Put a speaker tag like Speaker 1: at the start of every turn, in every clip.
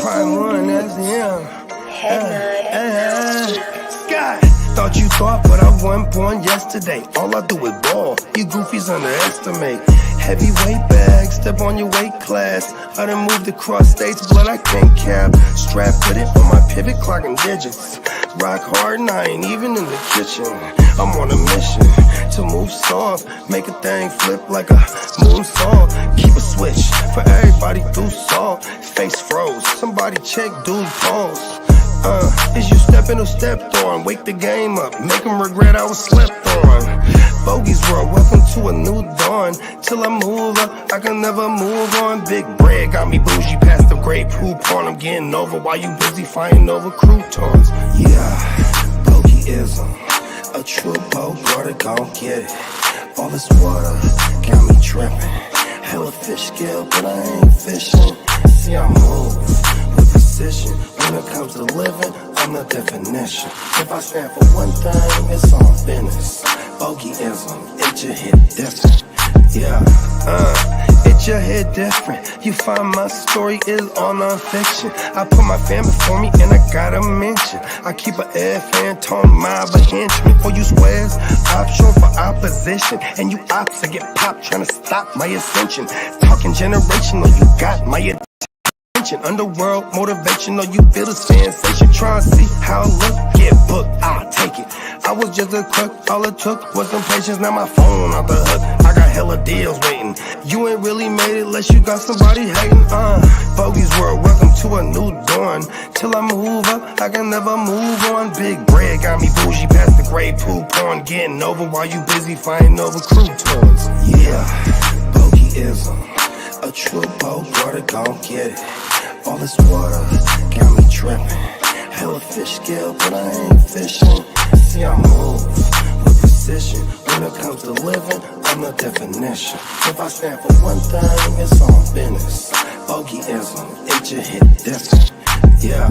Speaker 1: Prime one, that's him. Sky, thought you thought, but I wasn't born yesterday. All I do is ball. You goofies underestimate. Heavyweight bag, step on your weight class. I done moved across states, but I can't cap. Strap with it on my pivot, clocking digits. Rock hard and I ain't even in the kitchen. I'm on a mission to move soft, make a thing flip like a moonsault. Keep a switch for everybody through salt. Face froze, somebody check dude pulse. Is you stepping or stepped on? Wake the game up, make them regret I was slept on. Bogey's world, welcome to a new dawn. Till I move up, I can never move on. Big bread got me bougie past the great poop on. I'm getting over while you busy fighting over croutons. Yeah, bogeyism, a true boat, gon' get it. All this water got me tripping. Hella fish scale, but I ain't fishing. See, I move with precision. When it comes to living, I'm the definition. If I stand for one thing, it's on business. Bogeyism, it your hit different. Yeah, it your hit different. You find my story is all non-fiction. I put my fan before me and I gotta mention. I keep an air fan, tone my henchman. For you squares, option for opposition. And you ops to get popped trying to stop my ascension. Talking generational, you got my attention. Underworld motivational, you feel the sensation. Try and see how I look, get booked, I'll take it. I was just a crook, all it took was some patience. Now my phone off the hook, I got hella deals waiting. You ain't really made it unless you got somebody hating. Bogey's world, welcome to a new dawn. Till I move up, I can never move on. Big bread got me bougie past the gray poop on. Getting over while you busy fighting over croutons. Yeah, bogeyism, a true boat, water gon' get it. All this water got me tripping. Hella fish scale, but I ain't fishing. See, I move with precision. When it comes to living, I'm the definition. If I stand for one thing, it's on business. Bogeyism, it your hit different. Yeah.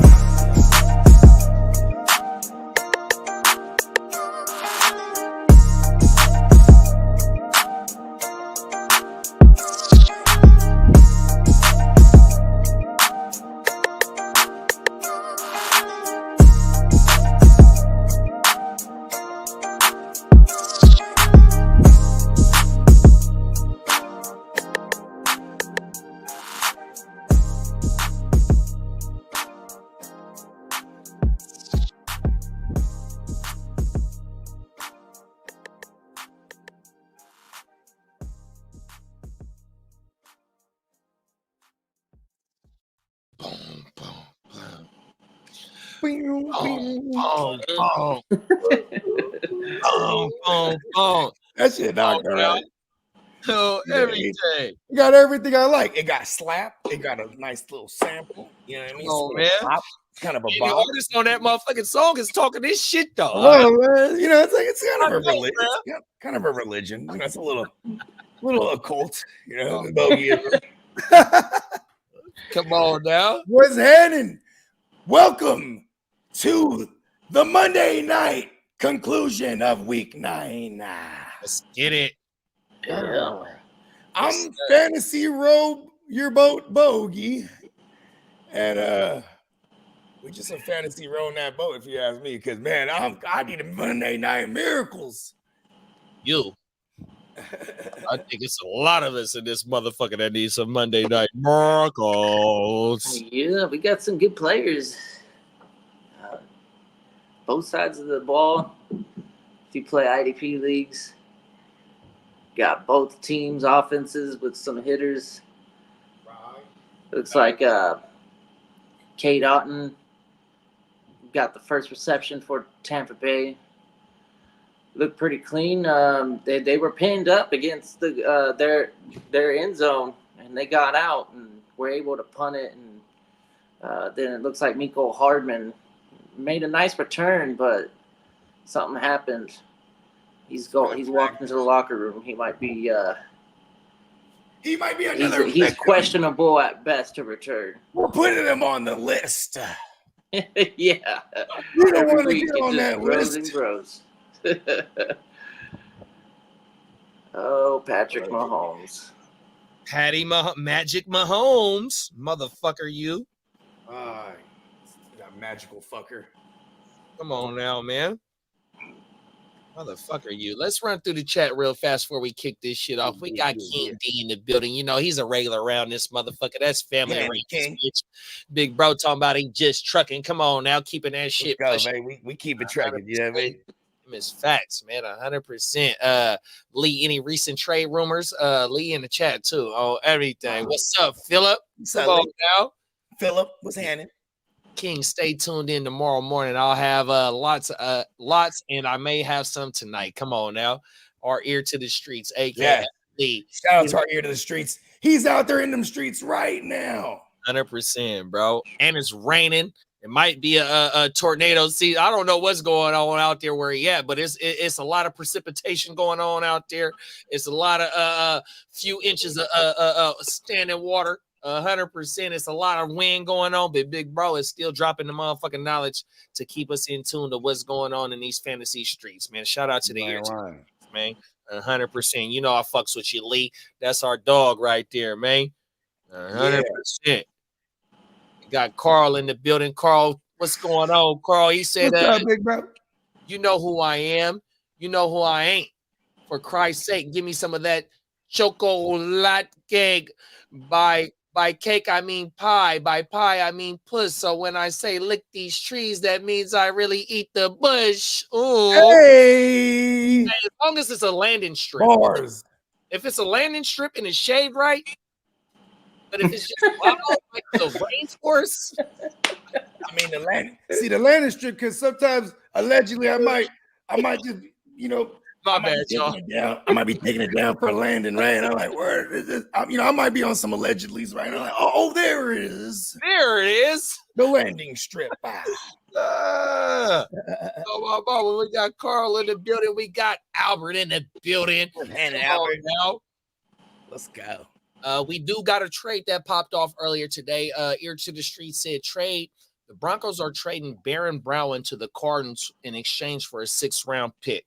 Speaker 2: That shit knocked her out.
Speaker 3: So everything.
Speaker 2: It got everything I like. It got slapped. It got a nice little sample. You know what I mean?
Speaker 3: Oh, man.
Speaker 2: Pop. It's kind of a
Speaker 3: The
Speaker 2: bop.
Speaker 3: artist on that motherfucking song is talking this shit though.
Speaker 2: Oh, man. You know, it's kind of a religion. It's kind of a religion. You know, it's a little occult. You know, the bogeyism.
Speaker 3: Come on now.
Speaker 2: What's happening? Welcome to the Monday night conclusion of week 9.
Speaker 3: Let's get it.
Speaker 4: Yeah.
Speaker 2: I'm Fantasy Robe, your boat bogey. And we just a fantasy rowing that boat, if you ask me, because man, I need a Monday night miracles.
Speaker 3: You. I think it's a lot of us in this motherfucker that need some Monday night miracles.
Speaker 4: Yeah, we got some good players. Both sides of the ball. If you play IDP leagues, got both teams' offenses with some hitters. Looks like Kate Otten got the first reception for Tampa Bay. Looked pretty clean. They were pinned up against their end zone, and they got out and were able to punt it. And then it looks like Mecole Hardman made a nice return, but something happened. He's walked into the locker room. He might be another. He's questionable at best to return.
Speaker 2: We're putting him on the list.
Speaker 4: Yeah,
Speaker 2: You don't want to get on that
Speaker 4: grows
Speaker 2: list.
Speaker 4: and grows. Oh go, Patrick Mahomes.
Speaker 3: Magic Mahomes, motherfucker, you.
Speaker 2: That magical fucker.
Speaker 3: Come on now, man. Motherfucker, you. Let's run through the chat real fast before we kick this shit off. We got King D in the building. You know, he's a regular around this motherfucker. That's family around this bitch. Big bro talking about he just trucking. Come on now, keeping that shit.
Speaker 2: Let's go, man. We keep it trucking. You know what I mean?
Speaker 3: It's facts, man. 100%. Lee, any recent trade rumors? Lee in the chat too. Oh, everything. What's up, Philip? Come on now.
Speaker 2: Philip, what's happening?
Speaker 3: King, stay tuned in tomorrow morning. I'll have lots, and I may have some tonight. Come on now. Our ear to the streets, aka Lee.
Speaker 2: Shout out to our ear to the streets. He's out there in them streets right now.
Speaker 3: 100%, bro. And it's raining. It might be a tornado. See, I don't know what's going on out there where he at, but it's a lot of precipitation going on out there. It's a lot of few inches of standing water. 100%. It's a lot of wind going on, but big bro is still dropping the motherfucking knowledge to keep us in tune to what's going on in these fantasy streets, man. Shout out to the ear, man. 100%. You know I fucks with you, Lee. That's our dog right there, man. 100%. You got Carl in the building. Carl, what's going on, Carl? He said,
Speaker 2: "What's up, big bro?
Speaker 3: You know who I am. You know who I ain't. For Christ's sake, give me some of that chocolate cake by cake, I mean pie. By pie, I mean puss. So when I say lick these trees, that means I really eat the bush. Ooh.
Speaker 2: Hey!
Speaker 3: As long as it's a landing strip.
Speaker 2: Bars.
Speaker 3: If it's a landing strip and it's shade right, but if it's just wild, like the rainforest.
Speaker 2: I mean, the landing strip, because sometimes, allegedly, I might just, you know,
Speaker 3: My bad, y'all.
Speaker 2: I might be taking it down for a landing, right? And I'm like, where is this? I might be on some allegedlys, right? And I'm like, oh, there it is.
Speaker 3: There it is.
Speaker 2: The landing strip.
Speaker 3: Oh, my mama, we got Carl in the building. We got Albert in the building.
Speaker 2: And Albert
Speaker 3: now.
Speaker 2: Let's go.
Speaker 3: We do got a trade that popped off earlier today. Ear to the Street said trade. The Broncos are trading Baron Brown to the Cardinals in exchange for a 6th-round pick.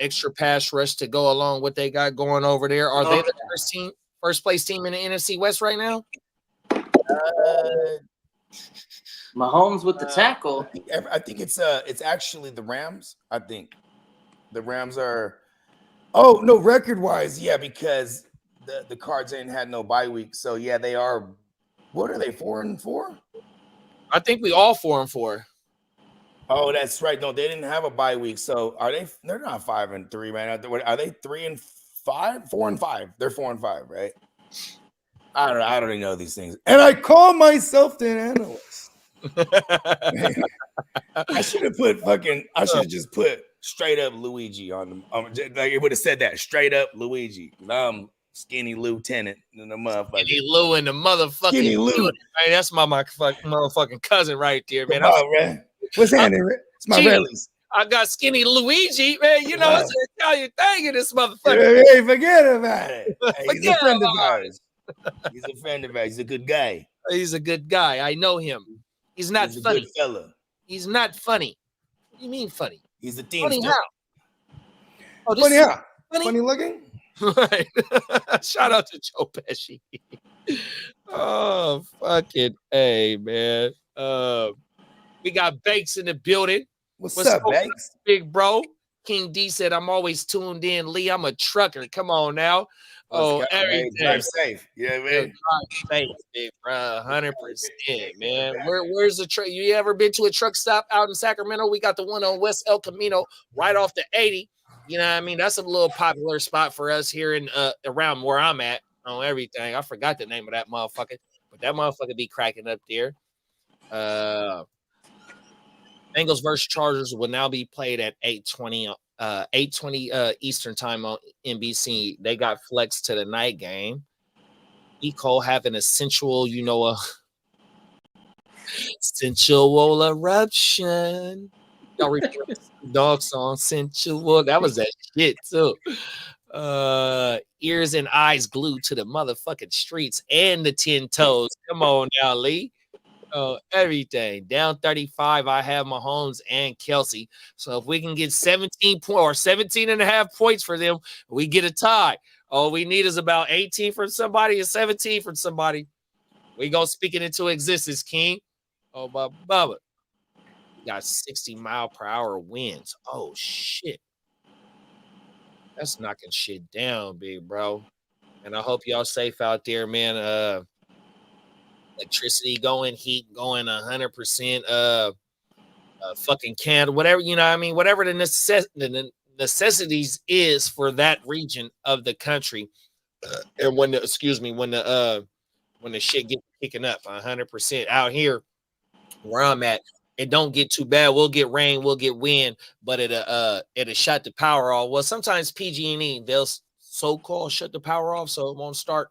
Speaker 3: Extra pass rush to go along what they got going over there. Are they the first place team in the NFC West right now?
Speaker 4: Mahomes with the tackle.
Speaker 2: I think it's actually the Rams. I think the Rams are. Oh no, record wise, yeah, because the Cards ain't had no bye week, so yeah, they are. What are they, 4-4?
Speaker 3: I think we all 4-4.
Speaker 2: Oh, that's right. No, they didn't have a bye week. So are they? They're not 5-3, man. Are they 3-5? 4-5. They're 4-5, right? I don't even know these things. And I call myself the analyst. I should have just put straight up Luigi on them. Like it would have said that straight up Luigi. Skinny Lieutenant and the motherfucker.
Speaker 3: Skinny Lou and the motherfucking
Speaker 2: Skinny Lou.
Speaker 3: Man, that's my motherfucking cousin right there, man.
Speaker 2: Man. What's happening, Rick? It's my rallies.
Speaker 3: I got Skinny Luigi, man. You know, it's an Italian thing in this motherfucker.
Speaker 2: Hey, forget about it. Hey, he's a friend of ours. He's a friend of ours. He's a good guy.
Speaker 3: He's a good guy. I know him. He's not funny.
Speaker 2: A good fella.
Speaker 3: He's not funny. What do you mean funny?
Speaker 2: He's a team.
Speaker 3: Funny how?
Speaker 2: Oh, funny how? Funny looking?
Speaker 3: Right. Shout out to Joe Pesci. Oh, fucking A, man. We got Banks in the building.
Speaker 2: What's up, Banks?
Speaker 3: Big bro. King D said, I'm always tuned in. Lee, I'm a trucker. Come on now. Everything.
Speaker 2: Drive safe. Yeah, man.
Speaker 3: Drive safe, big bro. 100%, man. Where's the truck? You ever been to a truck stop out in Sacramento? We got the one on West El Camino right off the 80. You know what I mean? That's a little popular spot for us here in around where I'm at on everything. I forgot the name of that motherfucker, but that motherfucker be cracking up there. Bengals versus Chargers will now be played at 8:20 Eastern time on NBC. They got flexed to the night game. E. Cole having a sensual eruption. Y'all remember dog song sensual? That was that shit too. Ears and eyes glued to the motherfucking streets and the 10 toes. Come on now, Lee. Everything down 35. I have Mahomes and Kelsey. So if we can get 17 and a half points for them, we get a tie. All we need is about 18 from somebody and 17 from somebody. We go speak it into existence, King. Oh, my Bubba. We got 60-mile-per-hour winds. Oh, shit. That's knocking shit down, big bro. And I hope y'all safe out there, man. Electricity going, heat going 100%. Fucking candle, whatever, you know what I mean? Whatever the necessities is for that region of the country. And when the shit gets picking up 100% out here where I'm at, it don't get too bad. We'll get rain, we'll get wind, but it'll shut the power off. Well, sometimes PG&E, they'll so-called shut the power off so it won't start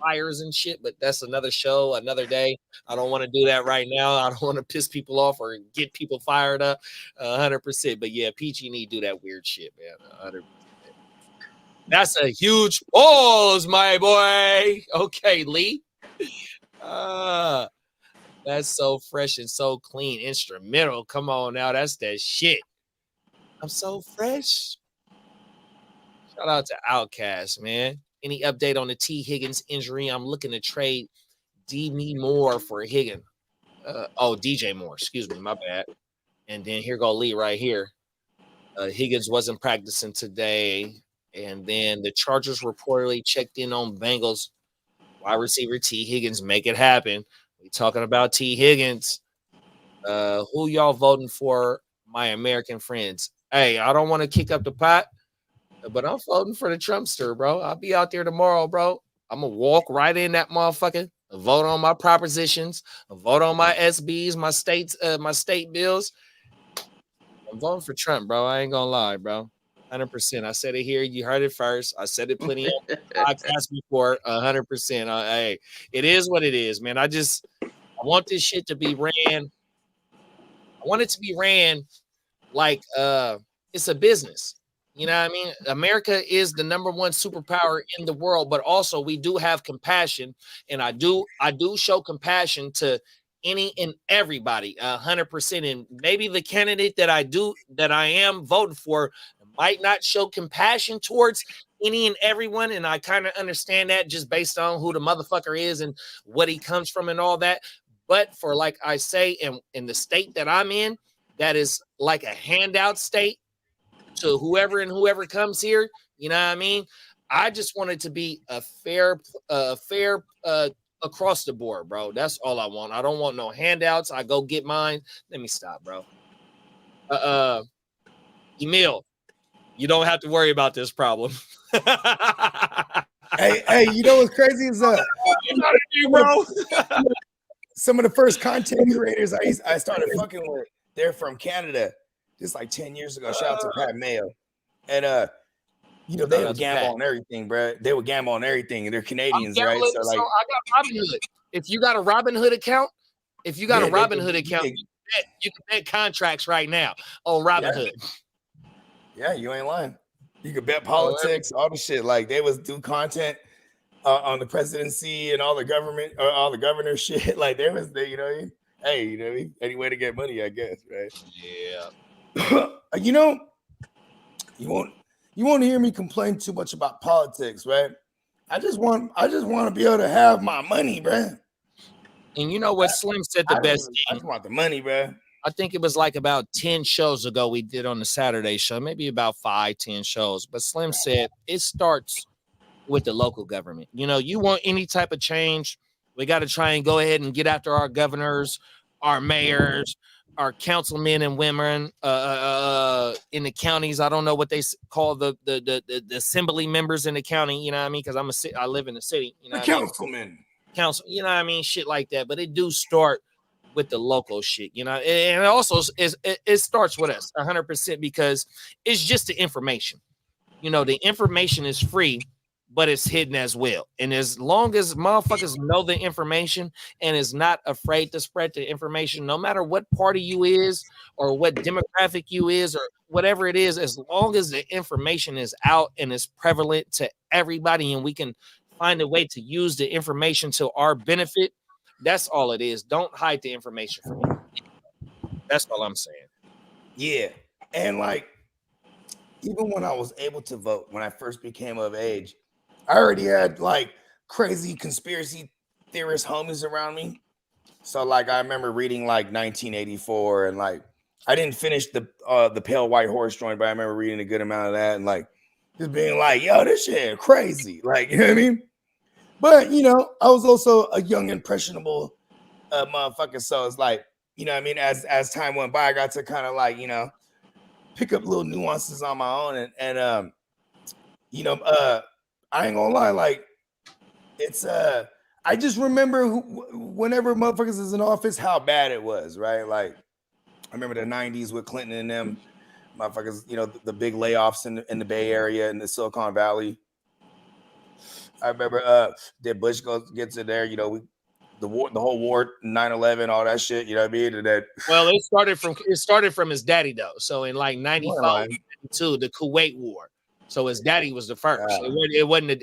Speaker 3: fires and shit, but that's another show, another day. I don't want to do that right now. I don't want to piss people off or get people fired up 100%. But yeah, PG&E do that weird shit, man. 100%. That's a huge pause, my boy. Okay, Lee. That's so fresh and so clean. Instrumental. Come on now. That's that shit. I'm so fresh. Shout out to Outkast, man. Any update on the T. Higgins injury? I'm looking to trade D. Moore for Higgins. DJ Moore. Excuse me. My bad. And then here go Lee right here. Higgins wasn't practicing today. And then the Chargers reportedly checked in on Bengals wide receiver T. Higgins. Make it happen. We talking about T. Higgins. Who y'all voting for, my American friends? Hey, I don't want to kick up the pot, but I'm voting for the Trumpster, bro. I'll be out there tomorrow, bro. I'm going to walk right in that motherfucker, vote on my propositions, vote on my SBs, my state bills. I'm voting for Trump, bro. I ain't going to lie, bro. 100%. I said it here. You heard it first. I said it plenty of podcasts before. 100%. Hey, it is what it is, man. I want this shit to be ran. I want it to be ran like it's a business. You know what I mean? America is the number one superpower in the world, but also we do have compassion, and I do show compassion to any and everybody, 100%. And maybe the candidate that I am voting for might not show compassion towards any and everyone, and I kind of understand that just based on who the motherfucker is and what he comes from and all that. But for, like I say, in the state that I'm in, that is like a handout state to whoever comes here, you know what I mean? I just want it to be a fair across the board, bro. That's all I want. I don't want no handouts. I go get mine. Let me stop, bro. Emil, you don't have to worry about this problem.
Speaker 2: Hey, you know what's crazy is
Speaker 3: bro.
Speaker 2: Some of the first content creators I started fucking with, they're from Canada. Just like 10 years ago. Shout out to Pat Mayo. And they would gamble on everything, bro. They would gamble on everything, and they're Canadians, right? So like,
Speaker 3: I got Robinhood. If you got a Robinhood account, you can bet contracts right now on Robinhood.
Speaker 2: Yeah, you ain't lying. You could bet politics, all the shit. Like they was do content on the presidency and all the government, all the governor shit. Like there was, you know what I mean? Hey, you know what I mean? Any way to get money, I guess, right?
Speaker 3: Yeah.
Speaker 2: You won't hear me complain too much about politics, right? I just want to be able to have my money, bro.
Speaker 3: And you know what Slim said the best thing?
Speaker 2: I just want the money, bro.
Speaker 3: I think it was like about 10 shows ago we did on the Saturday show, maybe about 5-10 shows. But Slim said it starts with the local government. You know, you want any type of change, we got to try and go ahead and get after our governors, our mayors, our councilmen and women in the counties. I don't know what they call the assembly members in the county. You know what I mean? Because I live in the city. You know,
Speaker 2: the councilmen,
Speaker 3: council. You know what I mean? Shit like that. But it do start with the local shit. You know, and it also it starts with us 100% because it's just the information. You know, the information is free, but it's hidden as well. And as long as motherfuckers know the information and is not afraid to spread the information, no matter what party you is or what demographic you is or whatever it is, as long as the information is out and is prevalent to everybody and we can find a way to use the information to our benefit, that's all it is. Don't hide the information from me. That's all I'm saying.
Speaker 2: Yeah. And like, even when I was able to vote, when I first became of age, I already had like crazy conspiracy theorist homies around me. So like I remember reading like 1984 and like I didn't finish the Pale White Horse joint, but I remember reading a good amount of that and like just being like, yo, this shit crazy. Like, you know what I mean? But you know, I was also a young, impressionable motherfucker. So it's like, you know what I mean? As time went by, I got to kind of like, you know, pick up little nuances on my own and you know, I ain't gonna lie, like it's I just remember whenever motherfuckers is in office, how bad it was, right? Like I remember the 90s with Clinton and them motherfuckers, you know, the big layoffs in the Bay Area and the Silicon Valley. I remember did Bush gets in there, you know, the whole war, 9/11, all that shit, you know what I mean? And then
Speaker 3: Well, it started from his daddy though. So in like 95, 92, the Kuwait War. So his daddy was the first. It wasn't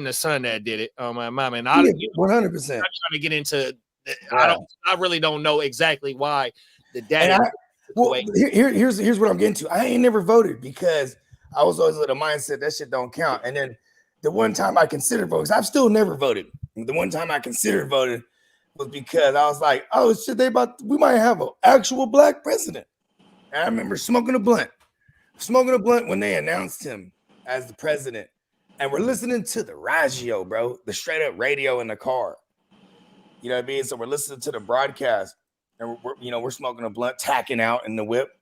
Speaker 3: the son that did it. Oh my mama. And
Speaker 2: 100%.
Speaker 3: I'm trying to get into I really don't know exactly why the daddy.
Speaker 2: Here's what I'm getting to. I ain't never voted because I was always with a mindset that shit don't count. And then the one time I considered voting, I've still never voted. The one time I considered voting was because I was like, oh shit, we might have an actual black president. And I remember smoking a blunt when they announced him as the president. And we're listening to the radio, bro, the straight up radio in the car. You know what I mean? So we're listening to the broadcast and we're smoking a blunt, tacking out in the whip.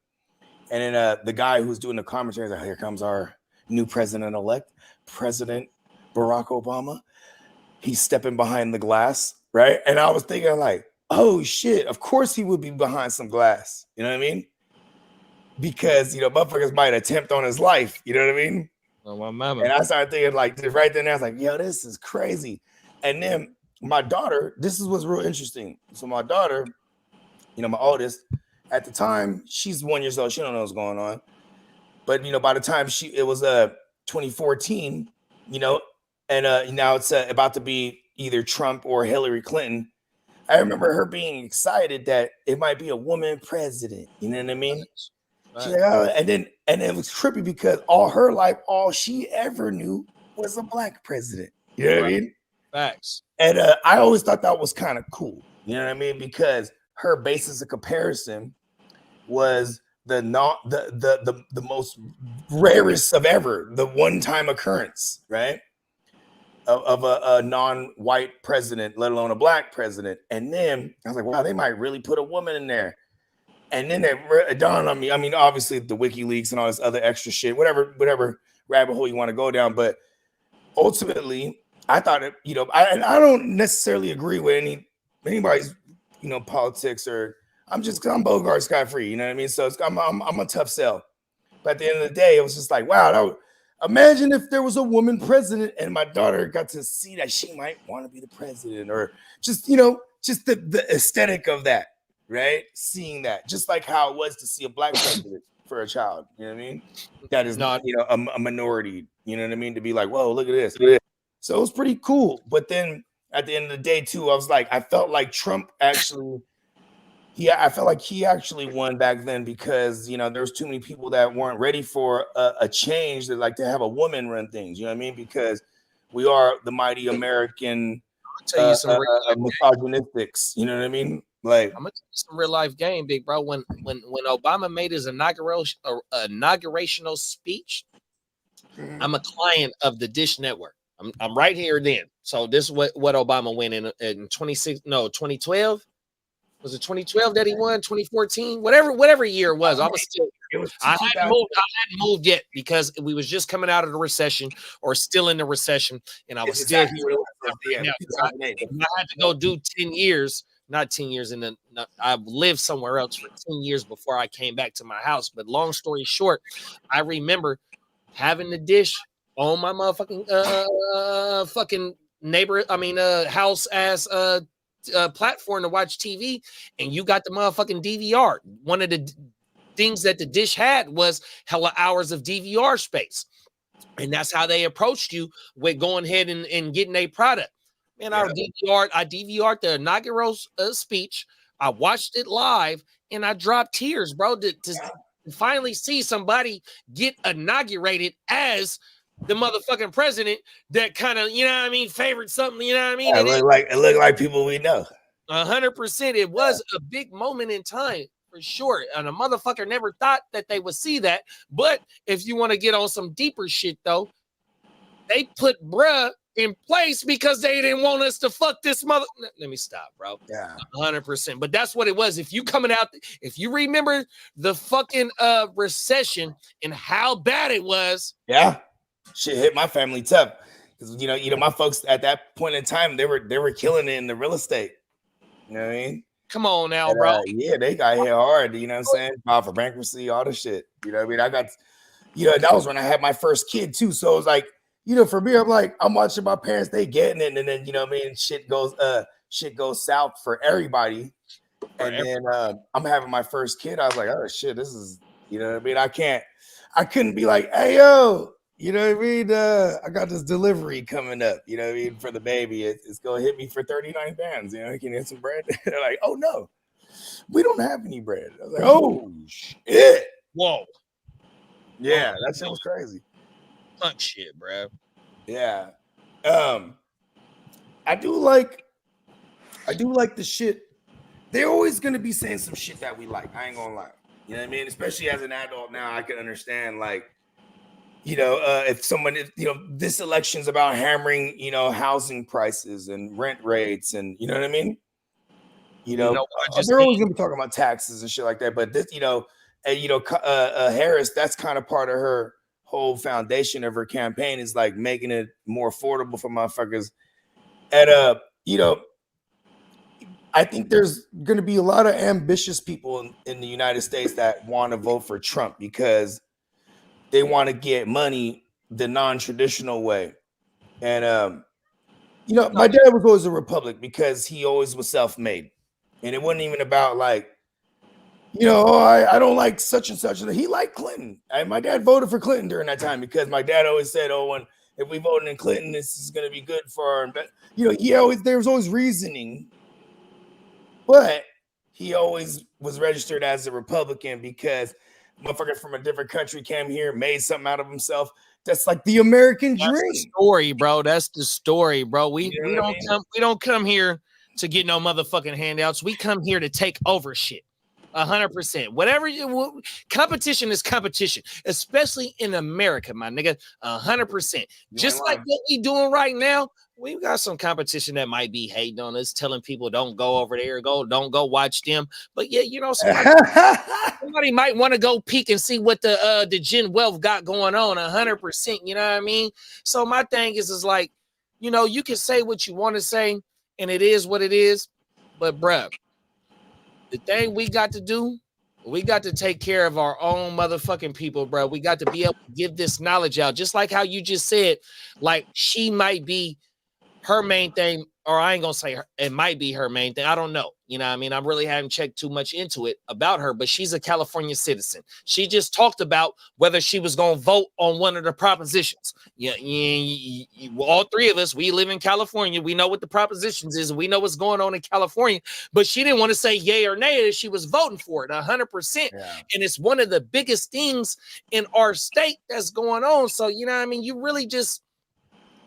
Speaker 2: And then the guy who's doing the commentary is like, here comes our new president-elect, President Barack Obama. He's stepping behind the glass, right? And I was thinking like, oh shit, of course he would be behind some glass. You know what I mean? Because, you know, motherfuckers might attempt on his life. You know what I mean?
Speaker 3: Oh, my mama.
Speaker 2: And I started thinking like right then, I was like, yo, this is crazy. And then my daughter, this is what's real interesting. So my daughter, you know, my oldest, at the time, she's 1 year old. She don't know what's going on. But, you know, by the time it was 2014, you know, and now it's about to be either Trump or Hillary Clinton. I remember her being excited that it might be a woman president. You know what I mean? Right. She's like, oh, and then it was trippy because all her life, all she ever knew was a black president. You know what I mean?
Speaker 3: Facts.
Speaker 2: And I always thought that was kind of cool. You know what I mean? Because her basis of comparison was the most rarest of ever, the one-time occurrence, right? Of a non-white president, let alone a black president. And then I was like, wow, they might really put a woman in there. And then it dawned on me. I mean, obviously the WikiLeaks and all this other extra shit, whatever rabbit hole you want to go down. But ultimately, I thought it, you know, I don't necessarily agree with anybody's, you know, politics or I'm Bogart Scott-free, you know what I mean? So I'm a tough sell. But at the end of the day, it was just like, wow, imagine if there was a woman president and my daughter got to see that she might want to be the president or just, you know, just the aesthetic of that, right? Seeing that, just like how it was to see a black president for a child, you know what I mean? That is not, you know, a minority, you know what I mean? To be like, whoa, look at this. So it was pretty cool. But then at the end of the day, too, I was like, I felt like Trump actually, I felt like he actually won back then because, you know, there's too many people that weren't ready for a change that like to have a woman run things. You know what I mean? Because we are the mighty American misogynistics. You know what I mean? Like,
Speaker 3: I'm gonna tell you some real life game, big bro. When Obama made his inaugurational speech, I'm a client of the Dish Network. I'm right here then. So this is what Obama went in 2012. Was it 2012 that he won? 2014? Whatever year it was. I hadn't moved yet because we was just coming out of the recession or still in the recession, and I was still here. I had to go do 10 years. Not 10 years, and then I lived somewhere else for 10 years before I came back to my house. But long story short, I remember having the Dish on my motherfucking fucking house ass platform to watch TV, and you got the motherfucking DVR. One of the things that the Dish had was hella hours of DVR space, and that's how they approached you with going ahead and getting a product. Man, I DVR'd the inaugural speech. I watched it live, and I dropped tears, bro. finally see somebody get inaugurated as the motherfucking president that kind of, you know what I mean, favored something, you know what I mean?
Speaker 2: It looked like people we know.
Speaker 3: 100%. It was a big moment in time for sure. And a motherfucker never thought that they would see that. But if you want to get on some deeper shit, though, they put bruh in place because they didn't want us to fuck this mother. Let me stop, bro.
Speaker 2: Yeah.
Speaker 3: 100%. But that's what it was. If you coming out, if you remember the fucking recession and how bad it was.
Speaker 2: Yeah. Shit hit my family tough. Because you know, my folks at that point in time, they were killing it in the real estate. You know what I mean?
Speaker 3: Come on now, bro.
Speaker 2: Yeah, they got hit hard. You know what I'm saying? Filed for bankruptcy, all the shit. You know what I mean? I got, you know, that was when I had my first kid too. So it was like, you know, for me, I'm like, I'm watching my parents, they getting it, and then, you know what I mean, shit goes south for everybody. And then I'm having my first kid. I was like, oh shit, this is, you know what I mean? I couldn't be like, hey yo, you know what I mean? I got this delivery coming up, you know what I mean, for the baby. It's gonna hit me for 39 pounds. You know, can you get some bread? They're like, oh no, we don't have any bread. I was like, oh shit.
Speaker 3: Whoa.
Speaker 2: Yeah, that shit was crazy.
Speaker 3: Fuck shit, bro.
Speaker 2: Yeah. I do like the shit. They're always gonna be saying some shit that we like. I ain't gonna lie. You know what I mean? Especially as an adult now, I can understand, like, you know, if someone, you know, this election's about hammering, you know, housing prices and rent rates, and you know what I mean? You know they're always gonna be talking about taxes and shit like that. But this, you know, Harris, that's kind of part of her whole foundation of her campaign, is like making it more affordable for motherfuckers. And you know, I think there's going to be a lot of ambitious people in the United States that want to vote for Trump because they want to get money the non-traditional way. And you know, my dad was always a Republican because he always was self-made, and it wasn't even about like, you know, oh, I don't like such and such. He liked Clinton. My dad voted for Clinton during that time because my dad always said, oh, if we voted in Clinton, this is going to be good for our, you know, there was always reasoning, but he always was registered as a Republican because motherfucker from a different country came here, made something out of himself. That's like the American dream.
Speaker 3: That's the story, bro. That's the story, bro. We don't come here to get no motherfucking handouts. We come here to take over shit. 100%. Whatever competition is competition, especially in America, my nigga. 100%. Just like what we doing right now, we got some competition that might be hating on us, telling people don't go over there, don't go watch them. But yeah, you know, somebody might want to go peek and see what the Gen Wealth got going on. 100%. You know what I mean? So my thing is like, you know, you can say what you want to say, and it is what it is. But bruh, the thing we got to do, we got to take care of our own motherfucking people, bro. We got to be able to give this knowledge out. Just like how you just said, like she might be her main thing, or I ain't gonna say it might be her main thing. I don't know. You know what I mean? I really haven't checked too much into it about her, but she's a California citizen. She just talked about whether she was gonna vote on one of the propositions. Yeah, all three of us, we live in California. We know what the propositions is, and we know what's going on in California. But she didn't want to say yay or nay that she was voting for it 100%. Yeah. And it's one of the biggest things in our state that's going on. So you know what I mean? You really just.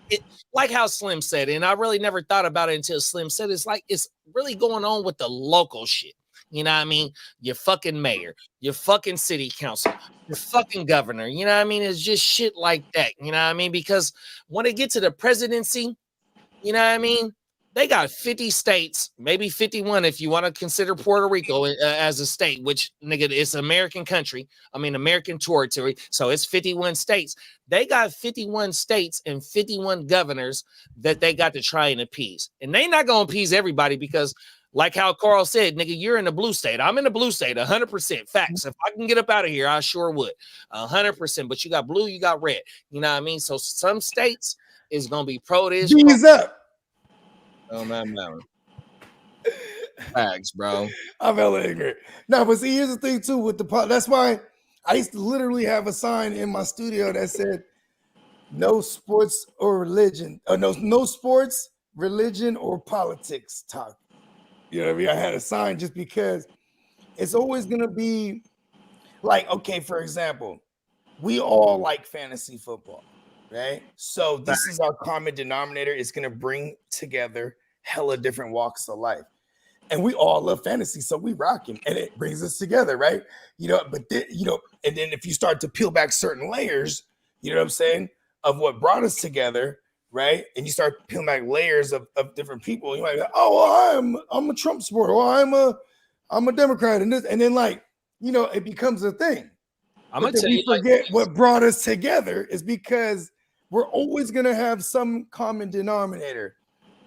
Speaker 3: It, like how Slim said, and I really never thought about it until Slim said, it's like it's really going on with the local shit. You know what I mean? Your fucking mayor, your fucking city council, your fucking governor. You know what I mean? It's just shit like that. You know what I mean? Because when it get to the presidency, you know what I mean? They got 50 states, maybe 51 if you want to consider Puerto Rico as a state, which, nigga, it's an American country. I mean, American territory. So it's 51 states. They got 51 states and 51 governors that they got to try and appease. And they not going to appease everybody because, like how Carl said, nigga, you're in the blue state. I'm in the blue state, 100%. Facts. If I can get up out of here, I sure would. 100%. But you got blue, you got red. You know what I mean? So some states is going to be pro this.
Speaker 2: G's up.
Speaker 3: Oh, man. Facts, bro.
Speaker 2: I'm hella ignorant. No, but see, here's the thing too with the that's why I used to literally have a sign in my studio that said no sports or religion, or no sports, religion, or politics talk. You know what I mean? I had a sign just because it's always gonna be like, okay, for example, we all like fantasy football, right? So this is our common denominator. It's going to bring together hella different walks of life. And we all love fantasy, so we rock him, and it brings us together, right? But and then if you start to peel back certain layers, you know what I'm saying, of what brought us together, right? And you start peeling back layers of different people. You might be like, oh, well, I'm a Trump supporter, or I'm a Democrat, and then like, it becomes a thing.
Speaker 3: I'm
Speaker 2: But
Speaker 3: gonna tell
Speaker 2: we
Speaker 3: you,
Speaker 2: forget what brought us together is because we're always gonna have some common denominator,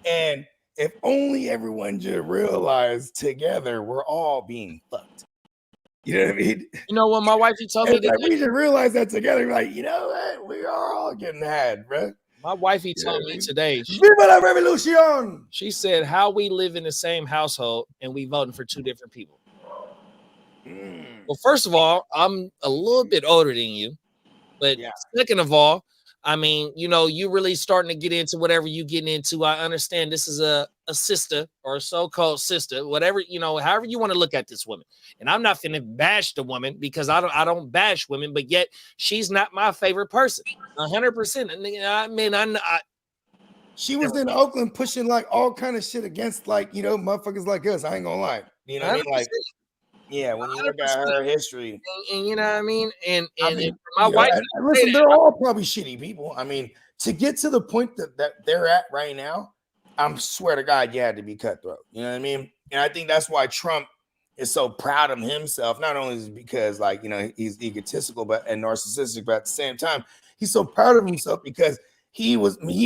Speaker 2: and if only everyone should realize together we're all being fucked. You know what I mean?
Speaker 3: you know what my wifey told me
Speaker 2: It's like,
Speaker 3: today?
Speaker 2: we should realize that together. Like, you know what? We are all getting had, bro.
Speaker 3: My wifey told me today.
Speaker 2: Viva la revolution!
Speaker 3: She said, "How we live in the same household and we voting for two different people." Well, first of all, I'm a little bit older than you, but second of all, I mean, you really starting to get into whatever you getting into. I understand this is a sister or a so-called sister, whatever, however you want to look at this woman. And I'm not finna bash the woman because I don't bash women, but yet she's not my favorite person. 100%. And I mean,
Speaker 2: she was in Oakland pushing like all kind of shit against motherfuckers like us. I ain't gonna lie. You know what I mean? Like, yeah, when you look at her history,
Speaker 3: and you know what I mean, and
Speaker 2: my wife. Listen, they're all probably shitty people. I mean, to get to the point that they're at right now, I swear to God, you had to be cutthroat. You know what I mean? And I think that's why Trump is so proud of himself. Not only is it because he's egotistical and narcissistic, but at the same time, he's so proud of himself because he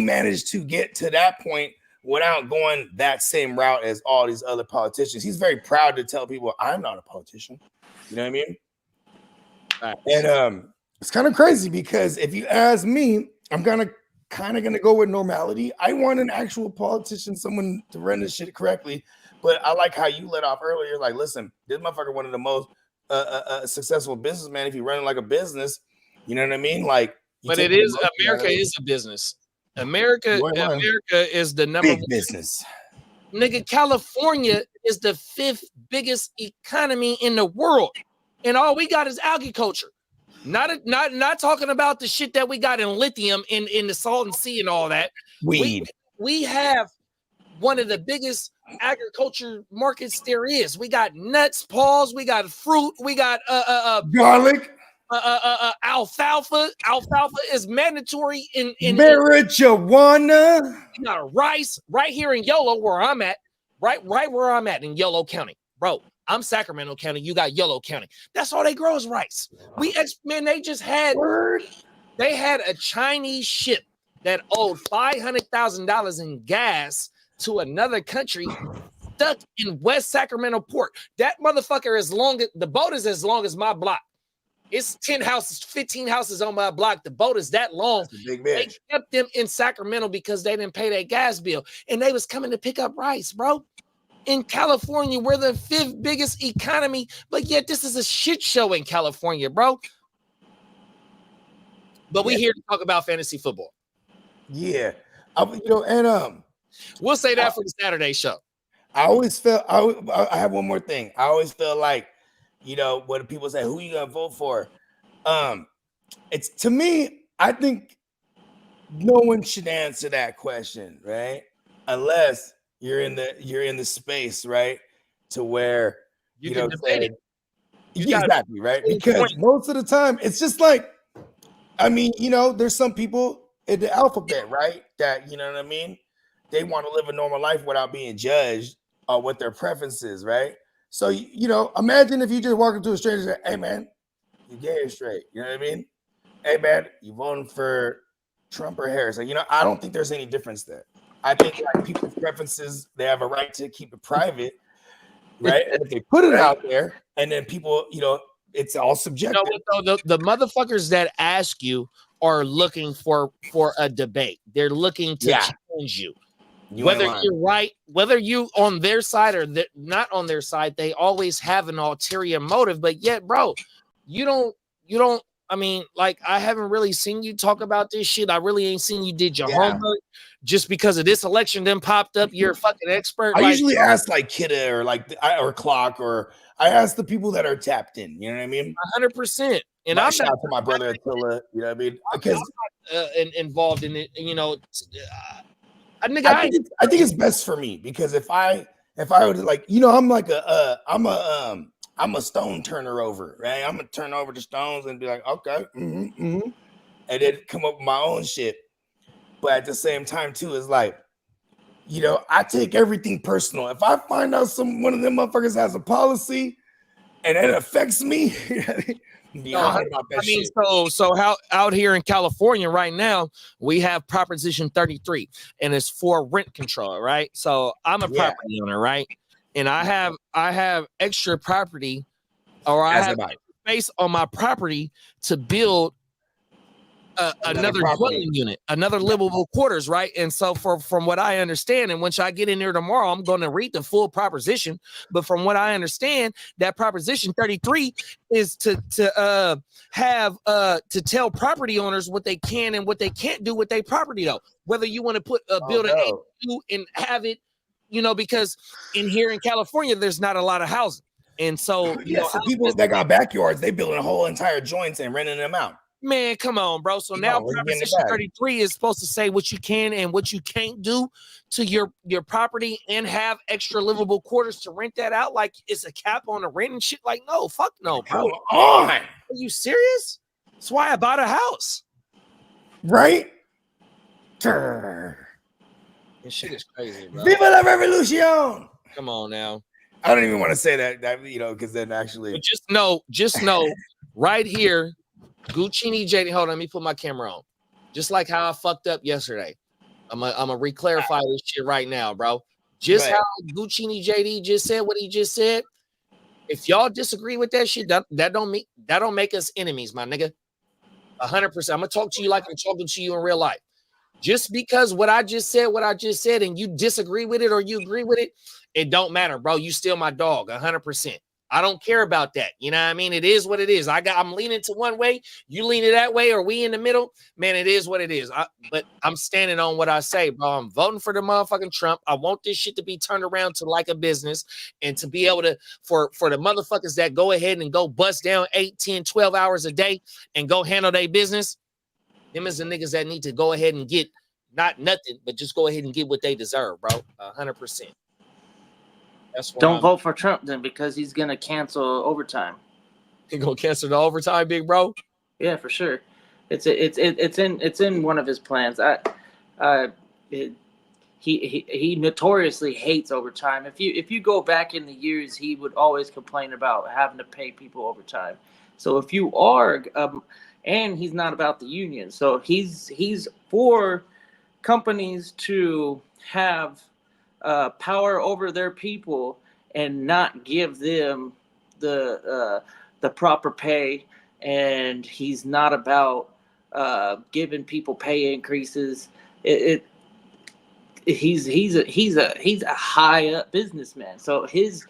Speaker 2: managed to get to that point without going that same route as all these other politicians. He's very proud to tell people, I'm not a politician. You know what I mean? And it's kind of crazy because if you ask me, I'm kind of gonna go with normality. I want an actual politician, someone to run this shit correctly. But I like how you let off earlier. Like, listen, this motherfucker one of the most successful businessmen. If you run it like a business, you know what I mean? Like,
Speaker 3: but it is America is a business. America is the number
Speaker 2: big
Speaker 3: one
Speaker 2: business.
Speaker 3: Nigga, California is the 5th biggest economy in the world, and all we got is algae culture. Not talking about the shit that we got in lithium in the Salton Sea and all that.
Speaker 2: Weed.
Speaker 3: We have one of the biggest agriculture markets there is. We got nuts, paws, we got fruit, we got
Speaker 2: garlic.
Speaker 3: Alfalfa. Alfalfa is mandatory in
Speaker 2: marijuana.
Speaker 3: You got rice right here in Yolo, where I'm at, right where I'm at in Yolo County, bro. I'm Sacramento County. You got Yolo County. That's all they grow is rice. They just had a Chinese ship that owed $500,000 in gas to another country stuck in West Sacramento Port. That motherfucker the boat is as long as my block. It's 10 houses, 15 houses on my block. The boat is that long.
Speaker 2: Big bitch.
Speaker 3: They kept them in Sacramento because they didn't pay their gas bill. And they was coming to pick up rice, bro. In California, we're the 5th biggest economy, but yet this is a shit show in California, bro. But we're here to talk about fantasy football.
Speaker 2: Yeah.
Speaker 3: We'll say that for the Saturday show.
Speaker 2: I always felt, I have one more thing. I always feel like, when people say, who you gonna vote for? It's, to me, I think no one should answer that question, right? Unless you're in the space, right? To where
Speaker 3: you can debate it.
Speaker 2: Exactly, right? Because most of the time it's just like, I mean, there's some people in the alphabet, right? That, you know what I mean? They want to live a normal life without being judged with their preferences, right? So, imagine if you just walk up to a stranger and say, hey, man, you gay or straight? You know what I mean? Hey, man, you voting for Trump or Harris? Like, I don't think there's any difference there. I think like people's preferences, they have a right to keep it private, right? And if they put it out there and then people, it's all subjective.
Speaker 3: The motherfuckers that ask you are looking for a debate. They're looking to challenge you. Whether you're right, whether you on their side or not on their side, they always have an ulterior motive. But yet, bro, you don't I mean, like, I haven't really seen you talk about this shit. I really ain't seen you did your homework. Just because of this election then popped up, you're a fucking expert.
Speaker 2: I
Speaker 3: like,
Speaker 2: usually ask like Kidda or like or Clock, or I ask the people that are tapped in. You know what I mean?
Speaker 3: 100%. And I'm
Speaker 2: Shout
Speaker 3: not
Speaker 2: out to my brother Attila. You know what I mean? Because
Speaker 3: involved in it. You know,
Speaker 2: I think it's best for me, because if I would, like, you know, I'm like I'm a stone turner over, right? I'm gonna turn over the stones and be like, okay, and then come up with my own shit. But at the same time, too, it's like, you know, I take everything personal. If I find out one of them motherfuckers has a policy and it affects me, be hot about that shit.
Speaker 3: So how out here in California right now, we have Proposition 33, and it's for rent control, right? So I'm a property owner, right? And I have extra property, or I have space on my property to build another dwelling unit, another livable quarters, right? And so from what I understand, and once I get in there tomorrow, I'm going to read the full proposition. But from what I understand, that Proposition 33 is to tell property owners what they can and what they can't do with their property, though. Whether you want to put build an ADU and have it, you know, because here in California, there's not a lot of housing. And so,
Speaker 2: so people that got backyards, they building a whole entire joints and renting them out.
Speaker 3: Man, come on, bro. So now Proposition 33 is supposed to say what you can and what you can't do to your property, and have extra livable quarters to rent that out. Like, it's a cap on the rent and shit. Like, no, fuck no, bro.
Speaker 2: Come on.
Speaker 3: Are you serious? That's why I bought a house.
Speaker 2: Right?
Speaker 3: This shit is crazy, bro.
Speaker 2: Viva la revolution!
Speaker 3: Come on now.
Speaker 2: I don't even want to say that, you know, because then actually.
Speaker 3: But just know, right here, Guccini JD, hold on, let me put my camera on. Just like how I fucked up yesterday. I'm gonna re-clarify this shit right now, bro. Just how Guccini JD just said what he just said. If y'all disagree with that shit, that don't make us enemies, my nigga. 100%. I'm gonna talk to you like I'm talking to you in real life. Just because what I just said, and you disagree with it or you agree with it, it don't matter, bro. You still my dog, 100%. I don't care about that. You know what I mean? It is what it is. I'm leaning to one way, you leaning that way, or we in the middle. Man, it is what it is. But I'm standing on what I say, bro. I'm voting for the motherfucking Trump. I want this shit to be turned around to like a business, and to be able to, for the motherfuckers that go ahead and go bust down 8, 10, 12 hours a day and go handle their business. Them is the niggas that need to go ahead and get not nothing, but just go ahead and get what they deserve, bro. 100%.
Speaker 4: Don't vote for Trump then, because he's gonna cancel overtime.
Speaker 3: He gonna cancel the overtime, big bro?
Speaker 4: Yeah, for sure. It's in one of his plans. He notoriously hates overtime. If you go back in the years, he would always complain about having to pay people overtime. So if you are, and he's not about the union, so he's for companies to have power over their people and not give them the proper pay, and he's not about giving people pay increases. He's a high up businessman, so his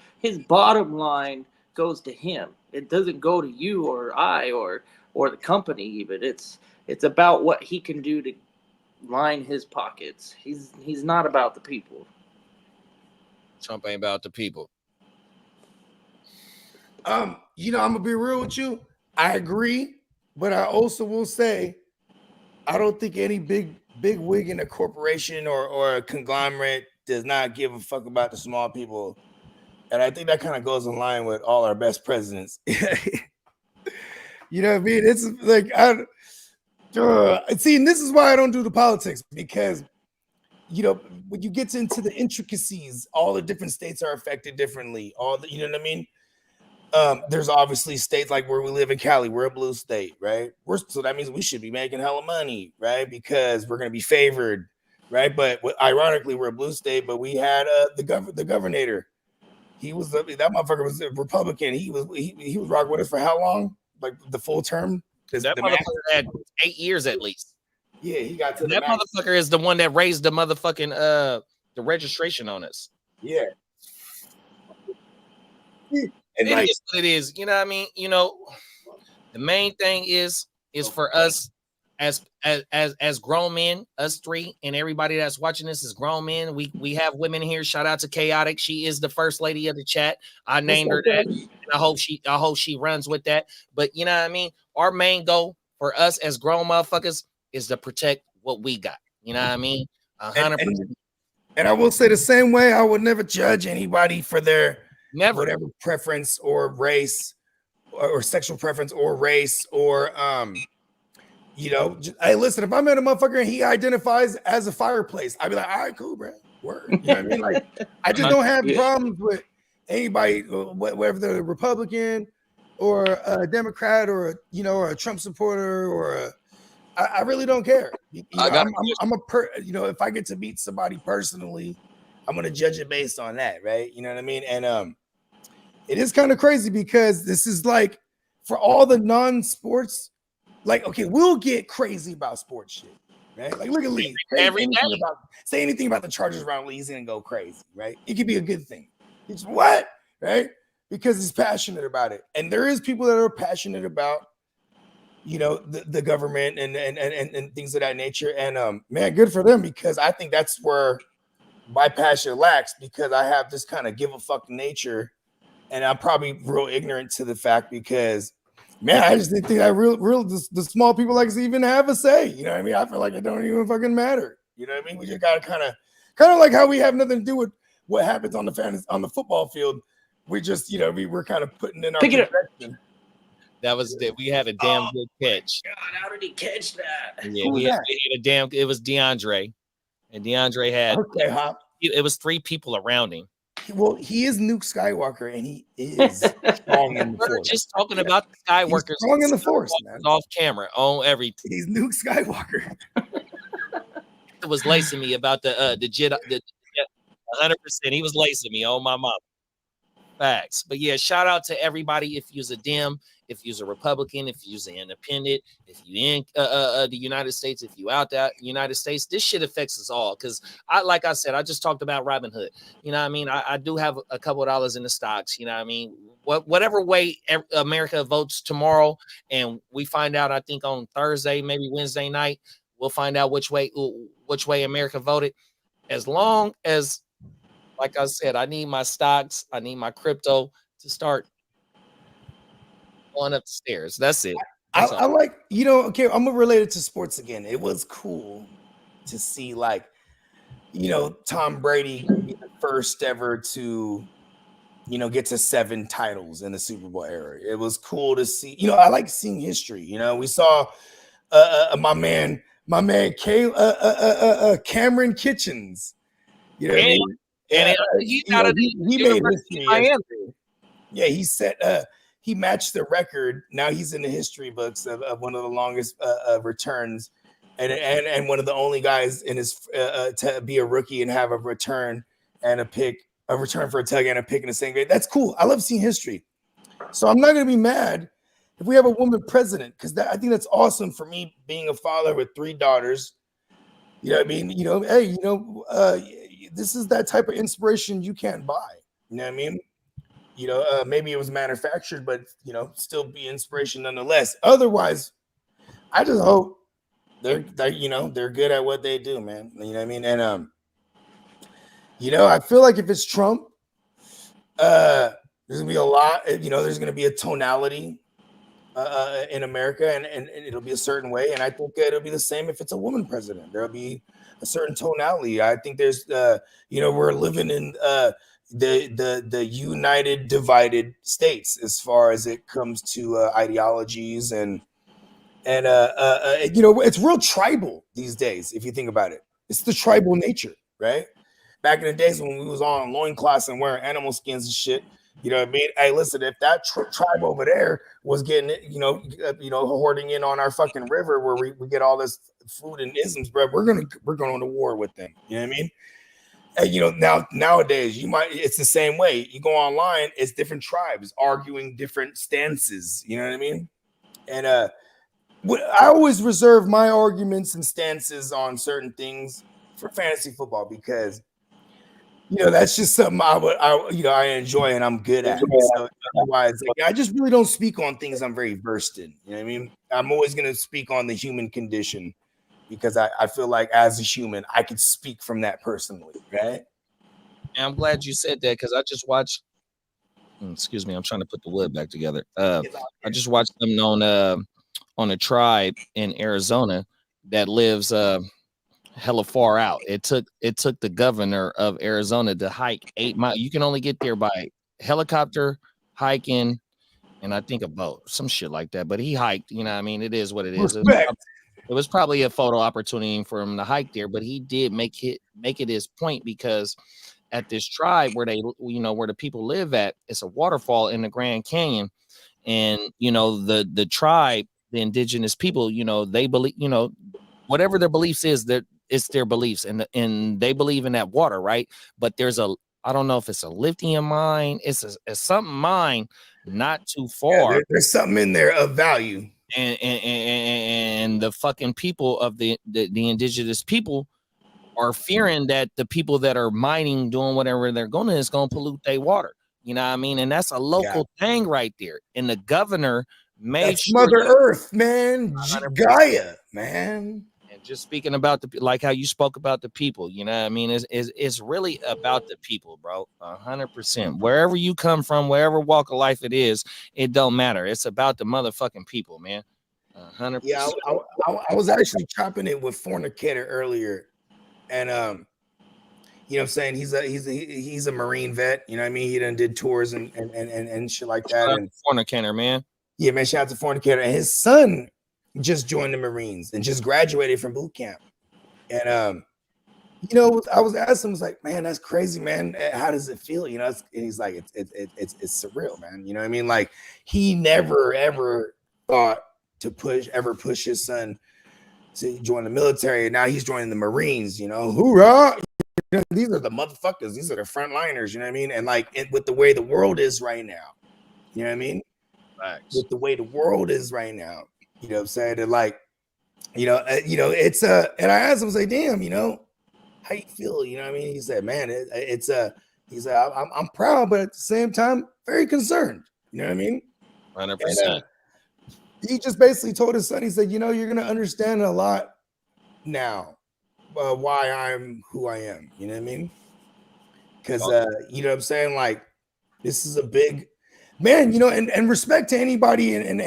Speaker 4: bottom line goes to him. It doesn't go to you or I or the company even. It's about what he can do to line his pockets. He's not about the people.
Speaker 3: Trump ain't about the people.
Speaker 2: You know, I'm gonna be real with you. I agree, but I also will say, I don't think any big wig in a corporation or a conglomerate does not give a fuck about the small people, and I think that kind of goes in line with all our best presidents. You know what I mean? It's like see, and this is why I don't do the politics, because, you know, when you get into the intricacies, all the different states are affected differently. You know what I mean? There's obviously states like where we live in Cali, we're a blue state, right? So that means we should be making hella money, right? Because we're going to be favored, right? But ironically, we're a blue state, but we had the governor. He was that motherfucker was a Republican. He was rocking with us for how long? Like the full term?
Speaker 3: That motherfucker had 8 years at least.
Speaker 2: Yeah, he got to
Speaker 3: that motherfucker is the one that raised the motherfucking the registration on us.
Speaker 2: Yeah.
Speaker 3: And it is what it is. You know what I mean? You know, The main thing is for us as grown men, us three, and everybody that's watching this is grown men. We have women here. Shout out to Chaotic. She is the first lady of the chat. I named her that. And I hope she runs with that. But you know what I mean? Our main goal for us as grown motherfuckers is to protect what we got. You know what I mean? 100%.
Speaker 2: And I will say the same way, I would never judge anybody for their whatever preference or race or sexual preference or race or hey, listen, if I met a motherfucker and he identifies as a fireplace, I'd be like, all right, cool, bro. Word. You know what I mean? Like, I just don't have problems with anybody, whether they're a Republican or a Democrat or or a Trump supporter or I really don't care. If I get to meet somebody personally, I'm gonna judge it based on that, right? You know what I mean? And it is kind of crazy because this is like for all the non-sports, like, okay, we'll get crazy about sports shit, right? Like, look at Lee. Say anything about the Chargers around Lee, he's gonna go crazy, right? It could be a good thing. It's what, right? Because he's passionate about it. And there is people that are passionate about the government and things of that nature. And man, good for them, because I think that's where my passion lacks, because I have this kind of give a fuck nature, and I'm probably real ignorant to the fact because, man, I just didn't think that the small people like to even have a say. You know what I mean? I feel like it don't even fucking matter. You know what I mean? We just gotta kind of like how we have nothing to do with what happens on the football field. We just we're kind of putting in our projection.
Speaker 3: We had a damn good catch.
Speaker 4: God, how did he catch that?
Speaker 3: Yeah, we had a damn. It was DeAndre, and DeAndre had.
Speaker 2: Okay, Hop.
Speaker 3: It was 3 people around him.
Speaker 2: Well, he is Nuke Skywalker, and he is strong in the force.
Speaker 3: We're just talking about the Skywalkers.
Speaker 2: He's strong in the force, man.
Speaker 3: Off camera, on everything.
Speaker 2: He's Nuke Skywalker.
Speaker 3: It was lacing me about the Jedi. 100%. He was lacing me on my mom. Facts. But yeah, shout out to everybody. If you're a Dem, if you're a Republican, if you're an independent, if you in the United States, if you out there United States, this shit affects us all. Because like I said, I just talked about Robin Hood. You know what I mean? I do have a couple of dollars in the stocks. You know what I mean? Whatever way America votes tomorrow, and we find out, I think on Thursday, maybe Wednesday night, we'll find out which way America voted. As long as, like I said, I need my stocks, I need my crypto to start going up the stairs. That's it.
Speaker 2: I like, okay, I'm gonna relate it to sports again. It was cool to see, like, Tom Brady be the first ever to, get to 7 titles in the Super Bowl era. It was cool to see. I like seeing history. We saw my man Cameron Kitchens. You know what I mean?
Speaker 3: And he
Speaker 2: made history. Yeah, he set he matched the record. Now he's in the history books of one of the longest returns, and one of the only guys in his to be a rookie and have a return and a return for a tug and a pick in the same grade. That's cool. I love seeing history. So I'm not gonna be mad if we have a woman president, because I think that's awesome. For me, being a father with 3 daughters, you know what I mean? Hey, this is that type of inspiration you can't buy. You know what I mean? Maybe it was manufactured, but still be inspiration nonetheless. Otherwise, I just hope they're good at what they do, man. You know what I mean? And I feel like if it's Trump, there's gonna be a lot. There's gonna be a tonality in America, and it'll be a certain way. And I think it'll be the same if it's a woman president. There'll be a certain tonality. I think there's we're living in the united divided states as far as it comes to ideologies and it's real tribal these days. If you think about it, it's the tribal nature, right? Back in the days when we was on loincloths and wearing animal skins and shit, you know what I mean? Hey, listen, if that tribe over there was getting, hoarding in on our fucking river where we get all this food and isms, bro, we're going to war with them. You know what I mean? And, nowadays it's the same way. You go online, it's different tribes arguing different stances. You know what I mean? And I always reserve my arguments and stances on certain things for fantasy football, because that's just something I enjoy and I'm good at. So otherwise, I just really don't speak on things I'm very versed in. You know what I mean? I'm always going to speak on the human condition because I feel like as a human, I could speak from that personally, right?
Speaker 3: And I'm glad you said that because I just watched. Excuse me, I'm trying to put the wood back together. I just watched them on a tribe in Arizona that lives hella far out. It took the governor of Arizona to hike 8 miles. You can only get there by helicopter, hiking, and I think a boat, some shit like that. But he hiked. You know what I mean? It is what it is. It was probably a photo opportunity for him to hike there, but he did make it his point because at this tribe where they, where the people live at, it's a waterfall in the Grand Canyon, and the tribe, the indigenous people, they believe, whatever their beliefs is, that it's their beliefs, and they believe in that water, right? But there's I don't know if it's a lithium mine, it's something mine not too far.
Speaker 2: There's something in there of value.
Speaker 3: And the fucking people of the indigenous people are fearing that the people that are mining, doing whatever they're going to, is going to pollute their water. You know what I mean? And that's a local thing right there. And the governor made sure
Speaker 2: Mother Earth, man, Gaia, man.
Speaker 3: And just speaking about like how you spoke about the people, you know what I mean? It's really about the people, bro. 100%. Wherever you come from, wherever walk of life it is, it don't matter. It's about the motherfucking people, man. 100%.
Speaker 2: Yeah, I was actually chopping it with Fornicator earlier, and you know what I'm saying, he's a Marine vet. You know what I mean? He done did tours and shit like that. And
Speaker 3: Fornicator, man.
Speaker 2: Yeah, man. Shout out to Fornicator, and his son just joined the Marines and just graduated from boot camp. And I was asking him, I was like, man, that's crazy, man. How does it feel? And he's like, it's surreal, man. You know what I mean? Like, he never ever thought to push his son to join the military, and now he's joining the Marines. Hoorah! These are the motherfuckers. These are the frontliners. You know what I mean? And with the way the world is right now, you know what I mean?
Speaker 3: Facts.
Speaker 2: With the way the world is right now, you know what I'm saying? And it's and I asked him, I was like, damn, how you feel? You know what I mean? He said, man, he said, I'm proud, but at the same time, very concerned. You know what I mean?
Speaker 3: 100%.
Speaker 2: And, he just basically told his son, he said, you're going to understand a lot now why I'm who I am. You know what I mean? Because, you know what I'm saying? Like, this is a big, man, and respect to anybody and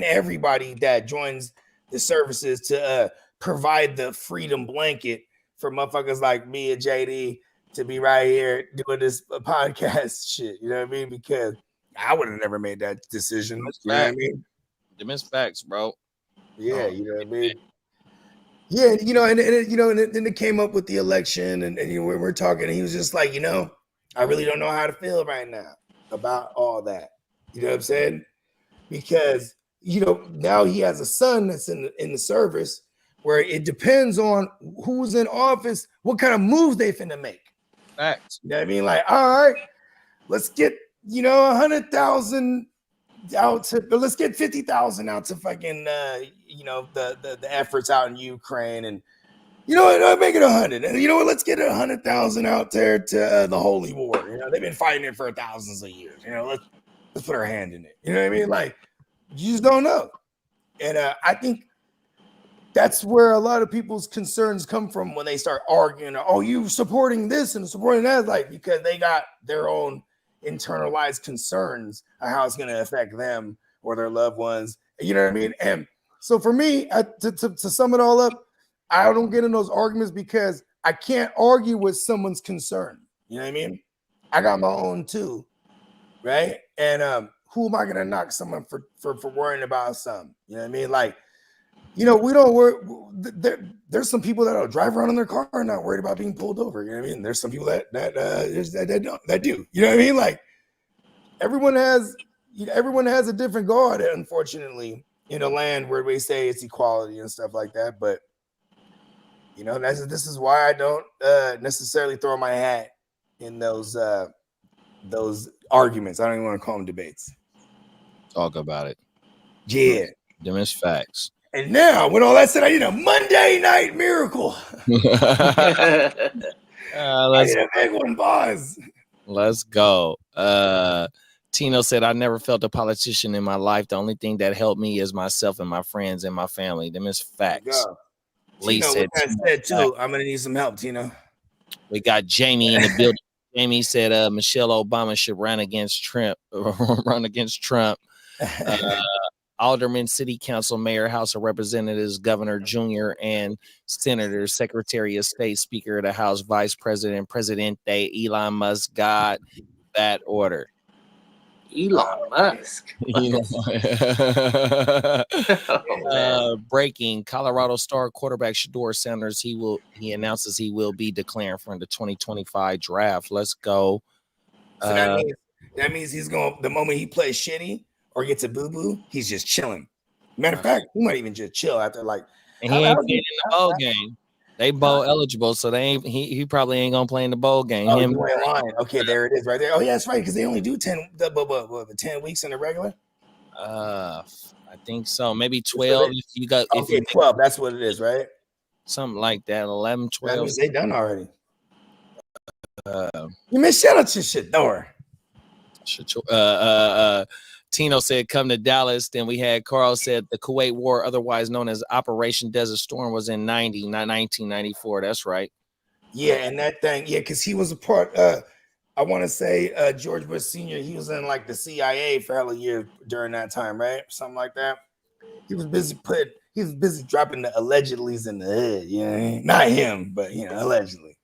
Speaker 2: everybody that joins the services to provide the freedom blanket for motherfuckers like me and JD to be right here doing this podcast shit. You know what I mean? Because I would have never made that decision. You know what I mean?
Speaker 3: Them is facts, bro.
Speaker 2: Yeah, you know what I mean? Yeah, and then it came up with the election, and we're talking, and he was just like, I really don't know how to feel right now about all that. You know what I'm saying? Because now he has a son that's in the service, where it depends on who's in office, what kind of moves they finna make.
Speaker 3: Facts.
Speaker 2: You know what I mean? Like, all right, let's get 100,000 out to, but let's get 50,000 out to fucking the efforts out in Ukraine, and make it 100, and let's get 100,000 out there to the Holy War. They've been fighting it for thousands of years. Let's put our hand in it. You know what I mean? Like, you just don't know. And I think that's where a lot of people's concerns come from when they start arguing. Oh, you supporting this and supporting that, like, because they got their own internalized concerns of how it's going to affect them or their loved ones. You know what I mean? And so for me, to sum it all up, I don't get in those arguments because I can't argue with someone's concern. You know what I mean? I got my own too, right? And who am I going to knock someone for worrying about something? You know what I mean? Like, we don't worry. There's some people that'll drive around in their car and not worried about being pulled over. You know what I mean? There's some people that do. You know what I mean? Like, everyone has a different God, unfortunately, in a land where we say it's equality and stuff like that. But this is why I don't necessarily throw my hat in those arguments. I don't even want to call them debates.
Speaker 3: Talk about it.
Speaker 2: Yeah,
Speaker 3: them is facts.
Speaker 2: And now, with all that said, I need a Monday Night Miracle. I need a big one, boss.
Speaker 3: Let's go. Tino said, I never felt a politician in my life. The only thing that helped me is myself and my friends and my family. Them is facts. Lee
Speaker 2: Tino,
Speaker 3: said,
Speaker 2: with that said too, I'm gonna need some help, Tino.
Speaker 3: we got Jamie in the building. Jamie said Michelle Obama should run against Trump. Alderman, City Council, Mayor, House of Representatives, Governor Jr., and Senator, Secretary of State, Speaker of the House, Vice President, Presidente, Elon Musk got that order.
Speaker 4: Elon Musk.
Speaker 3: Breaking: Colorado star quarterback Shedeur Sanders. He announces he will be declaring for the 2025 draft. Let's go.
Speaker 2: So that means he's going. The moment he plays shitty or gets a boo boo, he's just chilling. Matter of fact, he might even just chill after like.
Speaker 3: And he ain't playing in the bowl game. They bowl eligible, so they ain't. He probably ain't gonna play in the bowl game.
Speaker 2: Oh, you ain't lying. Okay, there it is, right there. Oh yeah, that's right, because they only do 10 weeks in the regular.
Speaker 3: I think so. Maybe 12. If you got
Speaker 2: 12. That's what it is, right?
Speaker 3: Something like that. 11, 12.
Speaker 2: That means they done already. You missed shout out to Shedeur.
Speaker 3: Tino said, come to Dallas. Then we had Carl said the Kuwait War, otherwise known as Operation Desert Storm, was in 1994. That's right.
Speaker 2: Yeah, and that thing, because he was a part, I want to say George Bush Sr., he was in like the CIA for hella years during that time, right? Something like that. He was busy dropping the allegedlys in the head, you know? Not him, but, allegedly.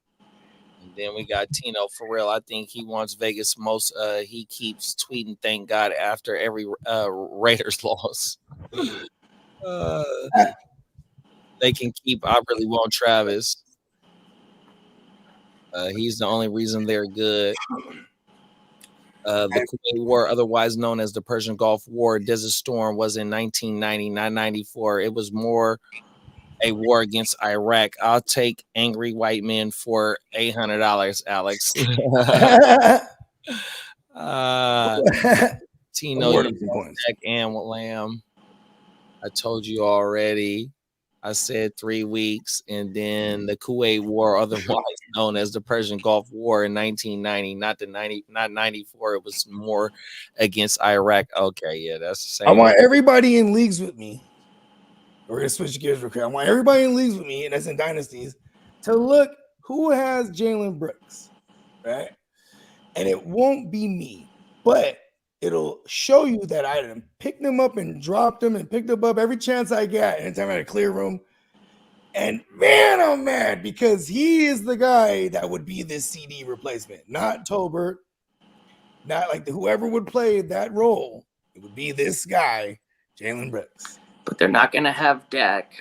Speaker 3: And then we got Tino for real. I think he wants Vegas most. He keeps tweeting, thank God, after every Raiders loss. They can keep, I really want Travis. He's the only reason they're good. The Kuwait War, otherwise known as the Persian Gulf War, Desert Storm, was in 1990, not 94. It was more a war against Iraq. I'll take angry white men for $800, Alex. Tino, Jack and Lamb. I told you already. I said 3 weeks, and then the Kuwait War, otherwise known as the Persian Gulf War, in 1990, not 94. It was more against Iraq. Okay, yeah, that's the same.
Speaker 2: I want everybody in leagues with me. We're gonna switch gears real quick. I want everybody in leagues with me, and that's in dynasties, to look who has Jalen Brooks, right? And it won't be me, but it'll show you that I done picked them up and dropped them and picked them up every chance I got. Anytime I had a clear room. And man, I'm mad because he is the guy that would be this CD replacement, not Tolbert, not like whoever would play that role. It would be this guy, Jalen Brooks.
Speaker 4: But they're not going to have Dak.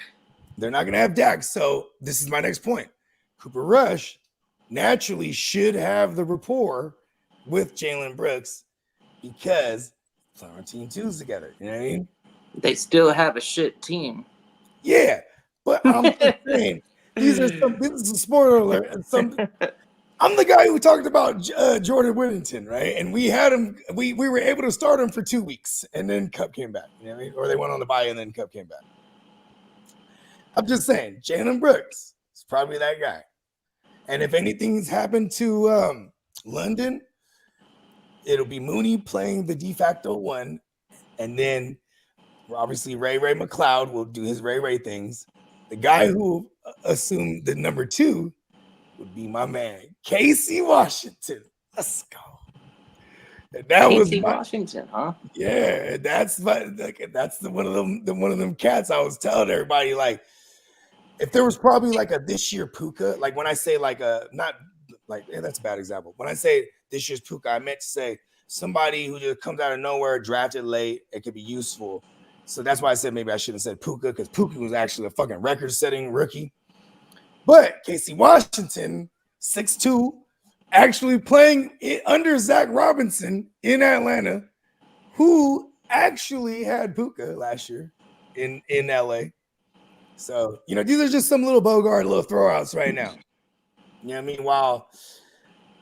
Speaker 2: They're not going to have Dak. So this is my next point. Cooper Rush naturally should have the rapport with Jalen Brooks because it's on team twos together. You know what I mean?
Speaker 4: They still have a shit team.
Speaker 2: Yeah. But I'm just saying, this is a spoiler alert. I'm the guy who talked about Jordan Whittington, right? And we had him, we were able to start him for 2 weeks, and then Cup came back. You know what I mean? Or they went on the bye and then Cup came back. I'm just saying, Jalen Brooks is probably that guy. And if anything's happened to London, it'll be Mooney playing the de facto one, and then obviously Ray McLeod will do his Ray things. The guy who assumed the number 2 would be my man, Casey Washington. Let's go. And that
Speaker 4: Casey Washington, huh?
Speaker 2: Yeah, that's one of them cats I was telling everybody, like, if there was probably like a this year Puka, like when I say like that's a bad example. When I say this year's Puka, I meant to say somebody who just comes out of nowhere, drafted late, it could be useful. So that's why I said maybe I shouldn't have said Puka, because Puka was actually a fucking record-setting rookie. But Casey Washington, 6'2", actually playing under Zach Robinson in Atlanta, who actually had Puka last year in LA. So, these are just some little Bogart little throwouts right now. You know what I mean? While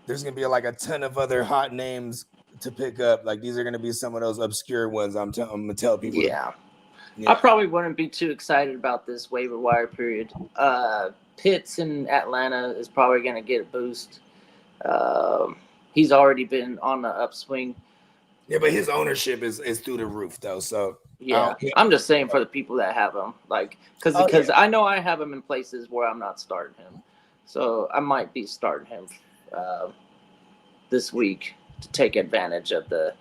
Speaker 2: there's going to be like a ton of other hot names to pick up, like these are going to be some of those obscure ones I'm going to tell people.
Speaker 4: Yeah. I probably wouldn't be too excited about this waiver wire period. Pitts in Atlanta is probably going to get a boost. He's already been on the upswing.
Speaker 2: Yeah, but his ownership is through the roof though. So
Speaker 4: yeah, I'm just saying for the people that have him, like, because I know I have him in places where I'm not starting him, so I might be starting him this week to take advantage of the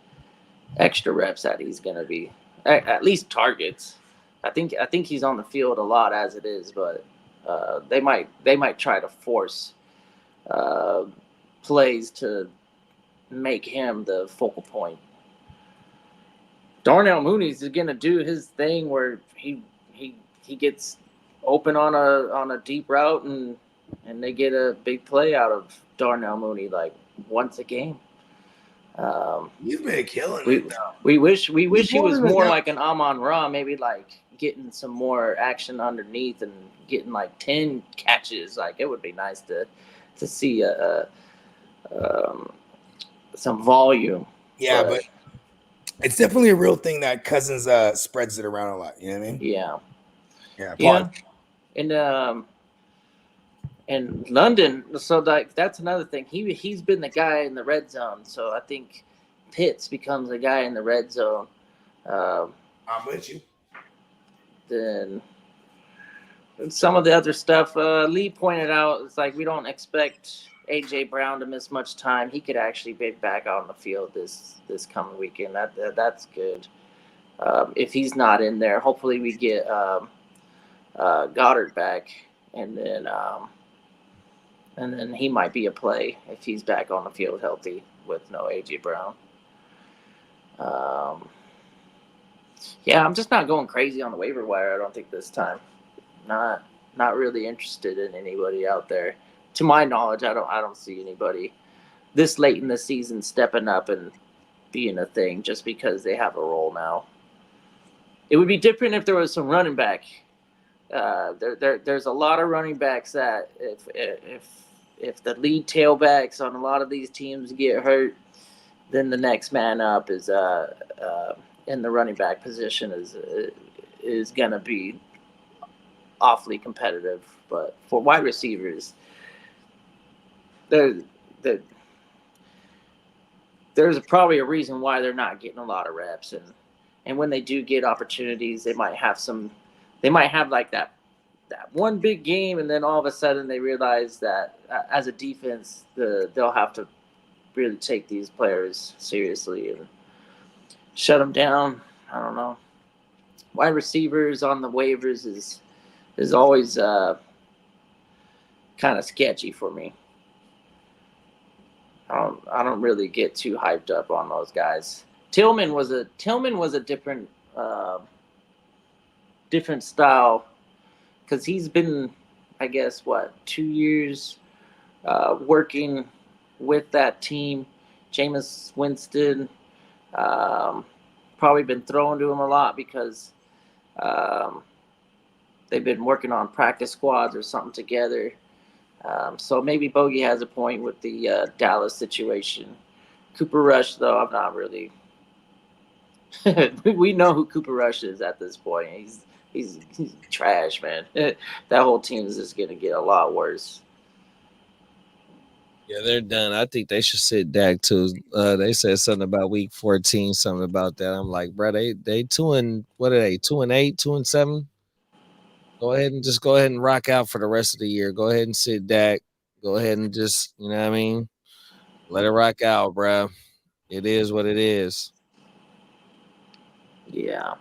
Speaker 4: extra reps that he's going to be at least targets. I think he's on the field a lot as it is, but they might try to force plays to make him the focal point. Darnell Mooney's is gonna do his thing where he gets open on a deep route and they get a big play out of Darnell Mooney like once a game.
Speaker 2: He's been killing it though.
Speaker 4: We wish he was more like an Amon-Ra, maybe like getting some more action underneath and getting like 10 catches. Like it would be nice to see some volume.
Speaker 2: Yeah, but it's definitely a real thing that Cousins spreads it around a lot. You know what I mean?
Speaker 4: Yeah.
Speaker 2: Yeah.
Speaker 4: And London, so that's another thing. He's been the guy in the red zone, so I think Pitts becomes a guy in the red zone.
Speaker 2: I'm with you.
Speaker 4: Then some of the other stuff Lee pointed out, it's like we don't expect AJ Brown to miss much time. He could actually be back on the field this coming weekend. That's good. If he's not in there, hopefully we get Goddard back, and then he might be a play if he's back on the field healthy with no AJ Brown. Yeah, I'm just not going crazy on the waiver wire. I don't think this time. Not really interested in anybody out there. To my knowledge, I don't see anybody this late in the season stepping up and being a thing just because they have a role now. It would be different if there was some running back. There's a lot of running backs that if the lead tailbacks on a lot of these teams get hurt, then the next man up is in the running back position is gonna be awfully competitive. But for wide receivers, there's probably a reason why they're not getting a lot of reps, and when they do get opportunities, they might have like that one big game, and then all of a sudden they realize that as a defense, they'll have to really take these players seriously and shut them down. I don't know. Wide receivers on the waivers is always kind of sketchy for me. I don't really get too hyped up on those guys. Tillman was a different style because he's been, I guess, 2 years working with that team. Jameis Winston probably been thrown to him a lot because they've been working on practice squads or something together. So maybe Bogey has a point with the Dallas situation. Cooper Rush, though, I'm not really. We know who Cooper Rush is at this point. He's trash, man. That whole team is just gonna get a lot worse.
Speaker 3: Yeah, they're done. I think they should sit Dak too. They said something about week 14, something about that. I'm like, bro, they 2-8, 2-7. Go ahead and rock out for the rest of the year. Go ahead and sit Dak. Go ahead and just, you know what I mean? Let it rock out, bro. It is what it is.
Speaker 4: Yeah.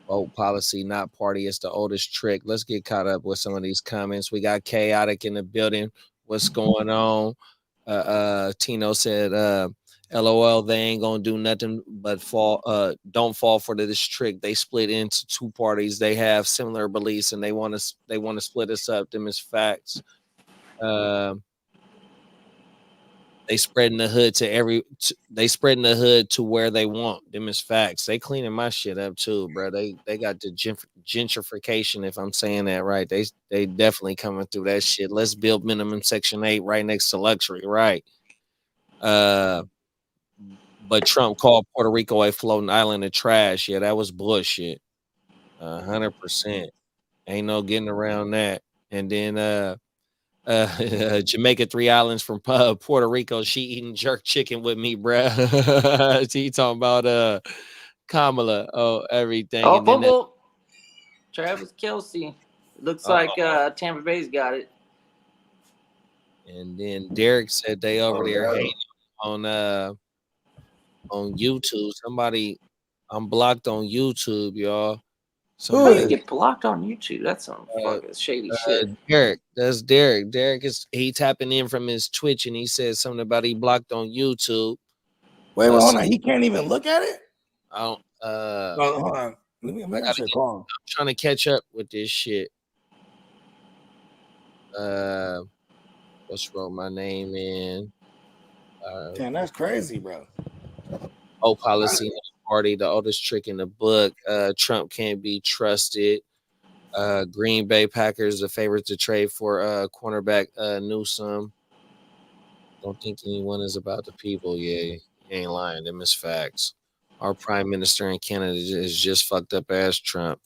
Speaker 3: Vote policy, not party. It's the oldest trick. Let's get caught up with some of these comments. We got Chaotic in the building. What's going on? Tino said, LOL, they ain't gonna do nothing but don't fall for this trick. They split into two parties. They have similar beliefs and they want to split us up. Them is facts. They spreading the hood to where they want. Them is facts. They cleaning my shit up too, bro. They got the gentrification, if I'm saying that right. They definitely coming through that shit. Let's build minimum Section 8 right next to luxury, right? But Trump called Puerto Rico a floating island of trash. Yeah, that was bullshit. 100%. Ain't no getting around that. And then Jamaica 3 Islands from Puerto Rico. She eating jerk chicken with me, bruh. She talking about Kamala. Oh, everything.
Speaker 4: Oh,
Speaker 3: And then
Speaker 4: fumble. Travis Kelsey. Looks like Tampa Bay's got it.
Speaker 3: and then Derek said they over there hating on YouTube. Somebody, I'm blocked on YouTube, y'all.
Speaker 4: How you
Speaker 2: Who?
Speaker 4: get blocked on YouTube? That's some fucking shady shit.
Speaker 3: Derek, that's Derek. Derek he tapping in from his Twitch and he said something about he blocked on YouTube.
Speaker 2: Wait, hold on. He can't even look at it?
Speaker 3: I don't
Speaker 2: Hold on. Let me make sure call him.
Speaker 3: I'm trying to catch up with this shit. Let's wrote my name in.
Speaker 2: Damn, that's crazy, bro.
Speaker 3: Policy party, the oldest trick in the book. Trump can't be trusted. Green Bay Packers, the favorite to trade for cornerback Newsome. Don't think anyone is about the people. Yeah, he ain't lying. Them is facts. Our prime minister in Canada is just fucked up as Trump.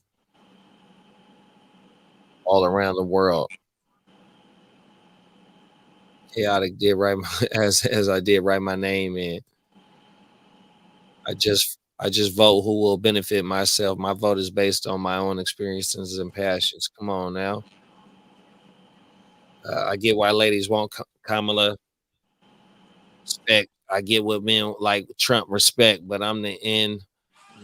Speaker 3: All around the world. Chaotic did write as I did write my name in. I just vote who will benefit myself. My vote is based on my own experiences and passions. Come on now. I get why ladies want Kamala respect. I get what men like Trump respect, but I'm the N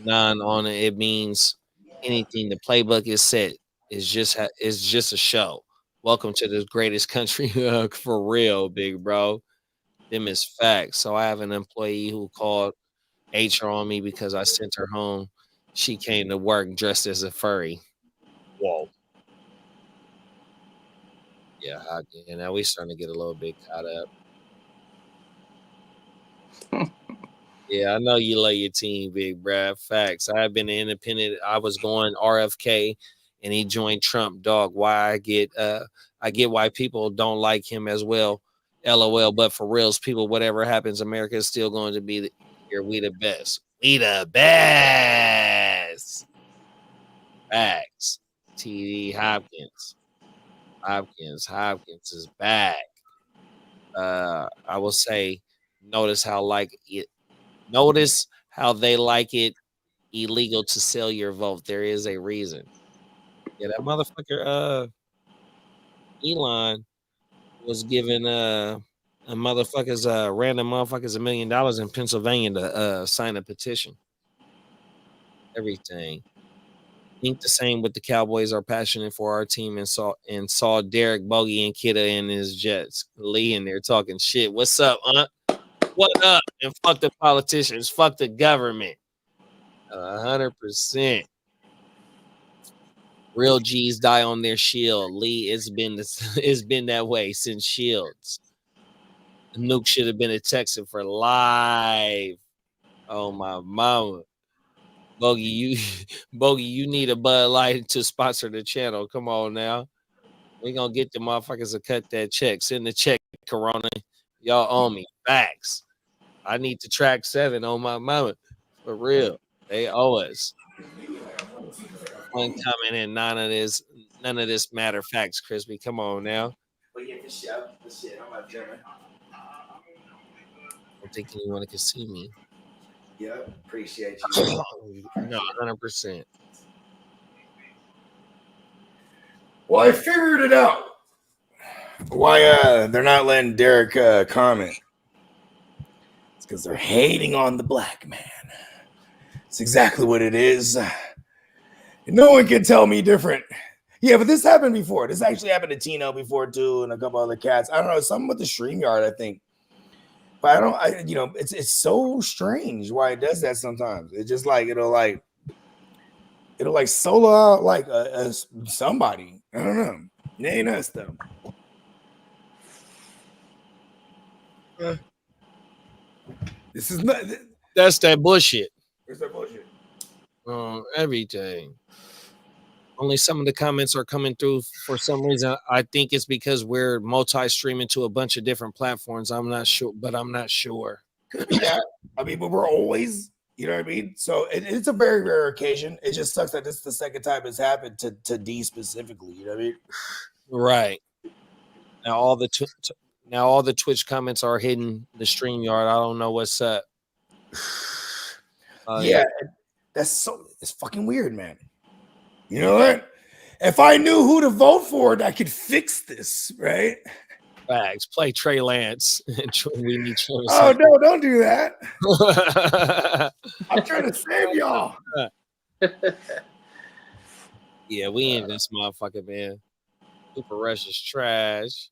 Speaker 3: non on it. It means anything. The playbook is set. It's just a show. Welcome to the greatest country for real, big bro. Them is facts. So I have an employee who called HR on me because I sent her home. She came to work dressed as a furry. Whoa. Yeah, now we starting to get a little bit caught up. Yeah, I know you love your team, big bruh. Facts. I have been independent. I was going RFK, and he joined Trump. Dog. Why I get why people don't like him as well. LOL. But for reals, people, whatever happens, America is still going to be here. We the best. We the best. Facts. TD Hopkins. Hopkins is back. I will say, notice how they like it illegal to sell your vote. There is a reason. Yeah, that motherfucker Elon was giving random motherfuckers $1 million in Pennsylvania to sign a petition. Everything. Think the same with the Cowboys are passionate for our team and saw Derek Bogey and Kidda in his Jets. Lee in there talking shit. What's up, Aunt? What up? And fuck the politicians. Fuck the government. 100%. Real G's die on their shield. Lee, it's been that way since Shields. The nuke should have been a Texan for life. Oh my mama. Bogey, you need a Bud Light to sponsor the channel. Come on now. We gonna get the motherfuckers to cut that check. Send the check, Corona. Y'all owe me. Facts. I need to track 7 on my mama. For real. They owe us. One comment in, none of this matter facts, Crispy. Come on now. I'm thinking anyone can see me.
Speaker 2: Yeah, appreciate you.
Speaker 3: No, 100%.
Speaker 2: Well, I figured it out. Why they're not letting Derek comment. It's because they're hating on the black man. It's exactly what it is. No one can tell me different. Yeah, but this happened before. This actually happened to Tino before too, and a couple other cats. I don't know, something with the StreamYard, I think. But it's so strange why it does that sometimes. It's just like it'll solo out like somebody. I don't know. It ain't us though. This is not.
Speaker 3: That's that bullshit.
Speaker 2: It's that bullshit.
Speaker 3: Everything. Only some of the comments are coming through for some reason. I think it's because we're multi-streaming to a bunch of different platforms. I'm not sure, but I'm not sure.
Speaker 2: Yeah, I mean, but we're always, You know what I mean? So it's a very rare occasion. It just sucks that this is the second time it's happened to D specifically. You know what I mean?
Speaker 3: Right. Now all the Twitch comments are hitting the StreamYard. I don't know what's up.
Speaker 2: Yeah, it's fucking weird, man. You know what? If I knew who to vote for, I could fix this, right?
Speaker 3: Facts. Play Trey Lance. We need Travis.
Speaker 2: Oh no, don't do that. I'm trying to save y'all.
Speaker 3: Yeah, we ain't this motherfucker, man. Super Rush is trash.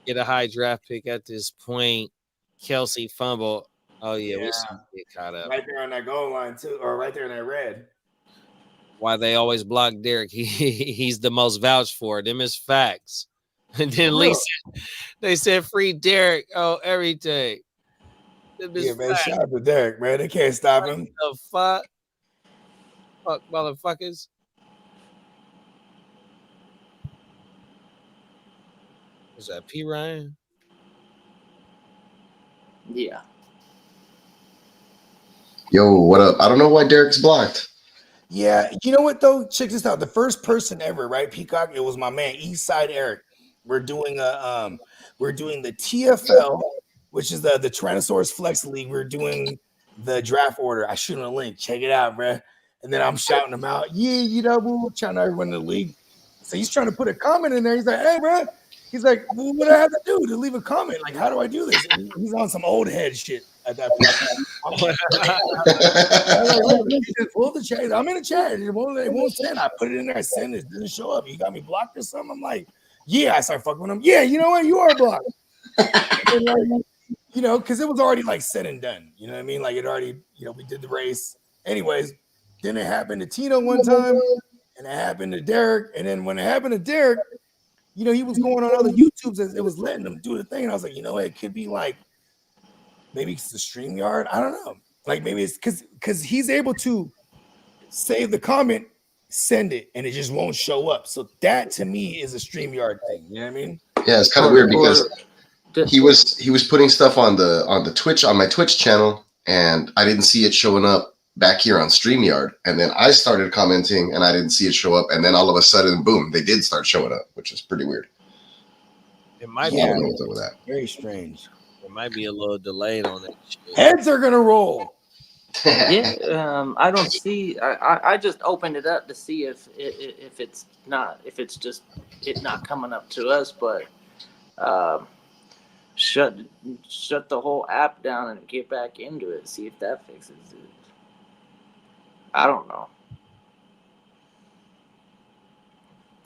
Speaker 3: Get a high draft pick at this point. Kelsey fumble. Oh yeah, we should get caught up.
Speaker 2: Right there on that goal line too, or right there in that red.
Speaker 3: Why they always block Derek? He's the most vouched for. Them is facts. And then Lee said, they said free Derek. Oh, everything.
Speaker 2: Yeah, man. Shout out to Derek, man. They can't stop him.
Speaker 3: The fuck motherfuckers. Is that P Ryan?
Speaker 4: Yeah.
Speaker 5: Yo, what up? I don't know why Derek's blocked.
Speaker 2: Yeah, you know what though? Check this out. The first person ever, right? Peacock. It was my man Eastside Eric. We're doing the TFL, which is the Tyrannosaurus Flex League. We're doing the draft order. I shoot him a link. Check it out, bro. And then I'm shouting him out. Yeah, you know, we're trying to everyone in the league. So he's trying to put a comment in there. He's like, hey, bro. He's like, well, what do I have to do to leave a comment? Like, how do I do this? And he's on some old head shit at that point. Just pull the chat. I'm in a chat. It won't send. I put it in there. I send it. It doesn't show up. You got me blocked or something? I'm like, yeah. I start fucking with him. Yeah, you know what? You are blocked. And like, you know, because it was already like said and done. You know what I mean? Like it already, you know, we did the race. Anyways, then it happened to Tino one time, and it happened to Derek. And then when it happened to Derek, you know, he was going on other YouTubes and it was letting him do the thing. And I was like, you know, it could be like, maybe it's the StreamYard. I don't know. Like maybe it's because he's able to save the comment, send it, and it just won't show up. So that to me is a StreamYard thing. You know what I mean?
Speaker 5: Yeah, it's kind of weird because he was putting stuff on the Twitch, on my Twitch channel, and I didn't see it showing up back here on StreamYard. And then I started commenting and I didn't see it show up. And then all of a sudden, boom, they did start showing up, which is pretty weird.
Speaker 3: It might
Speaker 5: I don't know what's up with that.
Speaker 2: Very strange.
Speaker 3: It might be a little delayed on it.
Speaker 2: Heads are gonna roll.
Speaker 4: Yeah, I don't see. I just opened it up to see if it's just it not coming up to us, but shut the whole app down and get back into it. See if that fixes it. I don't know.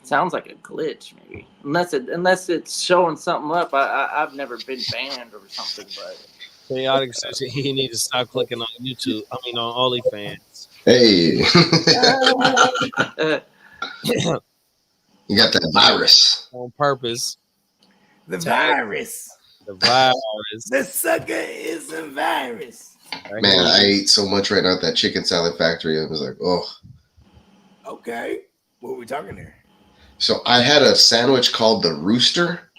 Speaker 4: Sounds like a glitch, maybe. Unless it's showing something up. I've never been banned or something, but.
Speaker 3: Chaotic says he need to stop clicking on YouTube. I mean, on OnlyFans.
Speaker 5: Hey. You got that virus.
Speaker 3: On purpose.
Speaker 2: The virus.
Speaker 3: The virus.
Speaker 2: The sucker is a virus.
Speaker 5: Man, I ate so much right now at that chicken salad factory. I was like, oh.
Speaker 2: Okay. What are we talking here?
Speaker 5: So I had a sandwich called the Rooster,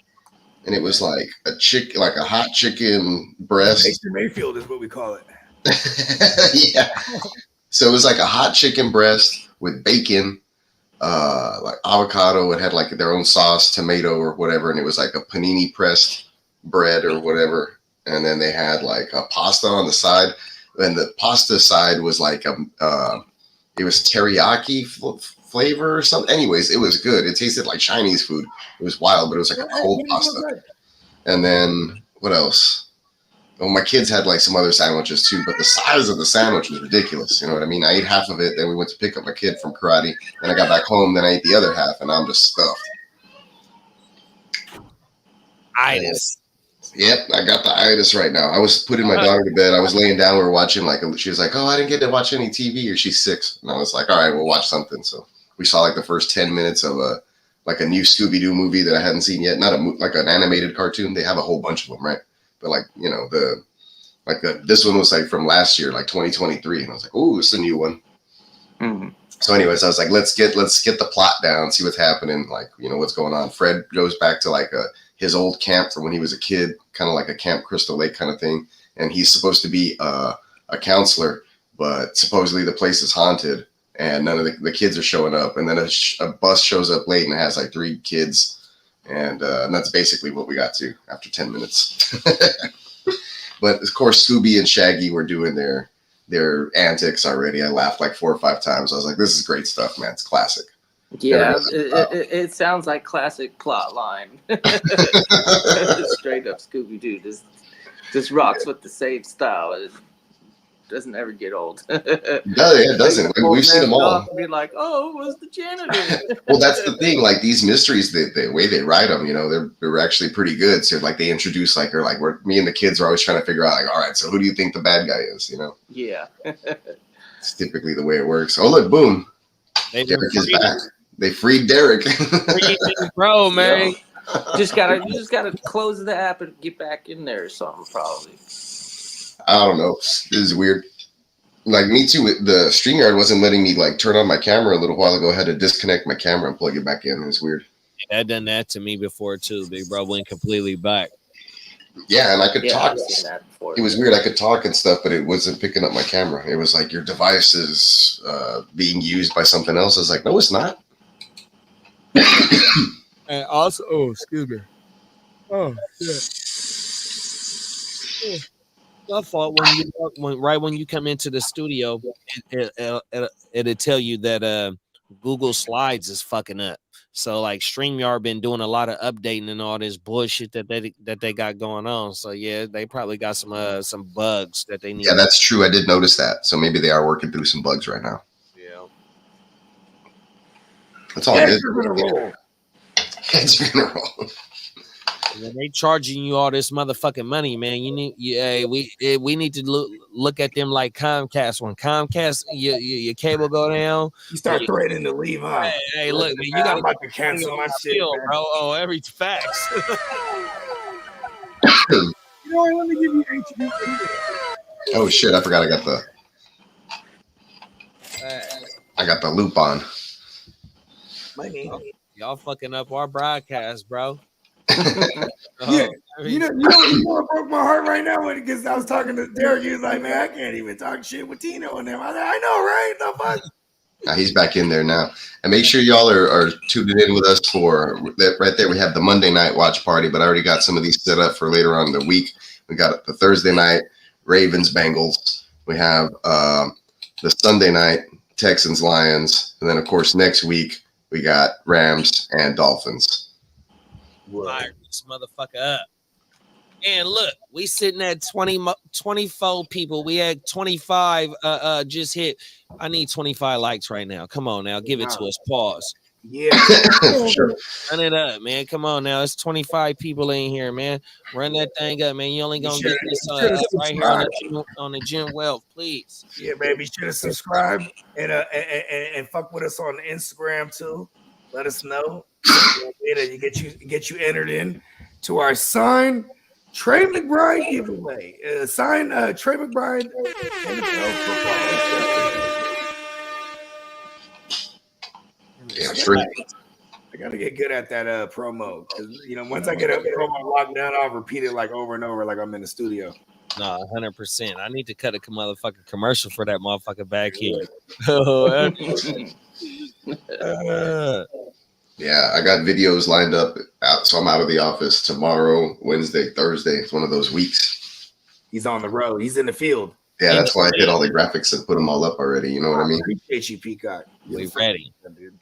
Speaker 5: and it was like a hot chicken breast.
Speaker 2: Baker Mayfield is what we call it.
Speaker 5: Yeah. So it was like a hot chicken breast with bacon, like avocado. It had like their own sauce, tomato or whatever, and it was like a panini pressed bread or whatever. And then they had like a pasta on the side, and the pasta side was like it was teriyaki flavor or something. Anyways, it was good. It tasted like Chinese food. It was wild, but it was like a cold pasta. And then what else? Well, my kids had like some other sandwiches too, but the size of the sandwich was ridiculous. You know what I mean? I ate half of it, then we went to pick up my kid from karate, then I got back home, then I ate the other half, and I'm just stuffed.
Speaker 3: Itis.
Speaker 5: Yep, I got the itis right now. I was putting my daughter to bed. I was laying down. We were watching, like, she was like, oh, I didn't get to watch any TV, or she's 6. And I was like, all right, we'll watch something. So we saw like the first 10 minutes of a new Scooby-Doo movie that I hadn't seen yet. Not like an animated cartoon. They have a whole bunch of them, right? But like, you know, this one was like from last year, like 2023. And I was like, oh, it's a new one.
Speaker 4: Mm-hmm.
Speaker 5: So anyways, I was like, let's get the plot down, see what's happening. Like, you know, what's going on. Fred goes back to like his old camp from when he was a kid, kind of like a Camp Crystal Lake kind of thing. And he's supposed to be a a counselor, but supposedly the place is haunted and none of the kids are showing up. And then a bus shows up late and it has like 3 kids. And that's basically what we got to after 10 minutes. But of course, Scooby and Shaggy were doing their antics already. I laughed like 4 or 5 times. I was like, this is great stuff, man. It's classic.
Speaker 4: Yeah, it sounds like classic plot line. Straight up Scooby-Doo. Just rocks with the same style. It doesn't ever get old.
Speaker 5: No, it doesn't. We've seen them all.
Speaker 4: Be like, oh, it was the janitor.
Speaker 5: Well, that's the thing. Like these mysteries, the way they write them, they're actually pretty good. So like they introduce me and the kids are always trying to figure out like, all right, so who do you think the bad guy is?
Speaker 4: Yeah.
Speaker 5: It's typically the way it works. Oh look, boom, Derek is back. They freed Derek.
Speaker 3: Bro, man.
Speaker 4: You just gotta close the app and get back in there or something, probably.
Speaker 5: I don't know. This is weird. Like me too. The StreamYard wasn't letting me like turn on my camera a little while ago. I had to disconnect my camera and plug it back in. It was weird.
Speaker 3: That done that to me before too. Big bro went completely back.
Speaker 5: Yeah, and I could talk.
Speaker 4: I've seen that before.
Speaker 5: It was weird. I could talk and stuff, but it wasn't picking up my camera. It was like your device is being used by something else. I was like, no, it's not.
Speaker 3: And also, excuse me. Oh shit. My fault. When you come into the studio, it'll tell you that Google Slides is fucking up. So like StreamYard been doing a lot of updating and all this bullshit that they got going on. So yeah, they probably got some bugs that they need.
Speaker 5: Yeah, that's true. I did notice that. So maybe they are working through some bugs right now.
Speaker 3: Yeah.
Speaker 5: That's all it is.
Speaker 2: It's
Speaker 5: gonna roll.
Speaker 3: When they charging you all this motherfucking money, man, we need to look at them like Comcast. When Comcast your cable go down,
Speaker 2: you start threatening to leave, huh?
Speaker 3: Hey, look, man,
Speaker 2: I'm about to cancel my shit,
Speaker 3: bro. Oh, every facts.
Speaker 2: Let me give you HD.
Speaker 5: Oh shit! I forgot I got the loop on.
Speaker 3: Y'all fucking up our broadcast, bro.
Speaker 2: Yeah, you know what broke my heart right now because I was talking to Derek. He was like, "Man, I can't even talk shit with Tino and them." I was like, "I know, right? The fuck."
Speaker 5: He's back in there now, and make sure y'all are tuning in with us for that right there. We have the Monday night watch party, but I already got some of these set up for later on in the week. We got the Thursday night Ravens Bengals. We have the Sunday night Texans Lions, and then of course next week we got Rams and Dolphins.
Speaker 3: Fire this motherfucker up. And look, we sitting at 24 people. We had 25 just hit. I need 25 likes right now. Come on now, give it to us. Pause.
Speaker 2: Yeah.
Speaker 5: Sure.
Speaker 3: Run it up, man. Come on now. It's 25 people in here, man. Run that thing up, man. You only gonna get this right here on the Gym Wealth, please.
Speaker 2: Yeah, baby. Should have subscribed and fuck with us on Instagram too. Let us know. You get you entered in to our sign Trey McBride giveaway. Sign Trey McBride.
Speaker 5: Yeah, sure.
Speaker 2: I gotta get good at that promo because once I get a promo locked down, I'll repeat it like over and over, like I'm in the studio.
Speaker 3: No, 100%. I need to cut a motherfucking commercial for that motherfucker back here.
Speaker 5: Yeah, I got videos lined up, so I'm out of the office tomorrow, Wednesday, Thursday. It's one of those weeks.
Speaker 2: He's on the road. He's in the field.
Speaker 5: Yeah, that's why I did all the graphics and put them all up already. You know what I mean?
Speaker 2: Appreciate you, Peacock.
Speaker 3: We ready,
Speaker 2: dude.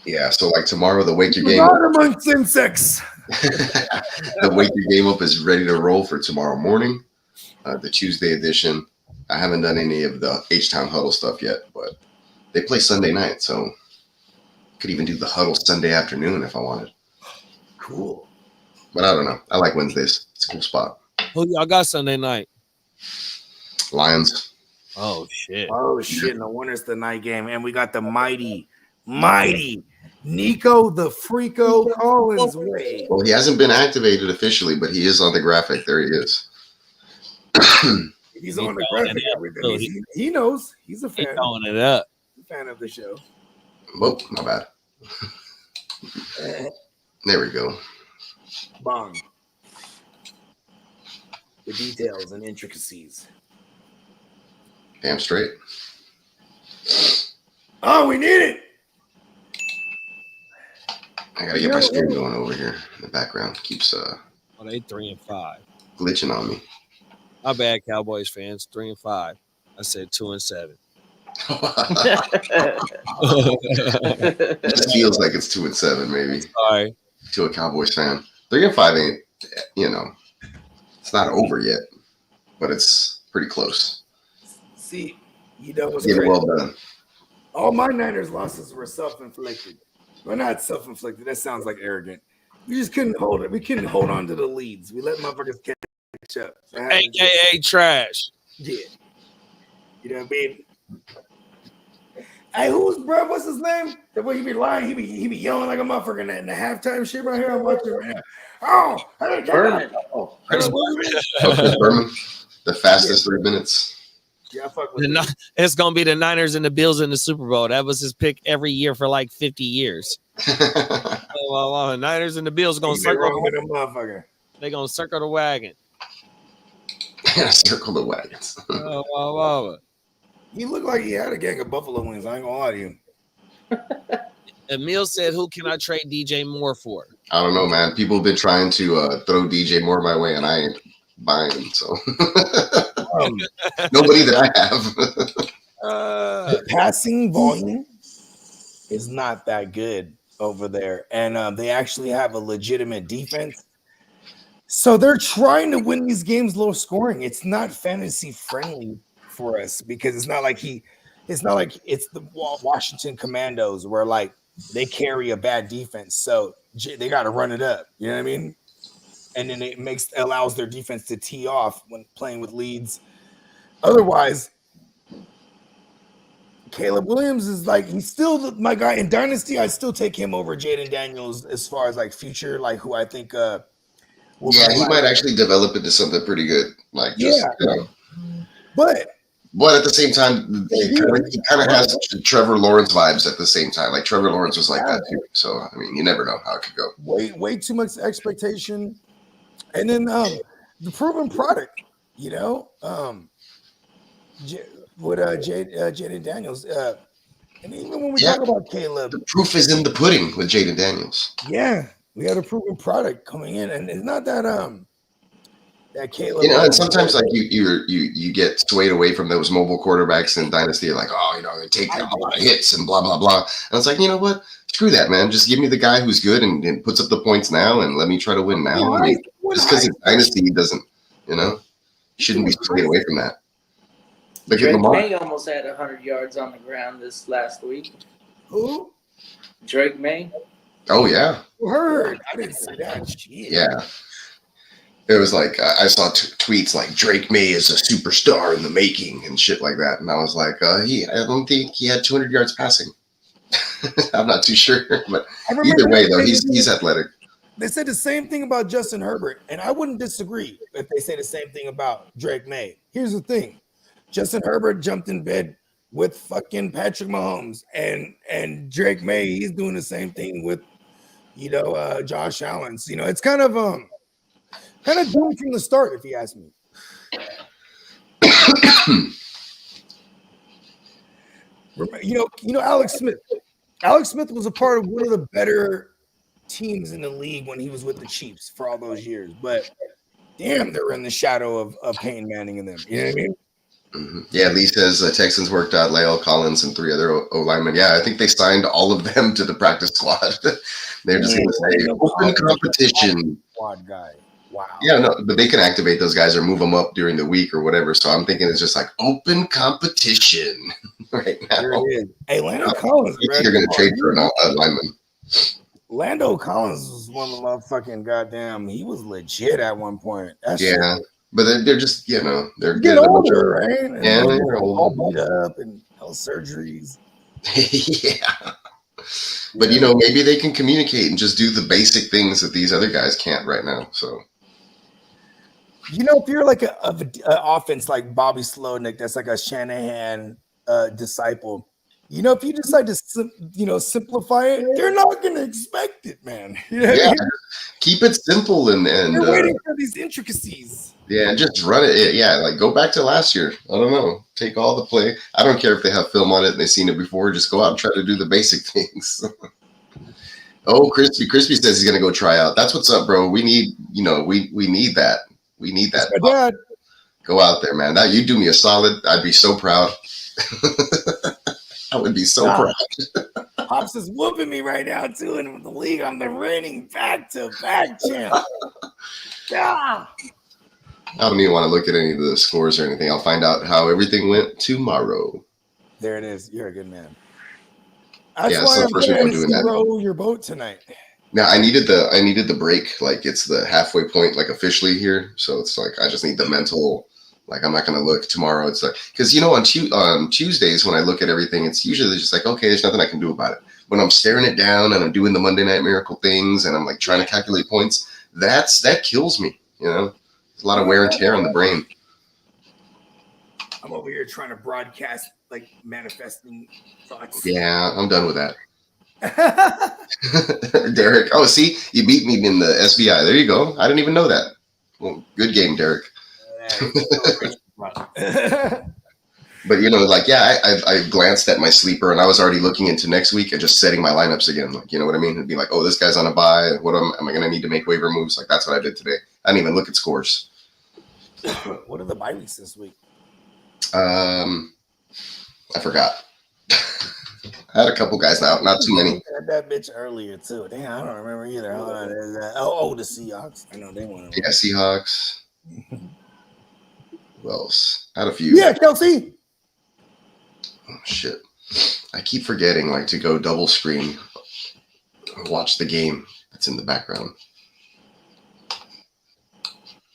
Speaker 5: Yeah, so like tomorrow, the Wake Your Game
Speaker 2: amongst insects.
Speaker 5: The Wake Your Game Up is ready to roll for tomorrow morning, the Tuesday edition. I haven't done any of the H-Town Huddle stuff yet, but they play Sunday night, so could even do the Huddle Sunday afternoon if I wanted.
Speaker 2: Cool.
Speaker 5: But I don't know. I like Wednesdays. It's a cool spot.
Speaker 3: Who y'all got Sunday night?
Speaker 5: Lions.
Speaker 3: Oh, shit.
Speaker 2: No wonder it's the night game. And we got the mighty Nico the Freako Collins way.
Speaker 5: Well, he hasn't been activated officially, but he is on the graphic. There he is.
Speaker 2: He's on the graphic. Everything. He knows. He's a fan.
Speaker 3: He's throwing it up.
Speaker 2: He's a fan of the show.
Speaker 5: Whoa, my bad. There we go.
Speaker 2: Bong. The details and intricacies.
Speaker 5: Damn straight.
Speaker 2: Oh, we need it.
Speaker 5: I gotta get my stream going over here in the background. Keeps
Speaker 3: they 3-5.
Speaker 5: glitching on me.
Speaker 3: My bad, Cowboys fans. 3-5. I said 2-7.
Speaker 5: It just feels like it's 2-7, maybe.
Speaker 3: Sorry.
Speaker 5: To a Cowboys fan, 3-5 ain't, you know, it's not over yet, but it's pretty close.
Speaker 2: See, you know what's
Speaker 5: Get it
Speaker 2: crazy?
Speaker 5: well done.
Speaker 2: All my Niners losses were self-inflicted. Well, not self-inflicted. That sounds like arrogant. We just couldn't hold it. We couldn't hold on to the leads. We let motherfuckers catch up.
Speaker 3: AKA trash.
Speaker 2: Yeah. You know what I mean? Hey, what's his name? The way he be lying, he be yelling like a motherfucker in the halftime shit right here. I'm watching right now. Oh, hey,
Speaker 4: Berman.
Speaker 5: Chris Berman, the fastest 3 minutes.
Speaker 2: Yeah, I fuck with him.
Speaker 3: It's gonna be the Niners and the Bills in the Super Bowl. That was his pick every year for like 50 years. The Niners and the Bills gonna circle.
Speaker 2: Motherfucker.
Speaker 3: They gonna circle the wagon.
Speaker 5: Circle the wagons.
Speaker 2: He looked like he had a gang of buffalo wings. I ain't gonna lie to you.
Speaker 3: Emil said, "Who can I trade DJ Moore for?"
Speaker 5: I don't know, man. People have been trying to throw DJ Moore my way, and I ain't buying him. So nobody that I have.
Speaker 2: The passing volume is not that good over there, and they actually have a legitimate defense. So they're trying to win these games low scoring. It's not fantasy friendly for us because it's not like it's the Washington Commandos where like they carry a bad defense, so they got to run it up. You know what I mean? And then it allows their defense to tee off when playing with leads. Otherwise, Caleb Williams is like he's still my guy in Dynasty. I still take him over Jaden Daniels as far as like future, like who I think.
Speaker 5: He might actually develop into something pretty good. Like, just, you know. But at the same time, he kind of has Trevor Lawrence vibes at the same time. Like Trevor Lawrence was like that too. So I mean, you never know how it could go.
Speaker 2: Way too much expectation, and then the proven product. You know, with Jaden Daniels, and even when we talk about Caleb,
Speaker 5: the proof is in the pudding with Jaden Daniels.
Speaker 2: Yeah, we had a proven product coming in, and it's not that that Caleb.
Speaker 5: You know, and sometimes like you get swayed away from those mobile quarterbacks in Dynasty. You're like, oh, you know, they take a lot of hits and blah blah blah. And it's like, you know what? Screw that, man. Just give me the guy who's good and puts up the points now, and let me try to win now. I mean, just because it's Dynasty, he doesn't, you know, shouldn't be swayed away from that. Look at Lamar.
Speaker 4: Drake May almost had 100 yards on the ground this last week.
Speaker 2: Who?
Speaker 4: Drake May.
Speaker 5: Oh yeah.
Speaker 2: Heard. I didn't see that shit.
Speaker 5: Yeah. It was like I saw tweets like Drake May is a superstar in the making and shit like that, and I was like, I don't think he had 200 yards passing. I'm not too sure, but either way though, he's athletic.
Speaker 2: They said the same thing about Justin Herbert, and I wouldn't disagree if they say the same thing about Drake May. Here's the thing: Justin Herbert jumped in bed with fucking Patrick Mahomes, and Drake May, he's doing the same thing with, you know, Josh Allen. So, you know, it's kind of doomed from the start, if you ask me. You know, Alex Smith. Alex Smith was a part of one of the better teams in the league when he was with the Chiefs for all those years. But damn, they were in the shadow of Peyton Manning and them. You know what I mean?
Speaker 5: Mm-hmm. Yeah, Lee says Texans worked out Lael Collins and 3 other O linemen. Yeah, I think they signed all of them to the practice squad. They're just going to say open competition.
Speaker 2: Squad guy. Wow.
Speaker 5: Yeah, no, but they can activate those guys or move them up during the week or whatever. So I'm thinking it's just like open competition right now.
Speaker 2: There it is. Hey, Lando Collins.
Speaker 5: You're going to trade for a lineman.
Speaker 2: Lando Collins was one of the motherfucking goddamn. He was legit at one point.
Speaker 5: But they're just, you know, they're
Speaker 2: getting older, right? And
Speaker 5: yeah,
Speaker 2: they're all beat up and health surgeries.
Speaker 5: Yeah. But, you know, maybe they can communicate and just do the basic things that these other guys can't right now. So,
Speaker 2: you know, if you're like a offense like Bobby Slowick, that's like a Shanahan disciple, You know, if you decide to simplify it, they're not going to expect it, man. You know what I
Speaker 5: Yeah,
Speaker 2: mean?
Speaker 5: keep it simple and
Speaker 2: They're waiting for these intricacies.
Speaker 5: yeah, just run it. Yeah, like go back to last year. I don't know. Take all the play. I don't care if they have film on it and they've seen it before. Just go out and try to do the basic things. Oh, Crispy says he's gonna go try out. That's what's up, bro. We need, we need that. We need that.
Speaker 2: That's my dad.
Speaker 5: Go out there, man. Now you do me a solid. I'd be so proud. I would be so proud.
Speaker 2: Pops is whooping me right now too, and in the league, I'm the reigning back-to-back champ. Yeah.
Speaker 5: I don't even want to look at any of the scores or anything. I'll find out how everything went tomorrow.
Speaker 2: There it is. You're a good man.
Speaker 5: That's
Speaker 2: why
Speaker 5: the
Speaker 2: I'm
Speaker 5: first week I'm doing that.
Speaker 2: Row your boat tonight.
Speaker 5: Now I needed the break. Like it's the halfway point, like officially here. So it's like I just need the mental. Like I'm not gonna look tomorrow. It's like because on Tuesdays when I look at everything, it's usually just like okay, there's nothing I can do about it. When I'm staring it down and I'm doing the Monday Night Miracle things and I'm like trying to calculate points, that kills me. There's a lot of wear and tear on the brain.
Speaker 2: I'm over here trying to broadcast like manifesting thoughts.
Speaker 5: Yeah, I'm done with that. Derek. Oh, see, you beat me in the SBI. There you go. I didn't even know that. Well, good game, Derek. But I glanced at my sleeper and I was already looking into next week and just setting my lineups again. Like, you know what I mean? It'd be like, oh, this guy's on a bye. What am I going to need to make waiver moves? Like that's what I did today. I didn't even look at scores.
Speaker 2: What are the bye weeks this week?
Speaker 5: I forgot. I had a couple guys now, not too many.
Speaker 2: I had that bitch earlier too. Damn, I don't remember either. Hold on. The Seahawks. I know they won.
Speaker 5: Yeah, Seahawks. Who else? I had a few.
Speaker 2: Yeah, Kelsey.
Speaker 5: Oh shit! I keep forgetting to go double screen, watch the game that's in the background.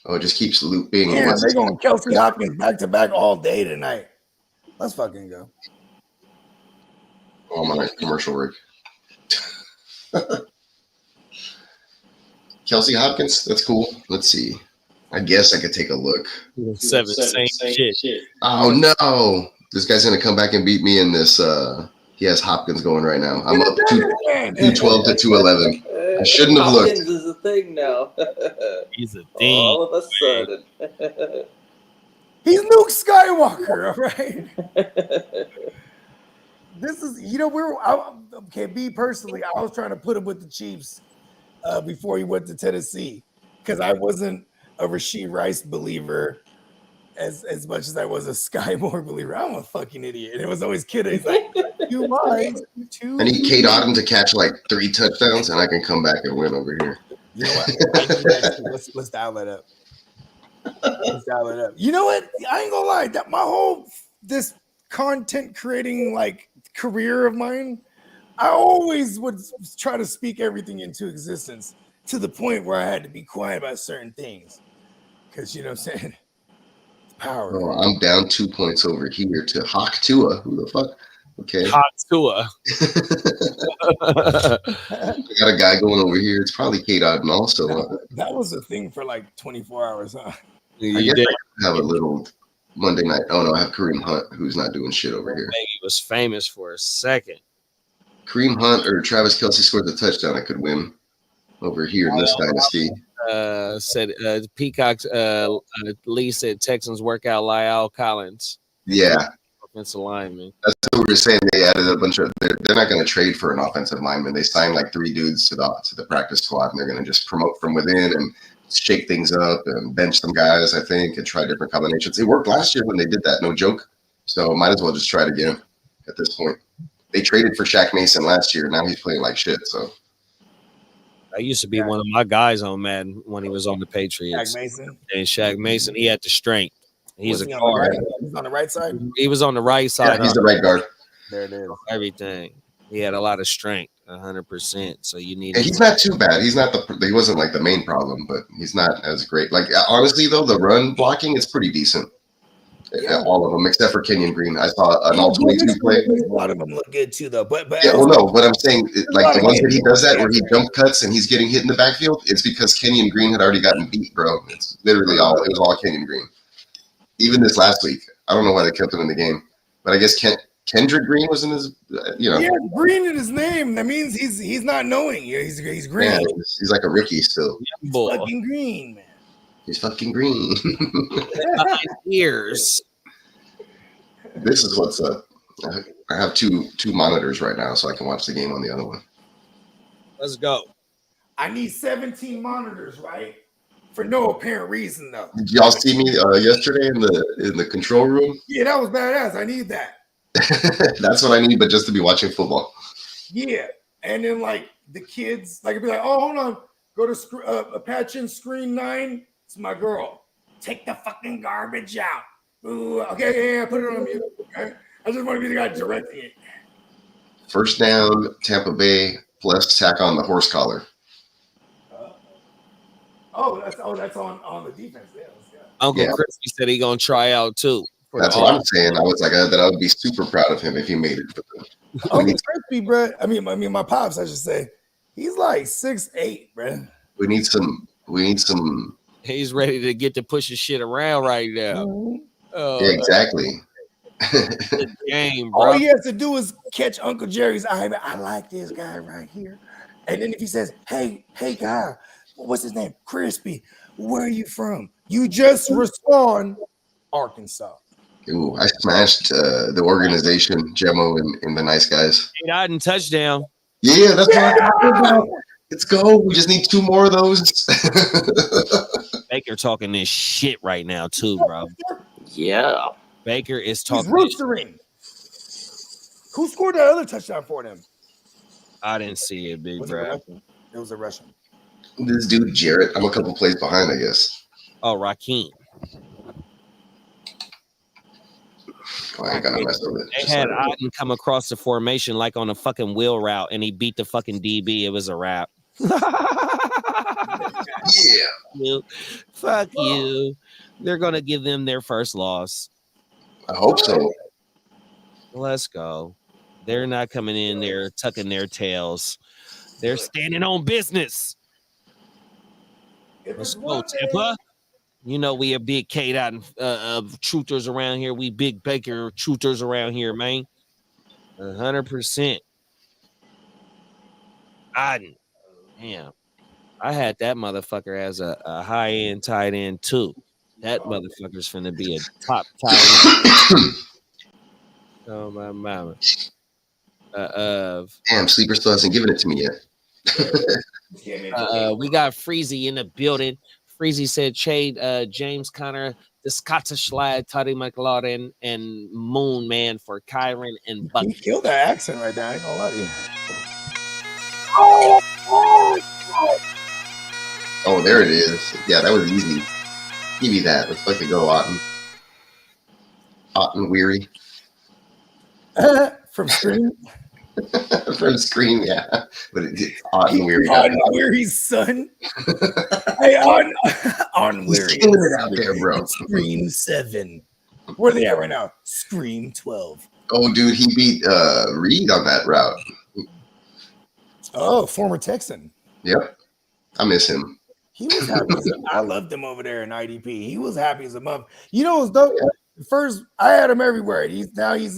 Speaker 5: Oh, it just keeps looping.
Speaker 2: Yeah, they're going Kelsey Hopkins back to back all day tonight. Let's fucking go.
Speaker 5: Oh my commercial work. Kelsey Hopkins, that's cool. Let's see. I guess I could take a look.
Speaker 3: Same shit.
Speaker 5: Oh no. This guy's gonna come back and beat me in this. He has Hopkins going right now. I'm up 212 to 211. I shouldn't have looked.
Speaker 4: Hopkins is a thing now.
Speaker 3: He's a thing.
Speaker 4: All of a sudden.
Speaker 2: He's Luke Skywalker, all right? This is, me personally, I was trying to put him with the Chiefs before he went to Tennessee because I wasn't a Rashee Rice believer as much as I was a Sky Moore believer. I'm a fucking idiot. And it was always kidding. He's like, you lied.
Speaker 5: I need Kate Otten to catch 3 touchdowns and I can come back and win over here.
Speaker 2: You know what? Let's dial that up. You know what? I ain't gonna lie. That my whole this content creating career of mine, I always would try to speak everything into existence to the point where I had to be quiet about certain things. Because you know what I'm saying? It's power.
Speaker 5: Oh, I'm down 2 points over here to Hawk Tua. Who the fuck? Okay.
Speaker 3: Hawk Tua.
Speaker 5: I got a guy going over here. It's probably Kate Otten also.
Speaker 2: That was a thing for 24 hours, huh?
Speaker 3: You
Speaker 5: I guess
Speaker 3: did.
Speaker 5: I have a little Monday night. Oh no, I have Kareem Hunt, who's not doing shit over here.
Speaker 3: He was famous for a second.
Speaker 5: Kareem Hunt or Travis Kelce scores a touchdown, I could win over here in this dynasty.
Speaker 3: Said Peacock's Lee said Texans workout Lyle Collins.
Speaker 5: Yeah,
Speaker 3: offensive lineman.
Speaker 5: that's what we were saying. They added a bunch of. They're not going to trade for an offensive lineman. They signed 3 dudes to the practice squad, and they're going to just promote from within and shake things up and bench some guys, I think, and try different combinations. It worked last year when they did that, no joke. So might as well just try it again at this point. They traded for Shaq Mason last year. Now he's playing like shit. So
Speaker 3: I used to be one of my guys on Madden when he was on the Patriots.
Speaker 2: Shaq Mason.
Speaker 3: And Shaq Mason, he had the strength. He's a
Speaker 2: He
Speaker 3: guard.
Speaker 2: He's on the right side.
Speaker 3: He was on the right side.
Speaker 5: yeah, he's the right guard.
Speaker 2: There it is.
Speaker 3: Everything. He had a lot of strength, 100%. So you need.
Speaker 5: And he's not too bad. He's not he wasn't the main problem, but he's not as great. Honestly though, the run blocking is pretty decent. Yeah. All of them except for Kenyon Green. I saw an all 22 play.
Speaker 2: A lot of them look good too, though. But
Speaker 5: yeah, well, no. What I'm saying, the ones that he does that where he jump cuts and he's getting hit in the backfield, it's because Kenyon Green had already gotten beat, bro. It's literally it was all Kenyon Green. Even this last week, I don't know why they kept him in the game, but I guess Kendrick Green was in his,
Speaker 2: He has green in his name. That means he's not knowing. He's green.
Speaker 5: Yeah, he's like a rookie still.
Speaker 2: He's
Speaker 3: Boy.
Speaker 2: fucking green, man.
Speaker 5: He's fucking green.
Speaker 3: 9 years.
Speaker 5: This is what's up. I have two monitors right now, so I can watch the game on the other one.
Speaker 3: Let's go.
Speaker 2: I need 17 monitors, right? For no apparent reason, though.
Speaker 5: Did y'all see me yesterday in the control room?
Speaker 2: Yeah, that was badass. I need that.
Speaker 5: That's what I need, but just to be watching football.
Speaker 2: Yeah, and then like the kids, like it'd be like, oh, hold on, go to patch in screen 9. It's my girl. Take the fucking garbage out. Ooh, okay, yeah, put it on mute. Okay? I just want to be the guy directing it.
Speaker 5: First down, Tampa Bay. Let's tack on the horse collar.
Speaker 2: That's on the defense. Yeah,
Speaker 3: Uncle Crispy said he gonna try out too.
Speaker 5: That's what I'm saying. I was like, that I would be super proud of him if he made it.
Speaker 2: Uncle Crispy, bro. I mean, my pops. I should say, he's like 6'8", bro.
Speaker 5: We need some.
Speaker 3: He's ready to get to push his shit around right now.
Speaker 2: Mm-hmm.
Speaker 3: Oh,
Speaker 5: yeah, exactly.
Speaker 3: Good game, bro.
Speaker 2: All he has to do is catch Uncle Jerry's eye. I like this guy right here. And then if he says, hey, guy, what's his name? Crispy, where are you from? You just respond, Arkansas.
Speaker 5: Ooh, I smashed the organization, Gemmo and the nice guys.
Speaker 3: 8 touchdown.
Speaker 5: Yeah, that's what I'm talking about. Let's go. We just need 2 more of those.
Speaker 3: Baker talking this shit right now too, bro.
Speaker 4: Yeah.
Speaker 3: Baker is
Speaker 2: He's
Speaker 3: talking.
Speaker 2: roostering. Who scored that other touchdown for them?
Speaker 3: I didn't see it, big bro.
Speaker 2: It was a Russian.
Speaker 5: This dude, Jarrett, I'm a couple plays behind, I guess.
Speaker 3: Oh, Raheem.
Speaker 5: Oh, I ain't gonna mess with it.
Speaker 3: They had Otten come across the formation like on a fucking wheel route, and he beat the fucking DB. It was a wrap.
Speaker 5: Yeah.
Speaker 3: Fuck you. They're gonna give them their first loss.
Speaker 5: I hope so.
Speaker 3: Let's go. They're not coming in there tucking their tails. They're standing on business. Let's go, Tampa. You know we are big K-Dot truthers around here. We big Baker truthers around here, man. 100%. Damn. I had that motherfucker as a high-end tight end, too. That motherfucker's finna be a top tight end. Oh, my mama.
Speaker 5: Damn, Sleeper still hasn't given it to me yet.
Speaker 3: We got Freezy in the building. Freezy said trade James Conner, the Scottish lad, Toddy McLaurin, and Moon Man for Kyron and Buck.
Speaker 2: He killed that accent right there. I ain't gonna lie to you.
Speaker 5: Oh, there it is. Yeah, that was easy. Give me that. Let's fucking go, Otten. Otten Weary.
Speaker 2: From Scream.
Speaker 5: From Scream, yeah. But it's Otten Weary.
Speaker 2: Otten Weary's son. Hey, Otten Weary.
Speaker 5: Killing it out there, bro.
Speaker 2: Scream 7. Where are they at right now? Scream 12.
Speaker 5: Oh, dude, he beat Reed on that route.
Speaker 2: Oh, former Texan.
Speaker 5: Yep. I miss him.
Speaker 2: He was happy. I loved him over there in IDP. He was happy as a mother. You know what's dope? First, I had him everywhere. He's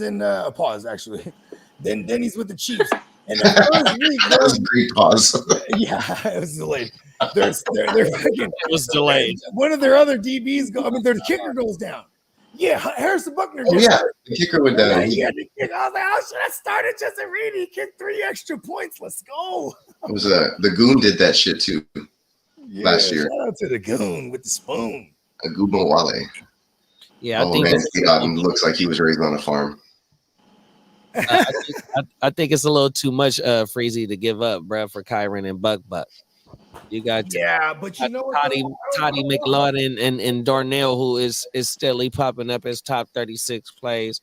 Speaker 2: in pause actually. Then he's with the Chiefs. And the first week,
Speaker 5: that was a great pause.
Speaker 2: Yeah, it was delayed. They're fucking.
Speaker 3: It was delayed.
Speaker 2: One of their other DBs their kicker goes down. Yeah, Harrison Buckner.
Speaker 5: Oh yeah, the kicker went down.
Speaker 2: He had to kick. I was like, oh, should I started Justin Reed? He kicked 3 extra points. Let's go.
Speaker 5: It was the Goon did that shit too last year.
Speaker 2: Shout out to the Goon with the spoon.
Speaker 5: A Gumo Wale.
Speaker 3: Yeah, I think
Speaker 5: man, looks like he was raised on a farm.
Speaker 3: I think it's a little too much Freezy to give up, bro, for Kyron and Buck. You got
Speaker 2: but you know what?
Speaker 3: Toddy McLaurin and Darnell, who is steadily popping up as top 36 plays.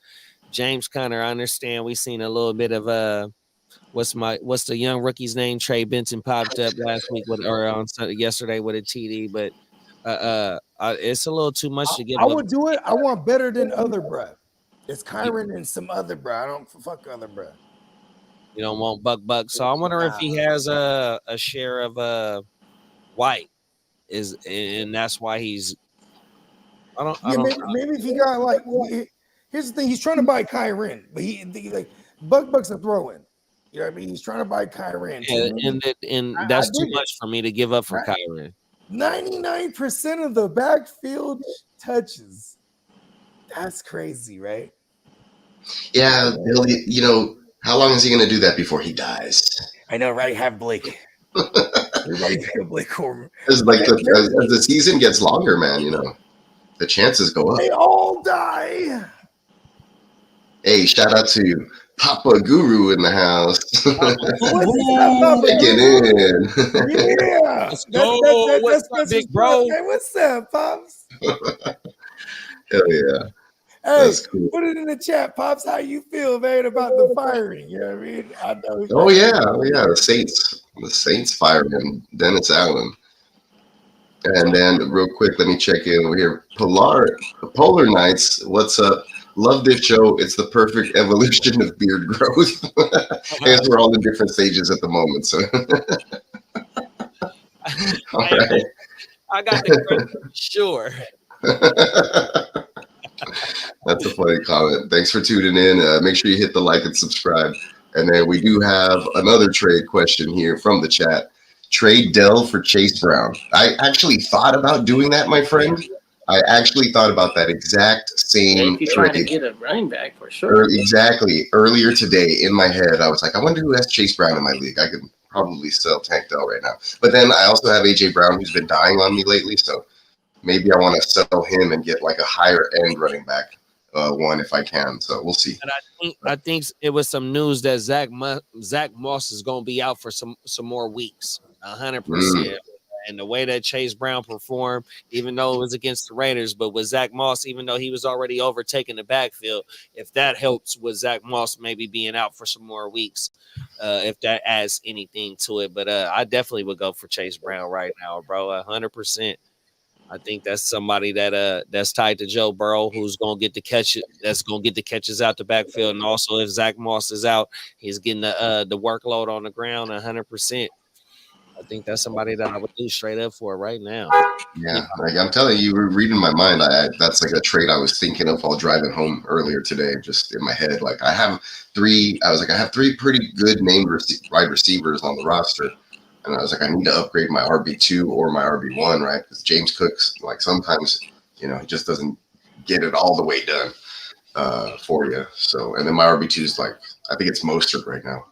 Speaker 3: James Conner, I understand we seen a little bit of what's the young rookie's name? Trey Benson popped up last week yesterday with a TD, but it's a little too much to give up.
Speaker 2: I would do it. I want better than other bruh. It's Kyron and some other bruh. I don't fuck other bruh.
Speaker 3: You don't want Buck. So I wonder if he has a share of White and that's why he's. I don't.
Speaker 2: Maybe if he got like here's the thing: he's trying to buy Kyren, but he like Bucks are throwing. You know what I mean? He's trying to buy Kyren.
Speaker 3: And that's too much for me to give up for Kyren.
Speaker 2: 99% of the backfield touches. That's crazy, right?
Speaker 5: Yeah, you know, how long is he going to do that before he dies?
Speaker 2: I know, right? Have Blake. Everybody pick up Blake Corbin.
Speaker 5: As the season gets longer, man, you know, the chances go up.
Speaker 2: They all die.
Speaker 5: Hey, shout out to Papa Guru in the house. Get
Speaker 2: in. Yeah.
Speaker 3: Let's go. What's up, big bro?
Speaker 2: Hey, what's up, Pops?
Speaker 5: Hell yeah.
Speaker 2: Hey, cool. Put it in the chat, Pops. How you feel, man, about the firing? You know what I mean? I know.
Speaker 5: Oh yeah. The Saints firing Dennis Allen. And then real quick, let me check in over here. Polar Nights, what's up? Love this show. It's the perfect evolution of beard growth. As we're all in different stages at the moment. So all right.
Speaker 3: I got the credit, sure.
Speaker 5: That's a funny comment. Thanks for tuning in. Make sure you hit the like and subscribe. And then we do have another trade question here from the chat. Trade Dell for Chase Brown. I actually thought about doing that, my friend. I actually thought about that exact same
Speaker 4: if you're
Speaker 5: trade.
Speaker 4: trying to get a running back for sure.
Speaker 5: Exactly. Earlier today in my head, I was like, I wonder who has Chase Brown in my league. I could probably sell Tank Dell right now. But then I also have AJ Brown, who's been dying on me lately. So maybe I want to sell him and get like a higher end running back one if I can. So we'll see.
Speaker 3: And I think it was some news that Zach Moss is going to be out for some more weeks. 100%. And the way that Chase Brown performed, even though it was against the Raiders, but with Zach Moss, even though he was already overtaking the backfield, if that helps with Zach Moss maybe being out for some more weeks, if that adds anything to it. But I definitely would go for Chase Brown right now, bro. 100%. I think that's somebody that's tied to Joe Burrow, who's going to get the catch. That's going to get the catches out the backfield, and also if Zach Moss is out, he's getting the workload on the ground 100%. I think that's somebody that I would do straight up for right now.
Speaker 5: Yeah, like I'm telling you, were reading my mind. That's like a trade I was thinking of while driving home earlier today, just in my head. Like I have three pretty good named wide receivers on the roster. And I was like, I need to upgrade my RB2 or my RB1, right? Because James Cook's like sometimes, you know, he just doesn't get it all the way done for you. So, and then my RB2 is like, I think it's Mostert right now.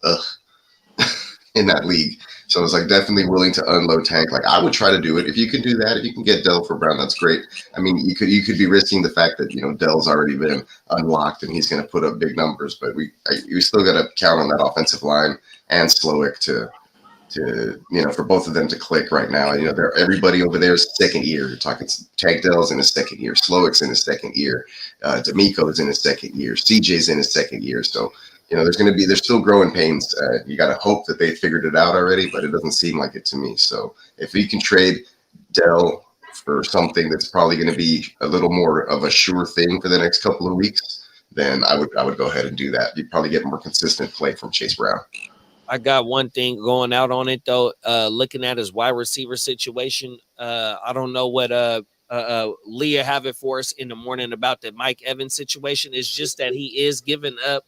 Speaker 5: In that league. So I was like definitely willing to unload Tank. Like I would try to do it. If you can do that, if you can get Dell for Brown, that's great. I mean, you could be risking the fact that, you know, Dell's already been unlocked and he's going to put up big numbers, but we still got to count on that offensive line and Slowick to you know, for both of them to click right now. You know, everybody over there is second year. You're talking Tank Dell's in his second year, Slowick's in his second year, D'Amico's in his second year, CJ's in his second year. So you know, there's still growing pains. You got to hope that they figured it out already, but it doesn't seem like it to me. So if we can trade Dell for something that's probably going to be a little more of a sure thing for the next couple of weeks, then I would go ahead and do that. You'd probably get more consistent play from Chase Brown.
Speaker 3: I got one thing going out on it though. Looking at his wide receiver situation, I don't know what Leah have it for us in the morning about the Mike Evans situation. It's just that he is giving up.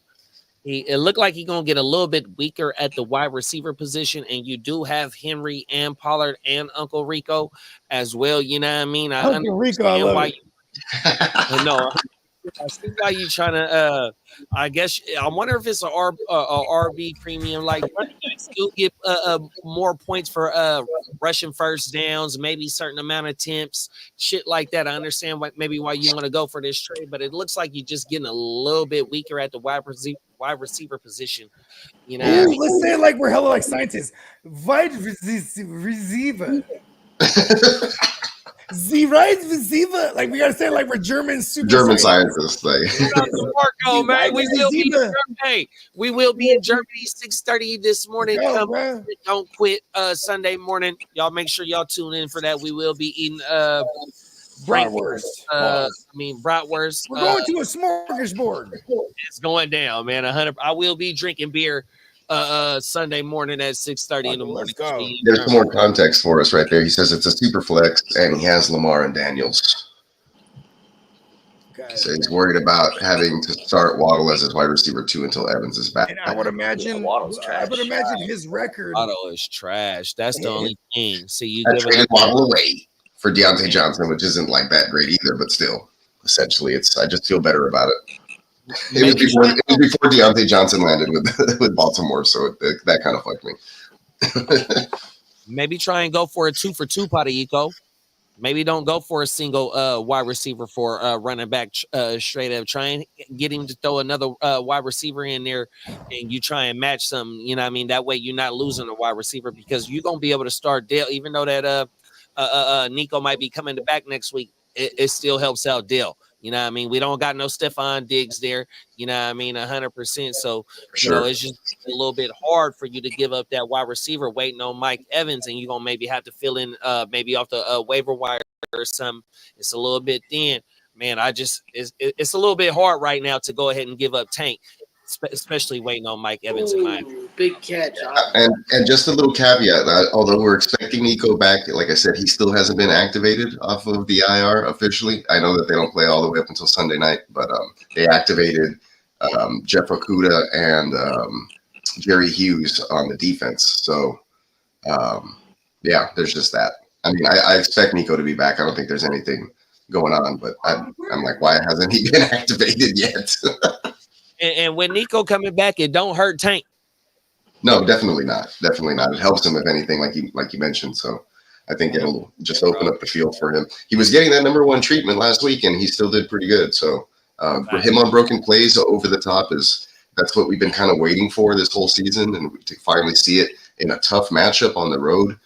Speaker 3: It looked like he's going to get a little bit weaker at the wide receiver position, and you do have Henry and Pollard and Uncle Rico as well. You know what I mean?
Speaker 2: Uncle Rico, I love it.
Speaker 3: No, I see why you trying to. I guess I wonder if it's a RB premium. Like running backs do get more points for rushing first downs, maybe certain amount of attempts, shit like that. I understand maybe why you want to go for this trade, but it looks like you're just getting a little bit weaker at the wide receiver position. You know,
Speaker 2: ooh, let's say it like we're hella like scientists. Wide receiver. Z right receiver. Like we gotta say it like we're German
Speaker 5: scientists. Like
Speaker 3: Marco, man. We will be in Germany 6:30 this morning. Don't quit Sunday morning. Y'all make sure y'all tune in for that. We will be eating
Speaker 2: bratwurst.
Speaker 3: Bratwurst.
Speaker 2: We're going to a smorgasbord.
Speaker 3: It's going down, man. 100. I will be drinking beer Sunday morning at 6:30 in the morning.
Speaker 5: There's some more context for us right there. He says it's a super flex and he has Lamar and Daniels.
Speaker 2: guys.
Speaker 5: So he's worried about having to start Waddle as his wide receiver 2 until Evans is back.
Speaker 2: And I would imagine,
Speaker 4: Waddle's
Speaker 2: I would
Speaker 4: trash.
Speaker 2: imagine his record.
Speaker 3: Waddle is trash. That's the only thing. See, you
Speaker 5: I
Speaker 3: giving
Speaker 5: traded
Speaker 3: up
Speaker 5: Waddle away for Deontay Johnson, which isn't like that great either, but still, essentially, I just feel better about it. It was before Deontay Johnson landed with Baltimore, so that kind of fucked me.
Speaker 3: maybe try and go for a 2-for-2 Eco. Maybe don't go for a single wide receiver for running back straight up. Try and get him to throw another wide receiver in there, and you try and match some. You know what I mean? That way you're not losing a wide receiver because you're going to be able to start Dale, even though that Nico might be coming back next week. It still helps out Dale. You know what I mean? We don't got no Stephon Diggs there. You know what I mean? 100%. So, it's just a little bit hard for you to give up that wide receiver waiting on Mike Evans, and you're going to maybe have to fill in maybe off the waiver wire or something. It's a little bit thin. Man, it's a little bit hard right now to go ahead and give up Tank, especially waiting on Mike Evans in my opinion.
Speaker 4: Big catch.
Speaker 5: And just a little caveat, although we're expecting Nico back, like I said, he still hasn't been activated off of the IR officially. I know that they don't play all the way up until Sunday night, but they activated Jeff Okuda and Jerry Hughes on the defense. So, yeah, there's just that. I mean, I expect Nico to be back. I don't think there's anything going on, but I'm like, why hasn't he been activated yet?
Speaker 3: And with Nico coming back, it don't hurt Tank.
Speaker 5: No, definitely not. Definitely not. It helps him, if anything, like you mentioned. So I think it'll just open up the field for him. He was getting that number 1 treatment last week, and he still did pretty good. So for him on broken plays over the top that's what we've been kind of waiting for this whole season, and to finally see it in a tough matchup on the road.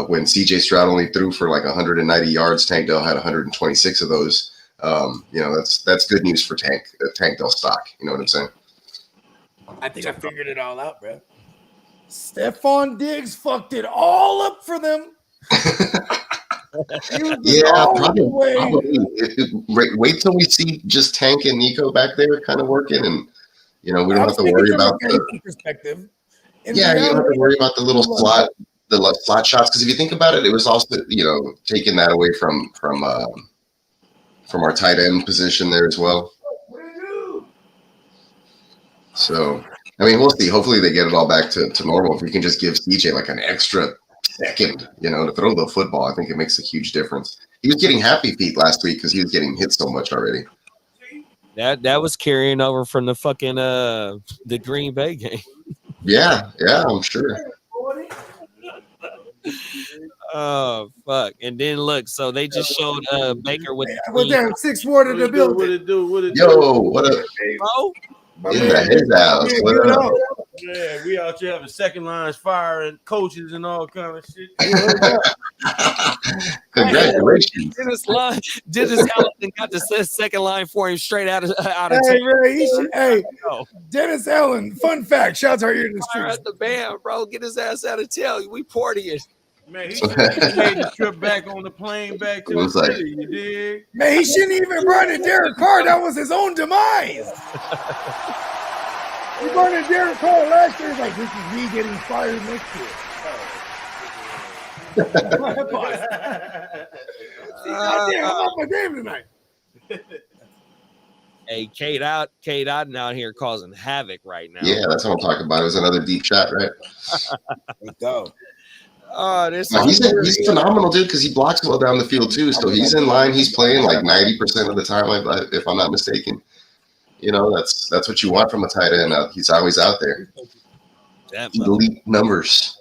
Speaker 5: When CJ Stroud only threw for like 190 yards, Tank Dell had 126 of those. That's good news for Tank Dell stock. You know what I'm saying?
Speaker 2: I think I figured it all out, bro. Stephon Diggs fucked it all up for them.
Speaker 5: Yeah, probably. Wait till we see just Tank and Nico back there kind of working, and we don't have to worry about the perspective. Yeah, you don't have to worry about the little slot shots, because if you think about it, it was also taking that away from our tight end position there as well. So, I mean, we'll see. Hopefully they get it all back to normal. If we can just give CJ like an extra second, to throw the football, I think it makes a huge difference. He was getting happy feet last week because he was getting hit so much already.
Speaker 3: That was carrying over from the fucking the Green Bay game.
Speaker 5: Yeah, I'm sure.
Speaker 3: Oh fuck! And then look, so they just showed Baker with.
Speaker 2: Well, damn, 6-4 to the building.
Speaker 6: What it do?
Speaker 5: Yo, what up?
Speaker 3: Bro?
Speaker 5: In his house. What up?
Speaker 6: Yeah, we out here having second lines firing coaches and all kind of shit.
Speaker 5: Congratulations.
Speaker 3: Dennis Allen got the second line for him straight out of
Speaker 2: Dennis Allen, fun fact, shouts out here in the streets.
Speaker 3: At the band, bro, get his ass out of town. We partying.
Speaker 6: Man, he made the trip back on the plane back to the city, you dig?
Speaker 2: Man, he shouldn't even run in Derek Carr. That was his own demise. He brought in Derek Carr last year. He's like, this is me getting fired next year. I'm off my game tonight.
Speaker 3: Hey, Kate Otten out here causing havoc right now.
Speaker 5: Yeah, that's what I'm talking about. It was another deep shot, right?
Speaker 2: Let's go.
Speaker 3: Oh,
Speaker 5: he's phenomenal, dude, because he blocks well down the field too. So he's in line. He's playing like 90% of the time, if I'm not mistaken. That's what you want from a tight end. He's always out there. Elite numbers,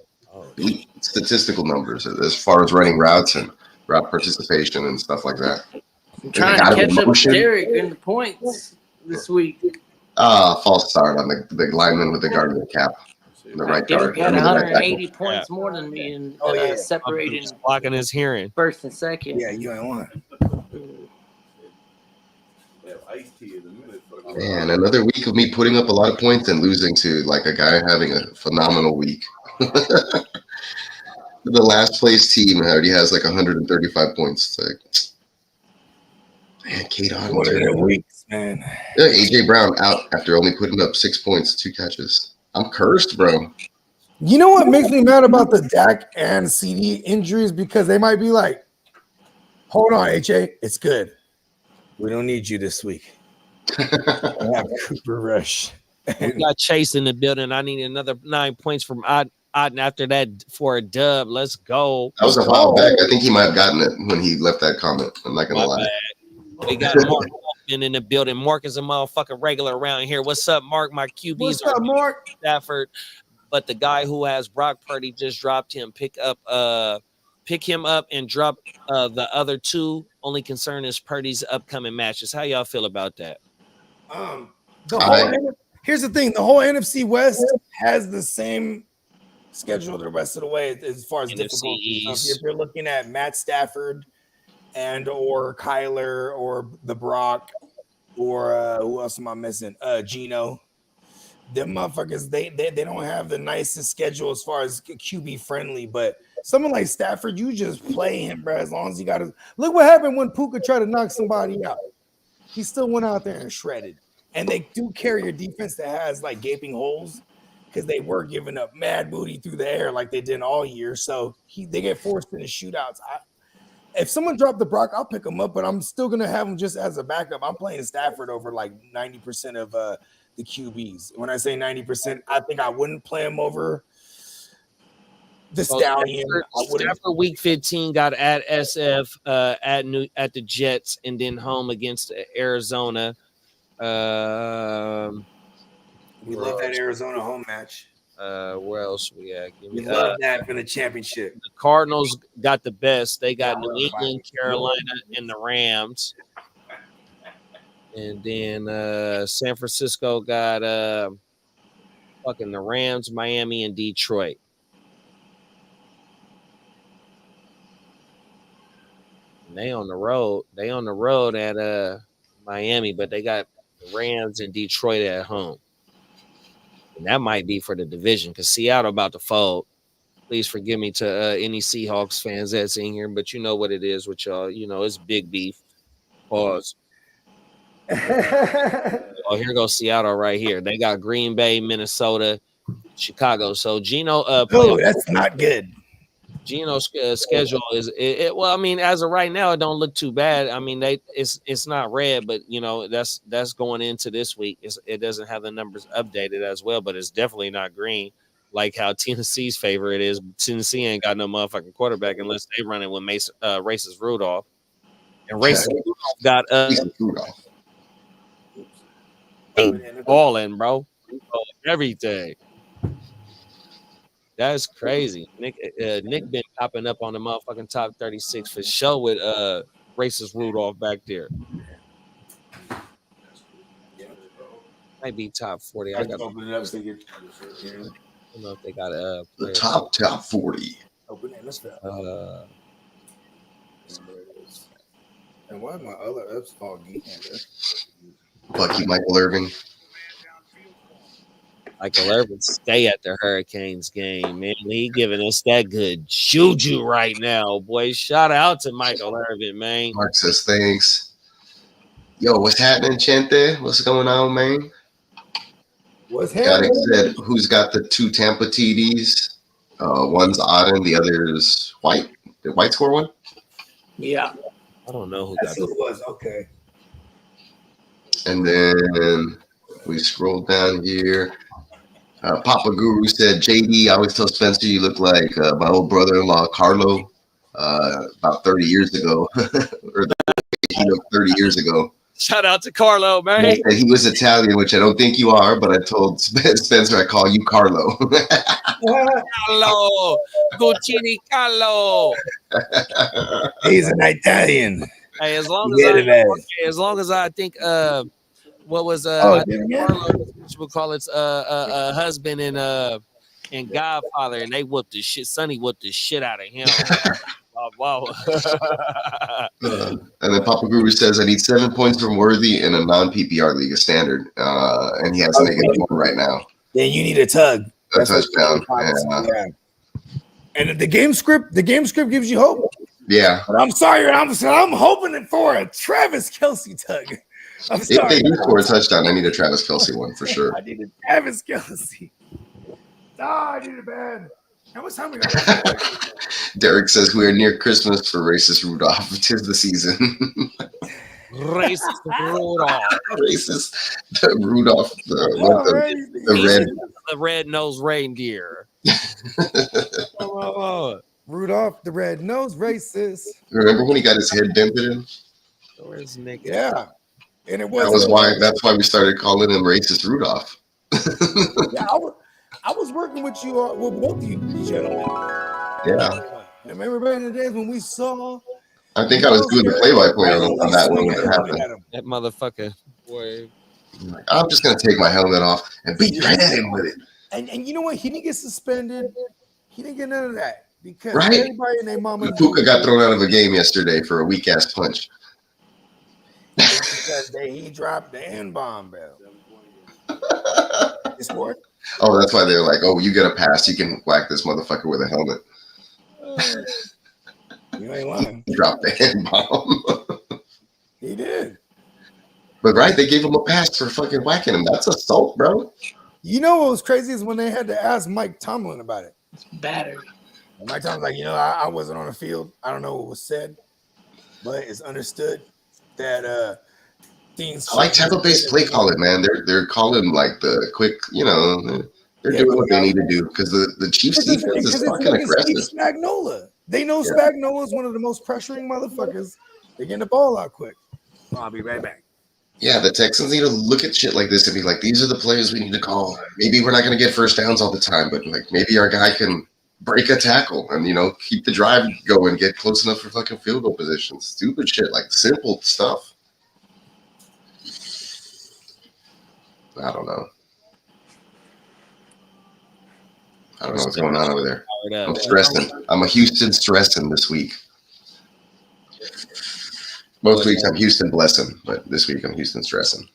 Speaker 5: elite statistical numbers as far as running routes and route participation and stuff like that.
Speaker 4: I'm trying to catch up with Derek in the points this week.
Speaker 5: False start on the lineman with the guard of the cap. The right guard.
Speaker 4: He had 180 points more than me in separating,
Speaker 3: blocking his hearing.
Speaker 4: First and second.
Speaker 2: Yeah, you ain't one.
Speaker 5: Man, another week of me putting up a lot of points and losing to like a guy having a phenomenal week. The last place team already has like 135 points. It's like, man, Kate Otten.
Speaker 2: What are their weeks, man?
Speaker 5: Yeah, AJ Brown out after only putting up 6 points, 2 catches. I'm cursed, bro.
Speaker 2: You know what makes me mad about the Dak and CD injuries? Because they might be like, hold on, HA, it's good. We don't need you this week. We have Cooper Rush.
Speaker 3: We got Chase in the building. I need another 9 points from Otten after that for a dub. Let's go.
Speaker 5: That was a while back. I think he might have gotten it when he left that comment. I'm not gonna lie.
Speaker 3: We got Mark in the building. Mark is a motherfucking regular around here. What's up, Mark? My QBs
Speaker 2: What's
Speaker 3: are
Speaker 2: up, Mark?
Speaker 3: Stafford, but the guy who has Brock Purdy just dropped him. Pick him up and drop the other two. Only concern is Purdy's upcoming matches. How y'all feel about that?
Speaker 2: Here's the thing: the whole NFC West has the same schedule the rest of the way as far as difficulty. So if you're looking at Matt Stafford and or Kyler or the Brock or who else am I missing? Gino. Them motherfuckers, they don't have the nicest schedule as far as QB friendly, but someone like Stafford, you just play him, bro. As long as you got to look what happened when Puka tried to knock somebody out. He still went out there and shredded. And they do carry a defense that has like gaping holes because they were giving up mad booty through the air like they did all year. So they get forced into shootouts. If someone dropped the Brock, I'll pick him up, but I'm still gonna have him just as a backup. I'm playing Stafford over like 90% of the QBs. When I say 90%, I think I wouldn't play him over the Stallion.
Speaker 3: Stafford week 15 got at SF at the Jets and then home against Arizona.
Speaker 2: We love that Arizona home match.
Speaker 3: Where else we at?
Speaker 2: We love that for the championship.
Speaker 3: The Cardinals got the best. They got New England, Carolina, and the Rams. And then San Francisco got fucking the Rams, Miami, and Detroit. And they on the road. They on the road at Miami, but they got the Rams and Detroit at home. And that might be for the division because Seattle about to fold. Please forgive me to any Seahawks fans that's in here, but you know what it is with y'all. You know, it's big beef. Pause. Oh, here goes Seattle right here. They got Green Bay, Minnesota, Chicago. So Gino,
Speaker 2: that's not good.
Speaker 3: Gino's schedule is well. I mean, as of right now, it don't look too bad. I mean, it's not red, but you know that's going into this week. It doesn't have the numbers updated as well, but it's definitely not green like how Tennessee's favorite is. Tennessee ain't got no motherfucking quarterback unless they run it with racist Rudolph, and racist Rudolph got balling, bro, everything. That's crazy. Nick been popping up on the motherfucking top 36 for sure with racist Rudolph back there. Might be top 40. I got to open it up so you can. I don't know if they got
Speaker 5: the top 40.
Speaker 2: Open it. Let's go. And why my other apps foggy?
Speaker 5: Bucky Michael Irvin.
Speaker 3: Michael Irvin stay at the Hurricanes game, man. He giving us that good juju right now, boy. Shout out to Michael Irvin, man.
Speaker 5: Mark says thanks. Yo, what's happening, Chente? What's going on, man?
Speaker 2: What's happening?
Speaker 5: Said, who's got the two Tampa TDs? One's Auden, the other is White. Did White score one?
Speaker 4: Yeah.
Speaker 3: I don't know who
Speaker 2: That's who it was. Okay.
Speaker 5: And then we scroll down here. Papa Guru said, JD, I always tell Spencer you look like my old brother-in-law, Carlo, about 30 years ago. Or he looked 30 years ago.
Speaker 3: Shout out to Carlo, man.
Speaker 5: He was Italian, which I don't think you are, but I told Spencer I call you Carlo.
Speaker 3: Carlo. Guccini Carlo.
Speaker 2: He's an Italian.
Speaker 3: Hey, as long as I think what was Carlo, we'll call it husband and Godfather, and they whooped the shit. Sonny whooped the shit out of him. Wow.
Speaker 5: And then Papa Guru says, I need 7 points from Worthy in a non-PPR league, a standard. And he has a -1 right now.
Speaker 2: Then you need a tug.
Speaker 5: A touchdown.
Speaker 2: Yeah. And the game script gives you hope.
Speaker 5: Yeah.
Speaker 2: But I'm sorry, I'm hoping for a Travis Kelce tug. I'm sorry.
Speaker 5: If they do score a touchdown, I need a Travis Kelce one for sure.
Speaker 2: I need a Travis Kelce. I need it bad. How much time we got?
Speaker 5: Derek says we are near Christmas for racist Rudolph. 'Tis the season.
Speaker 3: Racist Rudolph.
Speaker 5: Racist. The Rudolph. The red.
Speaker 3: The red-nosed reindeer.
Speaker 2: Rudolph the red-nosed racist.
Speaker 5: Remember when he got his head dented in?
Speaker 3: Where's Nick?
Speaker 2: Yeah. And it
Speaker 5: That's why we started calling him Racist Rudolph.
Speaker 2: Yeah, I was working with you with both of you gentlemen.
Speaker 5: Yeah.
Speaker 2: Remember back in the days when we saw
Speaker 5: I think I was doing the play-by-play on that one when it happened.
Speaker 3: That motherfucker. Boy.
Speaker 5: I'm just gonna take my helmet off and beat your head in with it.
Speaker 2: And you know what? He didn't get suspended. He didn't get none of that because
Speaker 5: Right.
Speaker 2: everybody and their mama
Speaker 5: Puka got thrown out of a game yesterday for a weak ass punch.
Speaker 2: because he dropped the N-bomb bell. It's what?
Speaker 5: Oh, that's why they're like, oh, you get a pass. You can whack this motherfucker with a helmet.
Speaker 2: You ain't lying.
Speaker 5: Drop the N-bomb.
Speaker 2: He did.
Speaker 5: But right, they gave him a pass for fucking whacking him. That's assault, bro.
Speaker 2: You know what was crazy is when they had to ask Mike Tomlin about it.
Speaker 4: Battery.
Speaker 2: And Mike Tomlin's like, I wasn't on the field. I don't know what was said, but it's understood that things.
Speaker 5: I like Tampa Bay's play calling, man. They're calling like the quick, they're doing what they need to do because the Chiefs defense is fucking aggressive.
Speaker 2: Spagnuolo. They know Spagnuolo is one of the most pressuring motherfuckers. They're getting the ball out quick. I'll be right back.
Speaker 5: Yeah, the Texans need to look at shit like this and be like, these are the plays we need to call. Maybe we're not going to get first downs all the time, but like maybe our guy can break a tackle and, keep the drive going, get close enough for fucking field goal positions. Stupid shit, like simple stuff. I don't know. I don't know what's going on over there. I'm stressing. I'm a Houston stressing this week. Most weeks I'm Houston blessing, but this week I'm Houston stressing.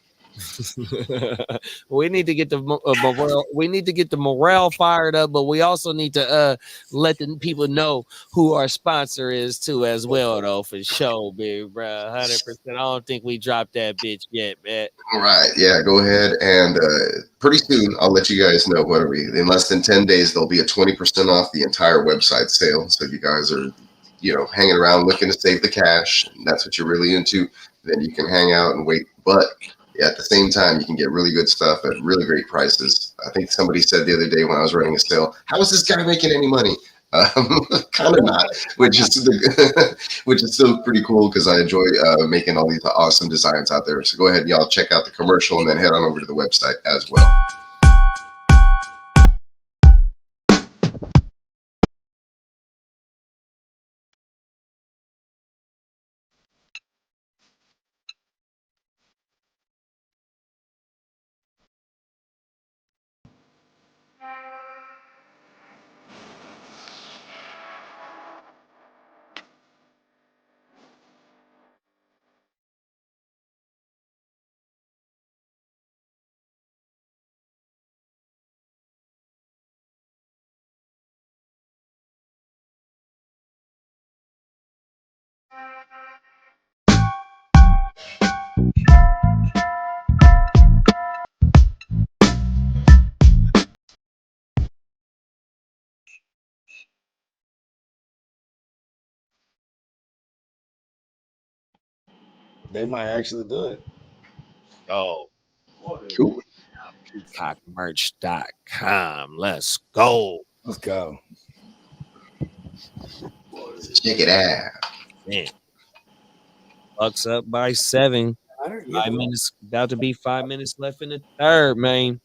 Speaker 3: We need to get the morale. We need to get the morale fired up, but we also need to let the people know who our sponsor is too, as well, though, for sure, big bro. 100%. I don't think we dropped that bitch yet, man.
Speaker 5: All right, yeah, go ahead and pretty soon I'll let you guys know what are we. In less than 10 days, there'll be a 20% off the entire website sale. So if you guys are hanging around looking to save the cash, and that's what you're really into, then you can hang out and wait. But at the same time, you can get really good stuff at really great prices. I think somebody said the other day when I was running a sale, how is this guy making any money? Kind of not, which is still pretty cool because I enjoy making all these awesome designs out there. So go ahead and y'all check out the commercial and then head on over to the website as well.
Speaker 2: They might actually do it.
Speaker 3: Oh,
Speaker 5: Cool.
Speaker 3: peacockmerch.com. Let's go.
Speaker 2: Let's go.
Speaker 5: Check it out.
Speaker 3: Man. Bucs up by 7. 5 minutes, about to be 5 minutes left in the third, man.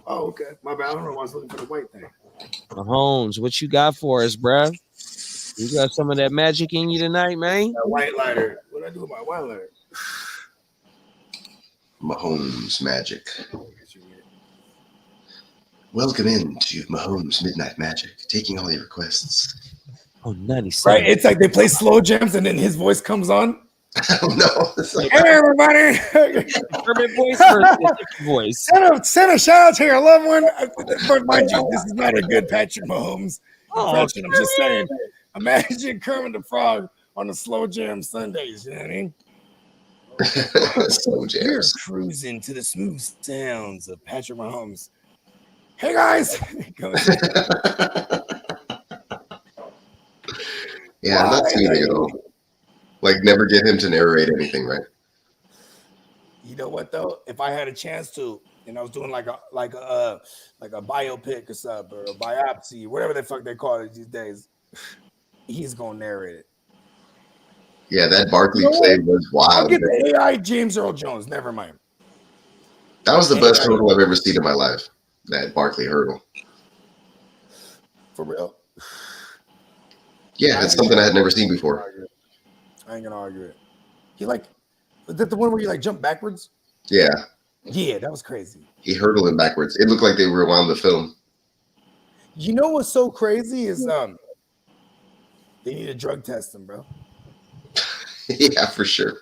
Speaker 2: Oh, okay. My bad. I don't know why I was looking for the white thing.
Speaker 3: Mahomes, what you got for us, bruh? You got some of that magic in you tonight, man?
Speaker 2: That white lighter. What did I do with my white lighter?
Speaker 5: Mahomes Magic. Welcome in to Mahomes Midnight Magic, taking all your requests.
Speaker 3: Oh, 97.
Speaker 2: Right. It's like they play slow jams and then his voice comes on.
Speaker 5: Oh no!
Speaker 2: Hey everybody!
Speaker 3: Urban voice or voice?
Speaker 2: Send a shout out to your loved one. But mind you, this is not a good Patrick Mahomes impression. I'm just saying. Imagine Kermit the Frog on the slow jam Sundays. You know what I mean?
Speaker 5: Slow
Speaker 2: You're
Speaker 5: jams.
Speaker 2: cruising to the smooth sounds of Patrick Mahomes. Hey guys!
Speaker 5: Yeah, not too big at all. Like, never get him to narrate anything, right?
Speaker 2: You know what though? If I had a chance to, and I was doing like a biopic or something or a biopsy, whatever the fuck they call it these days, he's gonna narrate it.
Speaker 5: Yeah, that Barkley play was wild.
Speaker 2: I'll get the AI James Earl Jones. Never mind.
Speaker 5: That was the best hurdle I've ever seen in my life. That Barkley hurdle.
Speaker 2: For real?
Speaker 5: Yeah, it's something I had never seen before.
Speaker 2: I ain't gonna argue it. He like, was that the one where you like jump backwards?
Speaker 5: Yeah.
Speaker 2: Yeah, that was crazy.
Speaker 5: He hurdled him backwards. It looked like they rewound the film.
Speaker 2: You know what's so crazy is they need to drug test him, bro.
Speaker 5: Yeah, for sure.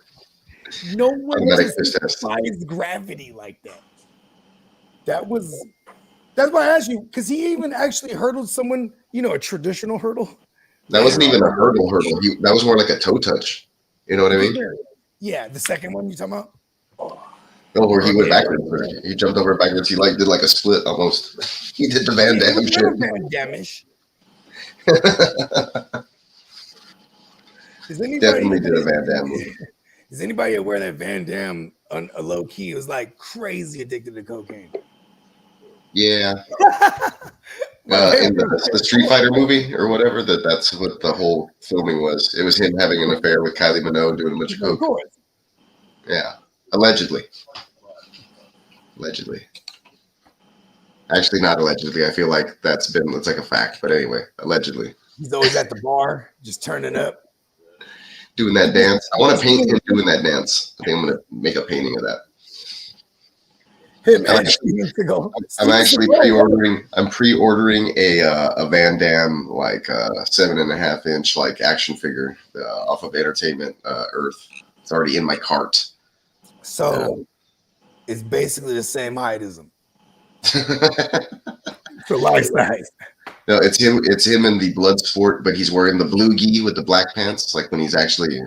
Speaker 2: No one defies gravity like that. That's why I asked you, because he even actually hurdled someone, a traditional hurdle.
Speaker 5: That wasn't even a hurdle. That was more like a toe touch. You know what I mean?
Speaker 2: Yeah, the second one you talking about?
Speaker 5: No, where he went backwards. He jumped over backwards. He did like a split almost. He did the Van Damme shit.
Speaker 2: Van Damme-ish.
Speaker 5: Definitely did a Van Damme movie.
Speaker 2: Is anybody aware that Van Damme on a low key was like crazy addicted to cocaine?
Speaker 5: Yeah. In the Street Fighter movie or whatever, that's what the whole filming was. It was him having an affair with Kylie Minogue doing a bunch of coke. Yeah. Allegedly. Actually, not allegedly. I feel like it's like a fact. But anyway, allegedly.
Speaker 2: He's always at the bar, just turning up.
Speaker 5: Doing that dance. I want to paint him doing that dance. I think I'm going to make a painting of that. I'm actually pre-ordering. I'm pre-ordering a Van Damme like 7.5 inch like action figure off of Entertainment Earth. It's already in my cart.
Speaker 2: So it's basically the same height as him. For life size.
Speaker 5: No, it's him. It's him in the blood sport, but he's wearing the blue gi with the black pants, like when he's actually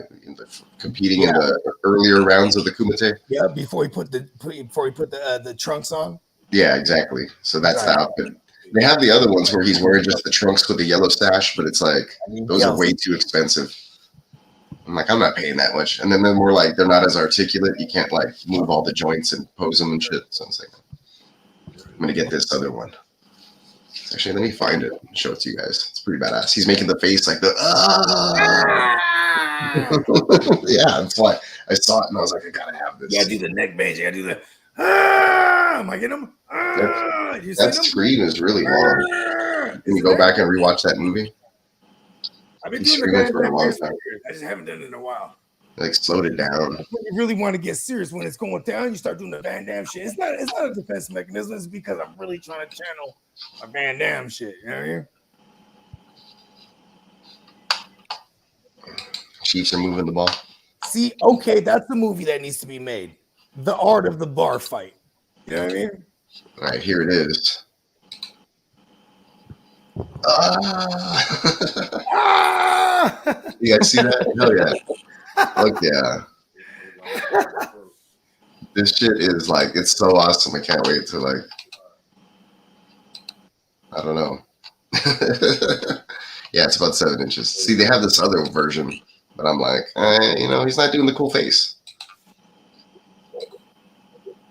Speaker 5: competing in the earlier rounds of the Kumite.
Speaker 2: Yeah, before he put the trunks on.
Speaker 5: Yeah, exactly. So that's the outfit. They have the other ones where he's wearing just the trunks with the yellow sash, but it's like those are way too expensive. I'm like, I'm not paying that much. And then they're more like they're not as articulate. You can't like move all the joints and pose them and shit. So I was like, I'm gonna get this other one. Actually, let me find it and show it to you guys. It's pretty badass. He's making the face like the yeah, that's why I saw it and I was like, I gotta have this.
Speaker 2: You gotta do the neck bend. You gotta do the am I getting him?
Speaker 5: That scream is really long. Can you go back and rewatch that movie?
Speaker 2: I've been doing it for a long time. I just haven't done it in a while.
Speaker 5: Like slowed it down.
Speaker 2: When you really want to get serious, when it's going down, you start doing the Van Damme shit. It's not a defense mechanism. It's because I'm really trying to channel a Van Damme shit. You know what I mean?
Speaker 5: Chiefs are moving the ball.
Speaker 2: See, okay, that's the movie that needs to be made. The Art of the Bar Fight. You know what I mean?
Speaker 5: All right, here it is. You guys see that? Hell yeah. Fuck yeah. This shit is like, it's so awesome. I can't wait to like, I don't know. Yeah, it's about 7 inches. See, they have this other version, but I'm like, he's not doing the cool face.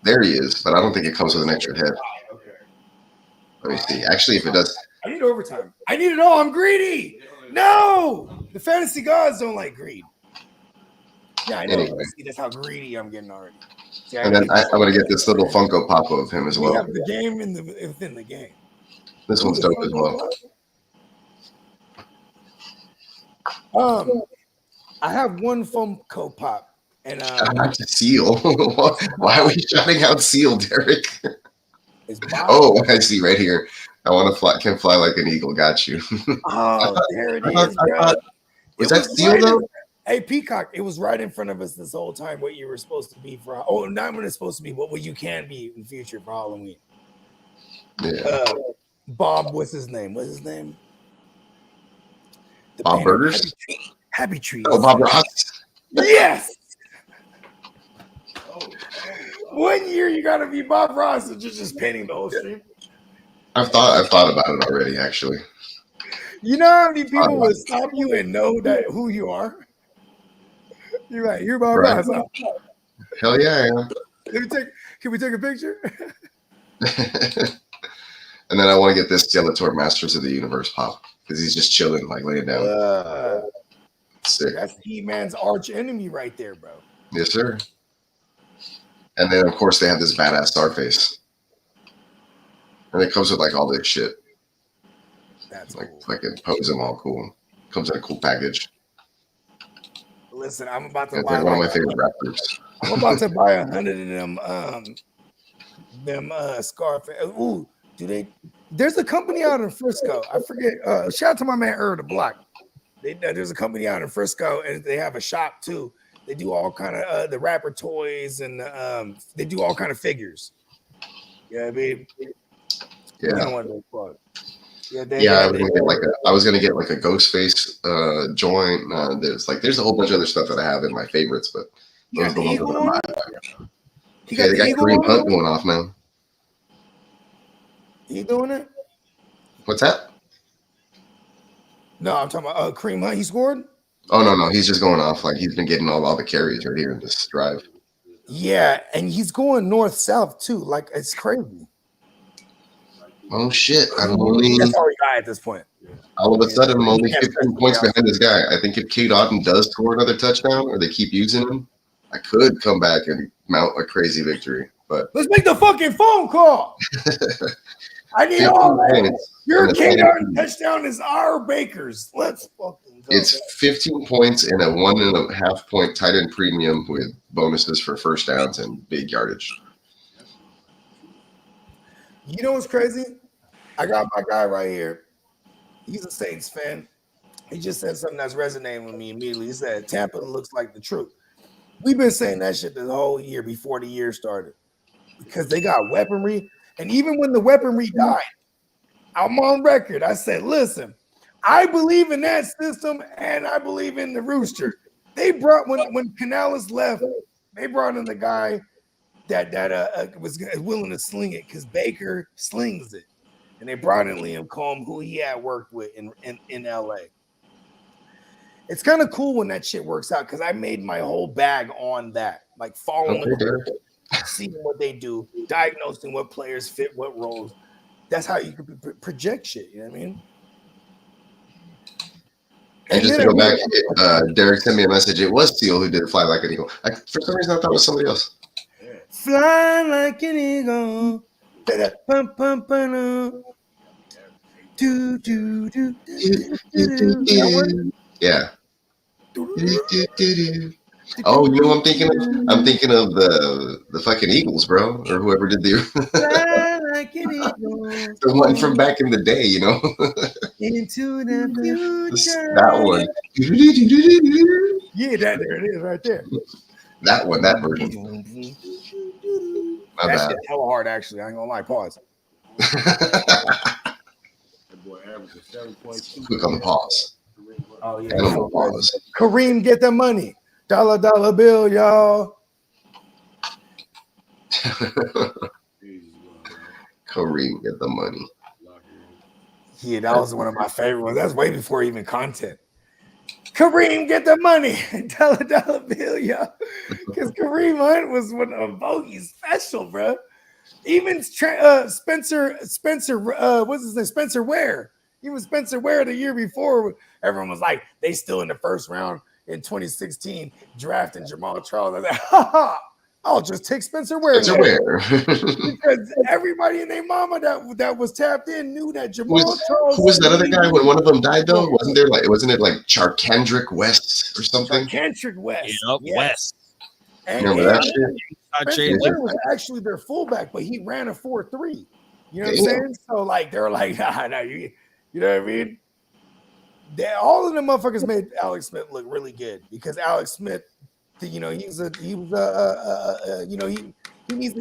Speaker 5: There he is, but I don't think it comes with an extra head. Let me see. Actually, if it does.
Speaker 2: I need overtime. I need it all. I'm greedy. No, the fantasy gods don't like greed. Yeah, I know.
Speaker 5: Anyway.
Speaker 2: See, that's how greedy I'm getting already. See,
Speaker 5: and then I'm going to get this little Funko Pop of him as well.
Speaker 2: We have the game within the game.
Speaker 5: This one's dope as well.
Speaker 2: I have one Funko Pop. And
Speaker 5: Seal. Why are we shouting out Seal, Derek? Oh, I see right here. I want to fly. Can fly like an eagle. Got you.
Speaker 2: Oh, there it is, bro.
Speaker 5: Was that Seal though?
Speaker 2: Hey, Peacock, it was right in front of us this whole time what you were supposed to be for. Oh, not what it's supposed to be, but what you can be in the future for Halloween.
Speaker 5: Yeah.
Speaker 2: Bob, what's his name? What's his name? The
Speaker 5: Bob Burgers?
Speaker 2: Happy Trees.
Speaker 5: Oh, Bob Ross.
Speaker 2: Yes. 1 year you gotta be Bob Ross and just painting the whole street.
Speaker 5: I've thought about it already, actually.
Speaker 2: You know how many people will stop you and know that who you are? You're like, you're Bob Ross. Huh?
Speaker 5: Hell yeah, I am.
Speaker 2: Can we take a picture?
Speaker 5: And then I want to get this Skeletor Masters of the Universe pop because he's just chilling, like laying down. Sick.
Speaker 2: That's He-Man's arch enemy right there, bro.
Speaker 5: Yes, sir. And then, of course, they have this badass Starface. And it comes with like all this shit.
Speaker 2: That's
Speaker 5: like
Speaker 2: cool.
Speaker 5: fucking pose them all cool. Comes in a cool package.
Speaker 2: Listen, I'm about to
Speaker 5: It's
Speaker 2: buy
Speaker 5: like one of my favorite rappers.
Speaker 2: I'm about to buy 100 of them scarf. Ooh, do they? There's a company out in Frisco. I forget. Shout out to my man the Block. There's a company out in Frisco, and they have a shop too. They do all kind of the rapper toys, and they do all kind of figures. Yeah, I mean,
Speaker 5: Yeah.
Speaker 2: I don't want to fuck.
Speaker 5: I was gonna get like a Ghostface joint. There's a whole bunch of other stuff that I have in my favorites, but those are the ones that I'm buying. Yeah, they got Kareem Hunt going off now.
Speaker 2: You doing it?
Speaker 5: What's that?
Speaker 2: No, I'm talking about Kareem Hunt. He scored?
Speaker 5: Oh no, he's just going off. Like he's been getting all the carries right here in this drive.
Speaker 2: Yeah, and he's going north-south too. Like it's crazy.
Speaker 5: Oh shit!
Speaker 2: That's all we got at this point.
Speaker 5: All of a sudden, I'm only 15 points behind this guy. I think if Cade Otton does score another touchdown, or they keep using him, I could come back and mount a crazy victory. But
Speaker 2: let's make the fucking phone call. I need all that. Your Cade Otton touchdown is our Baker's. Let's fucking go.
Speaker 5: It's 15 points and a 1.5 point tight end premium with bonuses for first downs and big yardage.
Speaker 2: You know what's crazy? I got my guy right here. He's a Saints fan. He just said something that's resonating with me immediately. He said, Tampa looks like the truth. We've been saying that shit the whole year before the year started because they got weaponry. And even when the weaponry died, I'm on record. I said, listen, I believe in that system and I believe in the Rooster. They brought, when Canales left, they brought in the guy that was willing to sling it because Baker slings it. And they brought in Liam Combs, who he had worked with in LA. It's kind of cool when that shit works out because I made my whole bag on that, like following seeing what they do, diagnosing what players fit what roles. That's how you can project shit. You know what I mean?
Speaker 5: And just to go back, Derek sent me a message. It was Steele who did Fly Like an Eagle. For some reason, I thought it was somebody else.
Speaker 2: Fly like an eagle.
Speaker 5: Yeah. Oh, you know what I'm thinking of? I'm thinking of the fucking Eagles, bro, or whoever did the the one from back in the day, you know.
Speaker 2: Into the future.
Speaker 5: That one.
Speaker 2: Yeah, there it is right there.
Speaker 5: That version. My bad.
Speaker 2: Shit's hella hard, actually. I ain't gonna lie. Pause.
Speaker 5: Click on the pause.
Speaker 2: Oh yeah.
Speaker 5: Pause.
Speaker 2: Kareem, get the money. Dollar bill, y'all.
Speaker 5: Kareem, get the money.
Speaker 2: Yeah, that was one of my favorite ones. That's way before even content. Kareem, get the money. Dollar bill, y'all. Because Kareem Hunt was one of Bogey's special, bro. Even Spencer, what's his name? Spencer Ware. Even Spencer Ware the year before, everyone was like, they still in the first round in 2016, drafting Jamal Charles. I was like, I'll just take Spencer Ware. Because everybody and their mama that was tapped in knew that Jamal Charles.
Speaker 5: Who was that other guy when one of them died though? Wasn't it like Charkandrick West or something?
Speaker 2: Charkandrick West.
Speaker 3: Yep, yes. West.
Speaker 5: Remember that shit?
Speaker 2: Spencer Ware was actually their fullback, but he ran a 4.3. You know what I'm saying? So like they were like, nah, you know what I mean? All of them motherfuckers made Alex Smith look really good because Alex Smith, he needs the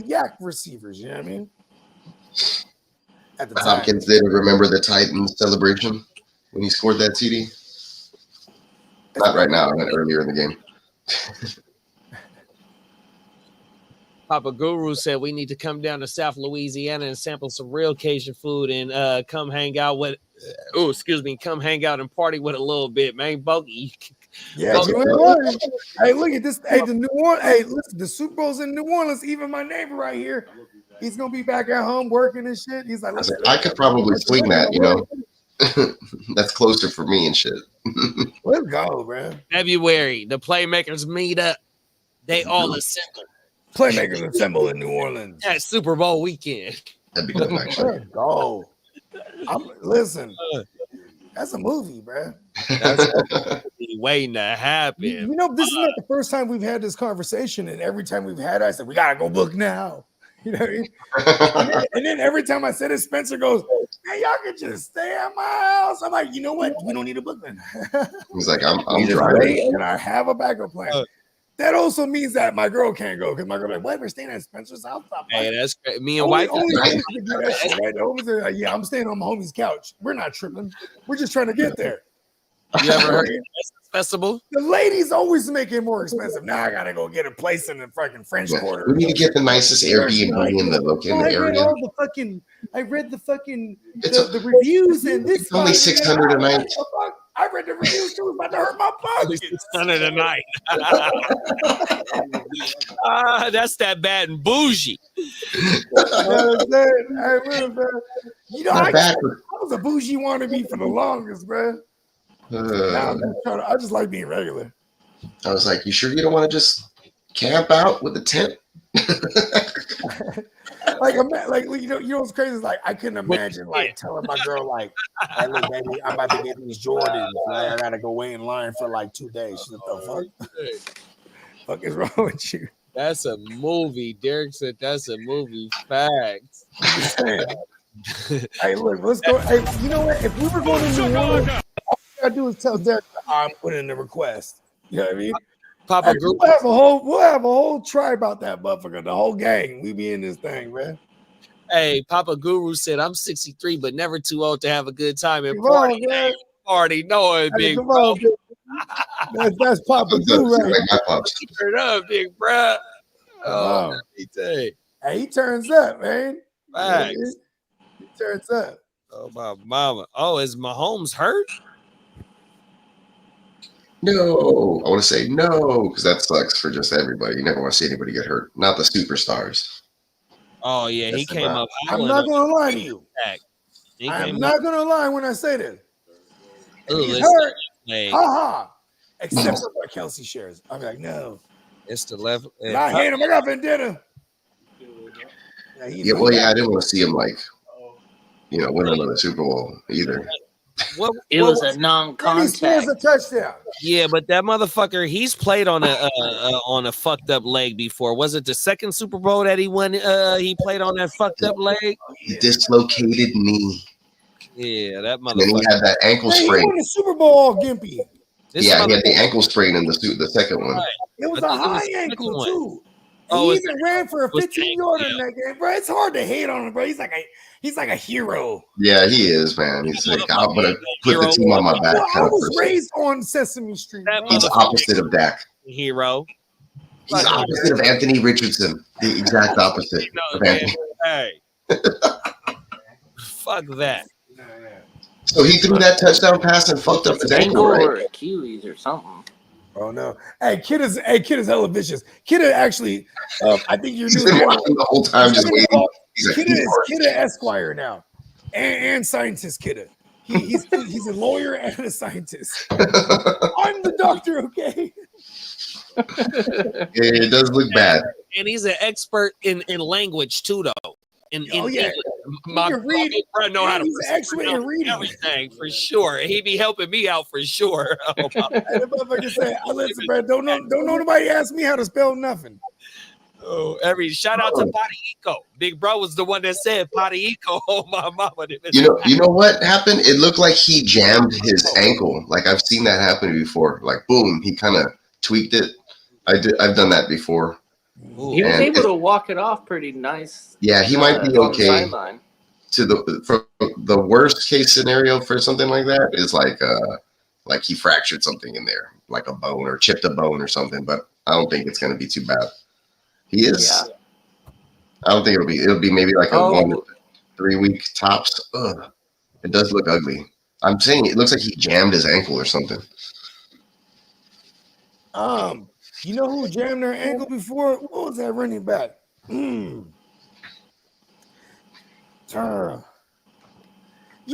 Speaker 2: yak receivers. You know what I mean? At the time,
Speaker 5: Hopkins didn't remember the Titans celebration when he scored that TD. Not right now, not earlier in the game.
Speaker 3: Papa Guru said we need to come down to South Louisiana and sample some real Cajun food and come hang out and party with a little bit, man. Bogey,
Speaker 2: Yeah,
Speaker 3: Go-
Speaker 2: you ain't lying. Hey, look at this. Hey, the New Orleans. Hey, listen, the Super Bowl's in New Orleans. Even my neighbor right here, he's gonna be back at home working and shit. He's like,
Speaker 5: I could probably swing that, you know. That's closer for me and shit.
Speaker 2: Let's go, man.
Speaker 3: February, the Playmakers meet up. They all assemble.
Speaker 2: Playmakers assemble in New Orleans.
Speaker 3: At Super Bowl weekend.
Speaker 5: That'd be good, actually.
Speaker 2: Let's go. Listen. That's a movie, bro.
Speaker 3: That's waiting to happen.
Speaker 2: You know, this is not the first time we've had this conversation, and every time we've had it, I said, we gotta go book now. You know what I mean? and then every time I said it, Spencer goes, hey, y'all can just stay at my house. I'm like, you know what? We don't need a book then.
Speaker 5: He's like, I'm driving.
Speaker 2: And I have a backup plan. That also means that my girl can't go because my girl like, what? We're staying at Spencer's house.
Speaker 3: Hey, that's great. Me and wife.
Speaker 2: Right? The homies are like, yeah, I'm staying on my homie's couch. We're not tripping. We're just trying to get there.
Speaker 3: You ever heard of the festival?
Speaker 2: The ladies always make it more expensive. Now I gotta go get a place in the fucking French Quarter.
Speaker 5: We need to get the nicest Airbnb in the area.
Speaker 2: I read the reviews and this.
Speaker 5: It's only $600 a night.
Speaker 2: I read the reviews too. It's about to hurt my pockets.
Speaker 3: $600 a night. That's that bad and bougie.
Speaker 2: You know, I was a bougie wannabe for the longest, bro. I just like being regular.
Speaker 5: I was like, you sure you don't want to just camp out with a tent?
Speaker 2: like you know what's crazy is like I couldn't imagine like telling my girl like, hey, look, baby, I'm about to get these Jordans. I gotta go wait in line for like 2 days. She's like, the fuck? Fuck is wrong with you?
Speaker 3: That's a movie. Derek said that's a movie. Facts.
Speaker 2: Hey, look, let's go. Hey, you know what? If we were going to New Orleans, all we gotta do is tell Derek I'm putting in the request. You know what I mean?
Speaker 3: Papa
Speaker 2: Hey, we'll have a whole tribe out that motherfucker, the whole gang. We be in this thing, man.
Speaker 3: Hey, Papa Guru said I'm 63, but never too old to have a good time and
Speaker 2: Come
Speaker 3: party.
Speaker 2: On,
Speaker 3: party, no,
Speaker 2: hey,
Speaker 3: big
Speaker 2: come
Speaker 3: bro.
Speaker 2: on, that's Papa Guru, right?
Speaker 5: Like my pops.
Speaker 3: Turn up, big bro. Oh,
Speaker 2: Hey, he turns up, man.
Speaker 3: Facts.
Speaker 2: He turns up.
Speaker 3: Oh, my mama. Oh, is Mahomes hurt?
Speaker 5: No, I want to say no, because that sucks for just everybody. You never want to see anybody get hurt. Not the superstars.
Speaker 3: Oh, yeah, he came up.
Speaker 2: I'm not going to lie to you. I'm not going to lie when I say this. He's hurt. Ha. Except for what Kelsey shares. I'm like, no.
Speaker 3: It's the level.
Speaker 2: I hate him. I got vendetta.
Speaker 5: Yeah, well, yeah, I didn't want to see him like, win another Super Bowl either.
Speaker 4: It was a non-contact.
Speaker 2: A touchdown.
Speaker 3: Yeah, but that motherfucker, he's played on a fucked up leg before. Was it the second Super Bowl that he won? He played on that fucked up leg.
Speaker 5: Dislocated knee.
Speaker 3: Yeah, that motherfucker.
Speaker 5: And then he had that ankle sprain.
Speaker 2: He won the Super Bowl all gimpy.
Speaker 5: He had the ankle sprain in the second one.
Speaker 3: Right.
Speaker 2: It was a high ankle too.
Speaker 3: Oh,
Speaker 2: he even ran for a 15-yarder in that game, bro. It's hard to hate on him, bro. He's like a hero.
Speaker 5: Yeah, he is, man. He's like, I'm gonna put the team on my back.
Speaker 2: Well, I was raised on Sesame Street.
Speaker 5: He's the opposite of Dak.
Speaker 3: Hero.
Speaker 5: He's the opposite of Anthony Richardson. The exact opposite of Anthony.
Speaker 3: Hey. Fuck that.
Speaker 5: So he threw that touchdown pass and fucked up his ankle, right?
Speaker 4: Or Achilles or something.
Speaker 2: Oh no! Hey, kid is hella vicious. Kid actually, I think you're
Speaker 5: He's been watching the whole time, just waiting. He's like,
Speaker 2: Kid Esquire now, and scientist Kid. He's a lawyer and a scientist. I'm the doctor, okay?
Speaker 5: Yeah, it does look bad.
Speaker 3: And he's an expert in language too, though. My brother know how to
Speaker 2: read
Speaker 3: everything for sure. He be helping me out for sure.
Speaker 2: Oh, listen, bro. Don't know nobody ask me how to spell nothing.
Speaker 3: Oh, shout out to Potty Eco. Big bro was the one that said Potty Eco. Oh my mama.
Speaker 5: You know what happened? It looked like he jammed his ankle. Like I've seen that happen before. Like boom, he kind of tweaked it. I've done that before.
Speaker 4: He was able to walk it off pretty nice.
Speaker 5: Yeah, he might be okay. To the worst case scenario for something like that is like he fractured something in there, like a bone or chipped a bone or something. But I don't think it's going to be too bad. He is. Yeah. I don't think it'll be maybe like a 1 to 3 week tops. Ugh. It does look ugly. I'm saying it looks like he jammed his ankle or something.
Speaker 2: You know who jammed their ankle before? What was that running back? You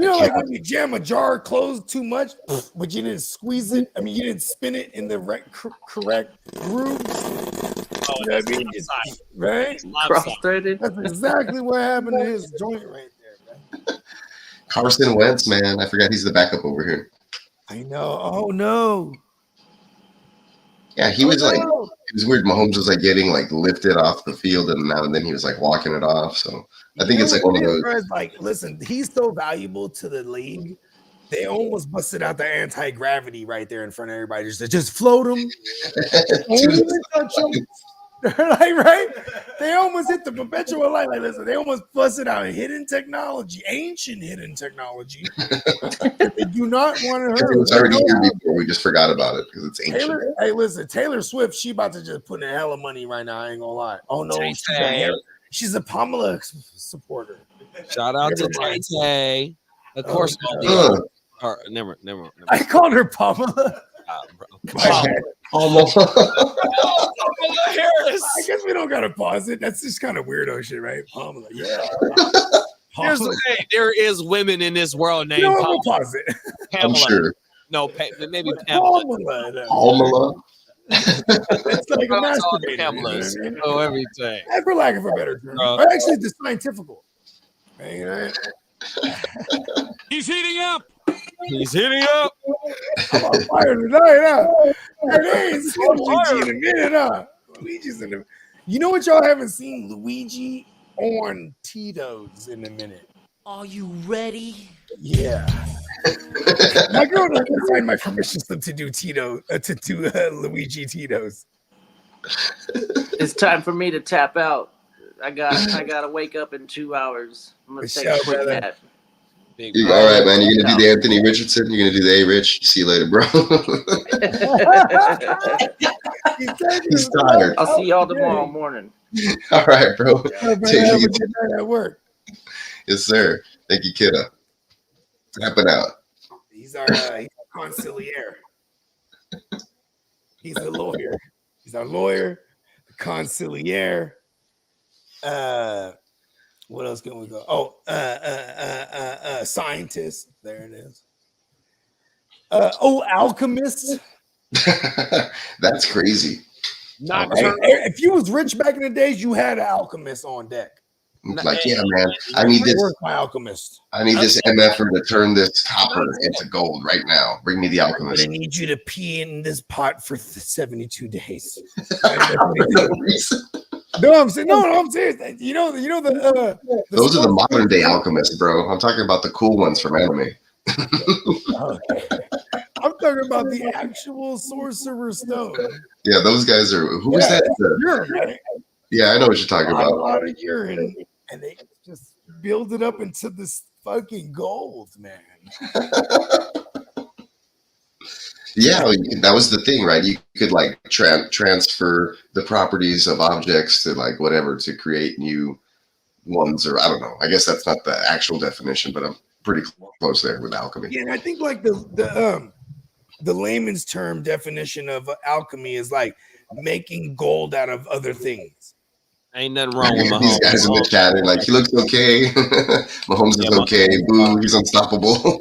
Speaker 2: know, like when you jam a jar closed too much, but you didn't squeeze it. I mean, you didn't spin it in the correct groove.
Speaker 3: Oh,
Speaker 2: You know what I mean? Right?
Speaker 4: Cross-threaded.
Speaker 2: That's exactly what happened to his joint right there, man.
Speaker 5: Carson Wentz, man. I forgot he's the backup over here.
Speaker 2: I know. Oh, no.
Speaker 5: Yeah, he was like, it was weird. Mahomes was like getting like lifted off the field, and now and then he was like walking it off. So I think it's like one of those.
Speaker 2: Like, listen, he's so valuable to the league. They almost busted out the anti-gravity right there in front of everybody. Just float him. Touch him. Like, right? They almost hit the perpetual light. Like, listen, they almost busted out hidden technology, ancient hidden technology. They do not want to hurt.
Speaker 5: It was already here before. We just forgot about it because it's ancient.
Speaker 2: Hey, listen, Taylor Swift, she about to just put in a hell of money right now. I ain't gonna lie. Oh no, she's a Pamela supporter.
Speaker 3: Shout out to Tay Tay. Of course, never.
Speaker 2: I called her Pamela.
Speaker 5: Almost.
Speaker 2: I guess we don't gotta pause it. That's just kind of weirdo shit, right? Pamela, yeah.
Speaker 3: Here's the thing: there is women in this world named
Speaker 2: Pamela.
Speaker 3: Pamela.
Speaker 2: Pause it.
Speaker 3: Pamela.
Speaker 5: I'm sure.
Speaker 3: No, maybe Pamela.
Speaker 5: Pamela.
Speaker 2: It's like a masturbator.
Speaker 3: Pamela's.
Speaker 2: You know what I mean?
Speaker 3: Oh, everything.
Speaker 2: For lack of a better term. Or actually, the scientific. Right?
Speaker 6: He's heating up.
Speaker 3: He's hitting up.
Speaker 2: I'm on fire tonight, huh? They ain't seen Luigi in a minute, huh? Luigi's in the. You know what y'all haven't seen Luigi on Tito's in a minute?
Speaker 7: Are you ready?
Speaker 2: Yeah. My girl doesn't sign my permission slip to do Luigi Tito's.
Speaker 4: It's time for me to tap out. I gotta wake up in 2 hours. I'm gonna take a quick nap.
Speaker 5: All right, man. You're gonna do the Anthony Richardson. You're gonna do the A-Rich. See you later, bro. He's tired.
Speaker 4: I'll see y'all tomorrow morning.
Speaker 5: All right, bro.
Speaker 2: Have a good night at work.
Speaker 5: Yes, sir. Thank you, kiddo. Tapping out.
Speaker 2: He's our consigliere. He's a lawyer. He's our lawyer, the consigliere. What else can we go? Oh, scientist. There it is. Alchemist.
Speaker 5: That's crazy.
Speaker 2: If you was rich back in the days, you had an alchemist on deck.
Speaker 5: Like, yeah, man. I need this.
Speaker 2: My alchemist.
Speaker 5: I need this MFer to turn this copper into gold right now. Bring me the alchemist.
Speaker 2: I need you to pee in this pot for 72 days. No, I'm saying no. I'm serious. You know the
Speaker 5: those are the modern day alchemists, bro. I'm talking about the cool ones from anime.
Speaker 2: Okay. I'm talking about the actual Sorcerer's Stone.
Speaker 5: Yeah, those guys are. Who is that?
Speaker 2: Urine, right?
Speaker 5: Yeah, I know what you're talking about.
Speaker 2: A lot of urine, and they just build it up into this fucking gold, man.
Speaker 5: Yeah, that was the thing, right? You could like transfer the properties of objects to like whatever to create new ones, or I don't know. I guess that's not the actual definition, but I'm pretty close there with alchemy.
Speaker 2: Yeah, and I think like the layman's term definition of alchemy is like making gold out of other things.
Speaker 3: Ain't nothing wrong with Mahomes.
Speaker 5: These guys in the chat are like, he looks okay. Mahomes is okay. Boo, he's unstoppable.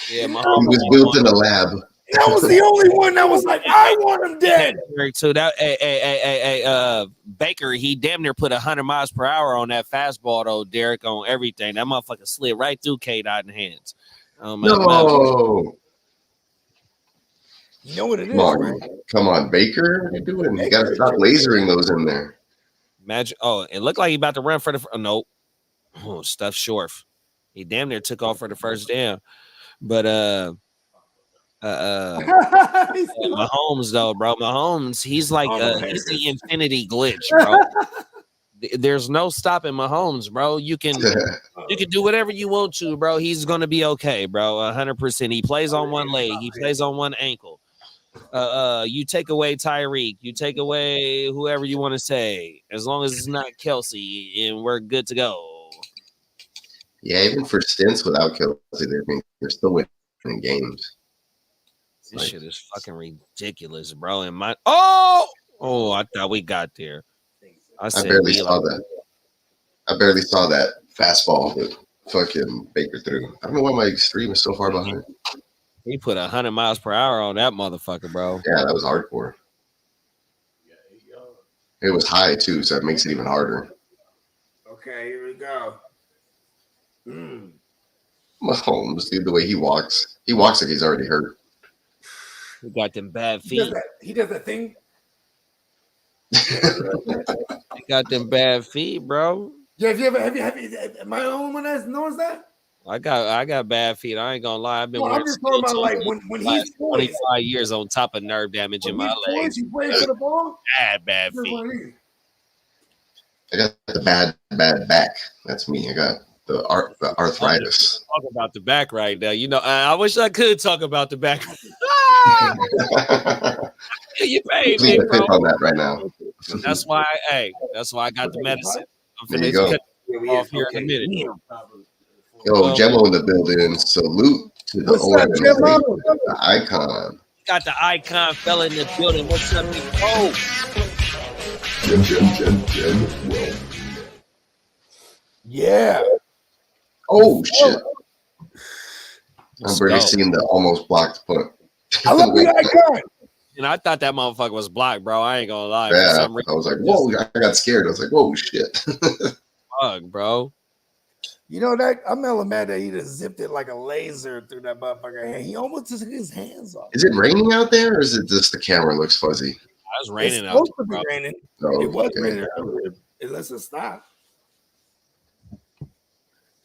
Speaker 3: Yeah,
Speaker 5: He was built in a lab.
Speaker 2: That was the only one that was like, I want him dead.
Speaker 3: So that Baker, he damn near put 100 miles per hour on that fastball though, Derek, on everything. That motherfucker slid right through K-Dot in hands.
Speaker 5: No.
Speaker 2: You know what it is, right?
Speaker 5: Come on, Baker. What are you doing? You gotta stop lasering those in there.
Speaker 3: Imagine. Oh, it looked like he about to run for the. Nope. Oh, stuff short. He damn near took off for the first down. But Mahomes though, bro. Mahomes, he's like he's the infinity glitch, bro. There's no stopping Mahomes, bro. You can do whatever you want to, bro. He's gonna be okay, bro. 100%. He plays on one leg. He plays on one ankle. You take away Tyreek, you take away whoever you want to say, as long as it's not Kelsey, and we're good to go.
Speaker 5: Yeah, even for stints without Kelsey, they're still winning games.
Speaker 3: This
Speaker 5: Like,
Speaker 3: shit is fucking ridiculous, bro. And I thought we got there. I
Speaker 5: I
Speaker 3: said
Speaker 5: barely saw that. I barely saw that fastball that fucking Baker threw. I don't know why my stream is so far behind.
Speaker 3: He put 100 miles per hour on that motherfucker, bro.
Speaker 5: Yeah, that was hardcore. It was high too, so it makes it even harder.
Speaker 2: Okay, here we go.
Speaker 5: Mahomes, dude, the way he walks like he's already hurt.
Speaker 3: He got them bad
Speaker 2: He does
Speaker 3: feet.
Speaker 2: that thing.
Speaker 3: He got them bad feet, bro.
Speaker 2: Yeah, have you am I the only one that knows that?
Speaker 3: I got bad feet. I ain't gonna lie. I've been
Speaker 2: No, I'm
Speaker 3: wearing
Speaker 2: just talking about
Speaker 3: steel
Speaker 2: like
Speaker 3: toes
Speaker 2: when
Speaker 3: the last
Speaker 2: he's poised.
Speaker 3: 25 years on top of nerve damage in
Speaker 2: When
Speaker 3: my
Speaker 2: he's poised,
Speaker 3: legs.
Speaker 2: he's playing for the ball.
Speaker 3: Bad
Speaker 2: Just
Speaker 3: feet.
Speaker 2: one of these.
Speaker 5: I got the bad back. That's me. I got the arthritis.
Speaker 3: Talk about the back right now. You know, I wish I could talk about the back. You paid
Speaker 5: Please
Speaker 3: me, bro.
Speaker 5: pick on that right now.
Speaker 3: That's why I got the medicine. I'm
Speaker 5: There you go.
Speaker 3: cut off here in a minute.
Speaker 5: Yo, Gemmo in the building. Salute to the
Speaker 2: What's up,
Speaker 5: OM,
Speaker 2: Gemmo?
Speaker 5: the icon.
Speaker 3: Got the icon fella in the building. What's up, big bro?
Speaker 5: Gem. Well.
Speaker 2: Yeah.
Speaker 5: Oh shit!
Speaker 3: Let's
Speaker 5: I've already
Speaker 3: go.
Speaker 5: seen the almost blocked punt.
Speaker 2: I love the icon.
Speaker 3: And I thought that motherfucker was blocked, bro. I ain't gonna lie. For
Speaker 5: Yeah,
Speaker 3: some reason,
Speaker 5: I was like, whoa! I got scared. I was like, whoa, shit.
Speaker 3: fuck, bro.
Speaker 2: You know that I'm hella mad that he just zipped it like a laser through that motherfucker hand. He almost took his hands off.
Speaker 5: Is it raining out there, or is it just the camera looks fuzzy?
Speaker 3: It was raining
Speaker 2: It's
Speaker 3: out
Speaker 2: supposed
Speaker 3: there,
Speaker 2: to be
Speaker 3: bro.
Speaker 2: raining.
Speaker 5: No,
Speaker 2: It was
Speaker 5: okay.
Speaker 2: raining earlier. Unless it stopped.